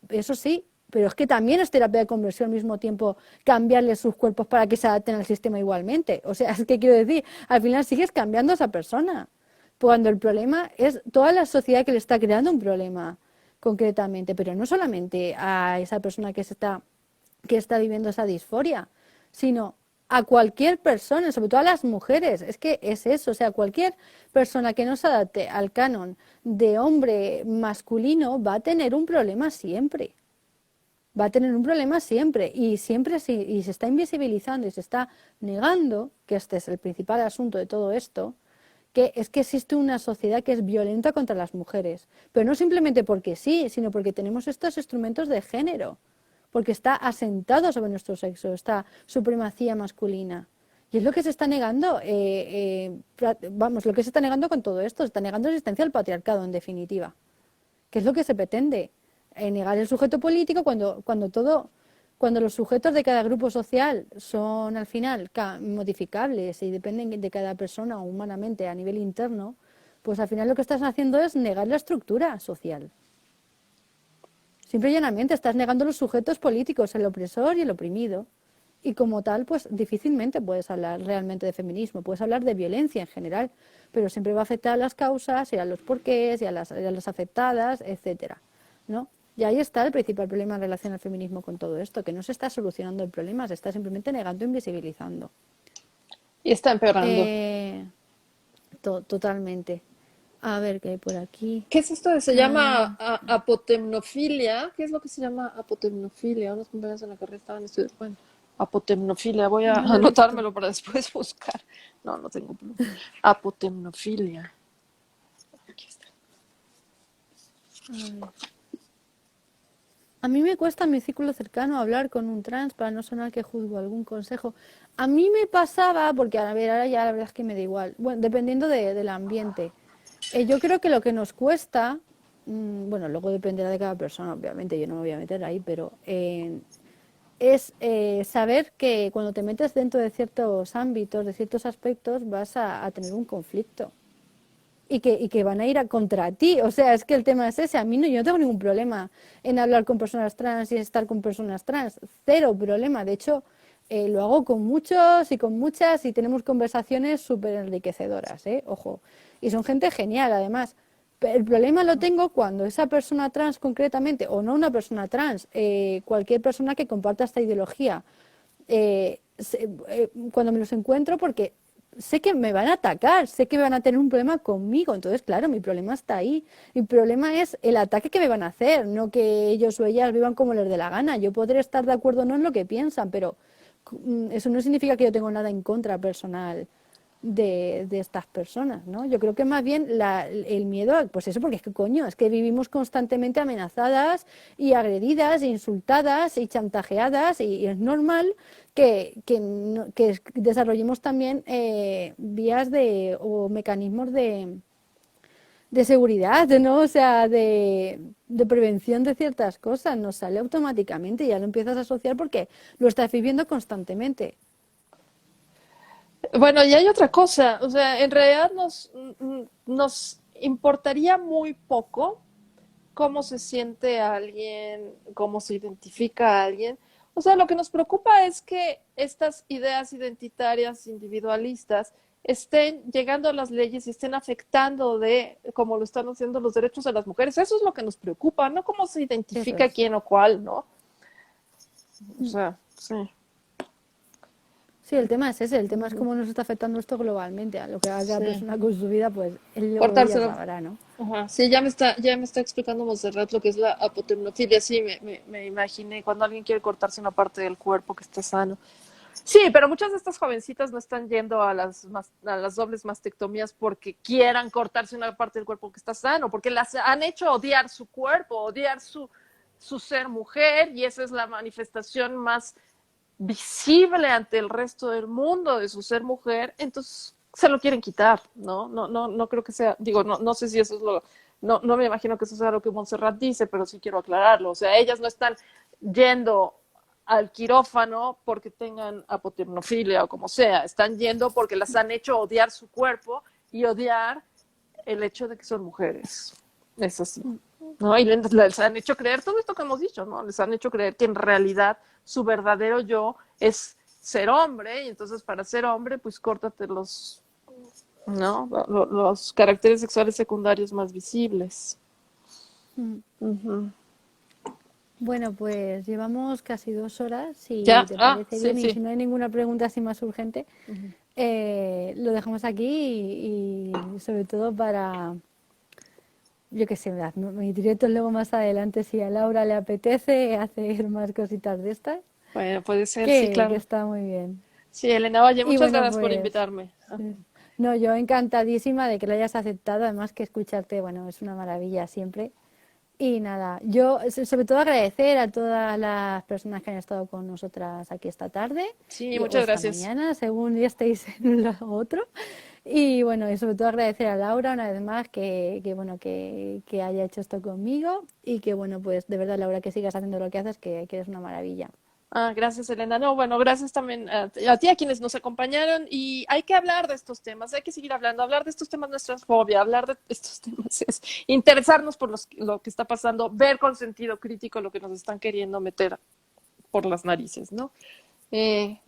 Speaker 1: Eso sí, pero es que también es terapia de conversión al mismo tiempo cambiarles sus cuerpos para que se adapten al sistema igualmente. O sea, es que quiero decir, al final sigues cambiando a esa persona, cuando el problema es toda la sociedad que le está creando un problema concretamente, pero no solamente a esa persona que está viviendo esa disforia, sino a cualquier persona, sobre todo a las mujeres. Es que es eso, o sea, cualquier persona que no se adapte al canon de hombre masculino va a tener un problema siempre. Va a tener un problema siempre y siempre y se está invisibilizando y se está negando, que este es el principal asunto de todo esto, que es que existe una sociedad que es violenta contra las mujeres, pero no simplemente porque sí, sino porque tenemos estos instrumentos de género, porque está asentado sobre nuestro sexo, esta supremacía masculina. Y es lo que se está negando, vamos, lo que se está negando con todo esto, se está negando la existencia del patriarcado, en definitiva, que es lo que se pretende, negar el sujeto político cuando los sujetos de cada grupo social son al final modificables y dependen de cada persona humanamente a nivel interno, pues al final lo que estás haciendo es negar la estructura social. Simple y llanamente estás negando los sujetos políticos, el opresor y el oprimido. Y como tal, pues difícilmente puedes hablar realmente de feminismo, puedes hablar de violencia en general, pero siempre va a afectar a las causas y a los porqués y a las afectadas, etcétera, ¿no? Y ahí está el principal problema en relación al feminismo con todo esto, que no se está solucionando el problema, se está simplemente negando e invisibilizando.
Speaker 2: Y está empeorando.
Speaker 1: Totalmente. A ver qué hay por aquí.
Speaker 2: ¿Qué es esto? Se llama apotemnofilia. ¿Qué es lo que se llama apotemnofilia? Unos compañeros en la carrera estaban estudiando. Bueno, apotemnofilia. Voy a
Speaker 1: No lo he visto.
Speaker 2: anotármelo para después buscar. No, no tengo pluma. Apotemnofilia. Aquí está.
Speaker 1: A ver. A mí me cuesta en mi círculo cercano hablar con un trans para no sonar que juzgo algún consejo. A mí me pasaba, porque a ver, ahora ya la verdad es que me da igual, bueno, dependiendo del ambiente. Yo creo que lo que nos cuesta, bueno, luego dependerá de cada persona, obviamente, yo no me voy a meter ahí, pero es saber que cuando te metes dentro de ciertos ámbitos, de ciertos aspectos, vas a tener un conflicto. Y que van a ir contra ti. O sea, es que el tema es ese. A mí no, yo no tengo ningún problema en hablar con personas trans y estar con personas trans. Cero problema. De hecho, lo hago con muchos y con muchas y tenemos conversaciones súper enriquecedoras, ¿eh? Ojo. Y son gente genial, además. El problema lo tengo cuando esa persona trans concretamente, o no una persona trans, cualquier persona que comparta esta ideología, cuando me los encuentro, porque sé que me van a atacar, sé que van a tener un problema conmigo, entonces claro, mi problema está ahí. Mi problema es el ataque que me van a hacer, no que ellos o ellas vivan como les dé la gana. Yo podré estar de acuerdo o no en lo que piensan, pero eso no significa que yo tengo nada en contra personal de estas personas, ¿no? Yo creo que más bien el miedo, pues eso, porque es que coño, es que vivimos constantemente amenazadas y agredidas, e insultadas y chantajeadas y es normal que desarrollemos también vías o mecanismos de seguridad, ¿no? O sea, de prevención de ciertas cosas, nos sale automáticamente y ya lo empiezas a asociar porque lo estás viviendo constantemente.
Speaker 2: Bueno, y hay otra cosa, o sea, en realidad nos importaría muy poco cómo se siente alguien, cómo se identifica a alguien. O sea, lo que nos preocupa es que estas ideas identitarias individualistas estén llegando a las leyes y estén afectando como lo están haciendo los derechos de las mujeres. Eso es lo que nos preocupa, no cómo se
Speaker 1: Eso
Speaker 2: identifica
Speaker 1: es.
Speaker 2: quién o cuál, ¿no? O sea, sí.
Speaker 1: Sí, el tema es ese, el tema es cómo nos está afectando esto globalmente, a lo que haga cada
Speaker 2: Sí.
Speaker 1: persona con su vida, pues él o ella
Speaker 2: Cortárselo.
Speaker 1: sabrá, ¿no?
Speaker 2: Ajá. Sí, ya me está explicando Monserrat lo que es la apotemnofilia. Sí, me imaginé cuando alguien quiere cortarse una parte del cuerpo que está sano. Sí, pero muchas de estas jovencitas no están yendo a las dobles mastectomías porque quieran cortarse una parte del cuerpo que está sano, porque las han hecho odiar su cuerpo, odiar su ser mujer, y esa es la manifestación más visible ante el resto del mundo de su ser mujer, entonces se lo quieren quitar, ¿no? No creo que sea, digo, no sé si eso es no me imagino que eso sea lo que Montserrat dice, pero sí quiero aclararlo. O sea, ellas no están yendo al quirófano porque tengan apotemnofilia o como sea, están yendo porque las han hecho odiar su cuerpo y odiar el hecho de que son mujeres. Es así. ¿No? Y les han hecho creer todo esto que hemos dicho, ¿no? Les han hecho creer que en realidad su verdadero yo es ser hombre, y entonces para ser hombre, pues córtate ¿no? Los caracteres sexuales secundarios más visibles.
Speaker 1: Mm.
Speaker 2: Uh-huh.
Speaker 1: Bueno, pues llevamos casi 2 horas, si
Speaker 2: ¿Ya?
Speaker 1: te
Speaker 2: Ah,
Speaker 1: parece
Speaker 2: sí,
Speaker 1: bien, y
Speaker 2: sí.
Speaker 1: si no hay ninguna pregunta así más urgente, lo dejamos aquí y sobre todo para, yo qué sé, mis directos luego más adelante, si a Laura le apetece hacer más cositas de estas,
Speaker 2: Bueno, puede ser, sí,
Speaker 1: que
Speaker 2: claro.
Speaker 1: está muy bien.
Speaker 2: Sí, Elena, oye,
Speaker 1: Y
Speaker 2: muchas
Speaker 1: bueno,
Speaker 2: gracias por
Speaker 1: pues,
Speaker 2: invitarme.
Speaker 1: sí. No, yo encantadísima de que lo hayas aceptado, además que escucharte, bueno, es una maravilla siempre. Y nada, yo sobre todo agradecer a todas las personas que han estado con nosotras aquí esta tarde
Speaker 2: Sí,
Speaker 1: o
Speaker 2: muchas
Speaker 1: esta
Speaker 2: gracias.
Speaker 1: mañana, según ya estéis en un lado u otro. Y bueno, y sobre todo agradecer a Laura una vez más bueno, que haya hecho esto conmigo y que bueno, pues de verdad, Laura, que sigas haciendo lo que haces, que eres una maravilla.
Speaker 2: Ah, gracias, Elena. No, bueno, gracias también a ti, a quienes nos acompañaron. Y hay que hablar de estos temas, hay que seguir hablando. Hablar de estos temas no es transfobia, hablar de estos temas es interesarnos por lo que está pasando, ver con sentido crítico lo que nos están queriendo meter por las narices, ¿no? Eh,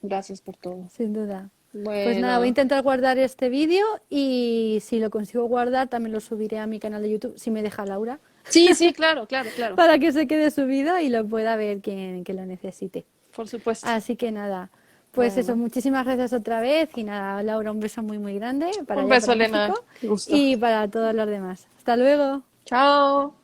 Speaker 2: gracias por todo.
Speaker 1: Sin duda. Pues nada, voy a
Speaker 2: Bueno,
Speaker 1: intentar guardar este vídeo y si lo consigo guardar también lo subiré a mi canal de YouTube, si me deja Laura,
Speaker 2: sí, sí, claro, claro, claro,
Speaker 1: para que se quede subido y lo pueda ver quien que lo necesite.
Speaker 2: por supuesto.
Speaker 1: Así que nada, pues eso,
Speaker 2: Bueno,
Speaker 1: muchísimas gracias otra vez y nada, Laura, un beso muy muy grande para
Speaker 2: un
Speaker 1: allá,
Speaker 2: beso,
Speaker 1: para México
Speaker 2: Elena. Qué gusto.
Speaker 1: y para todos los demás. Hasta luego.
Speaker 2: Chao.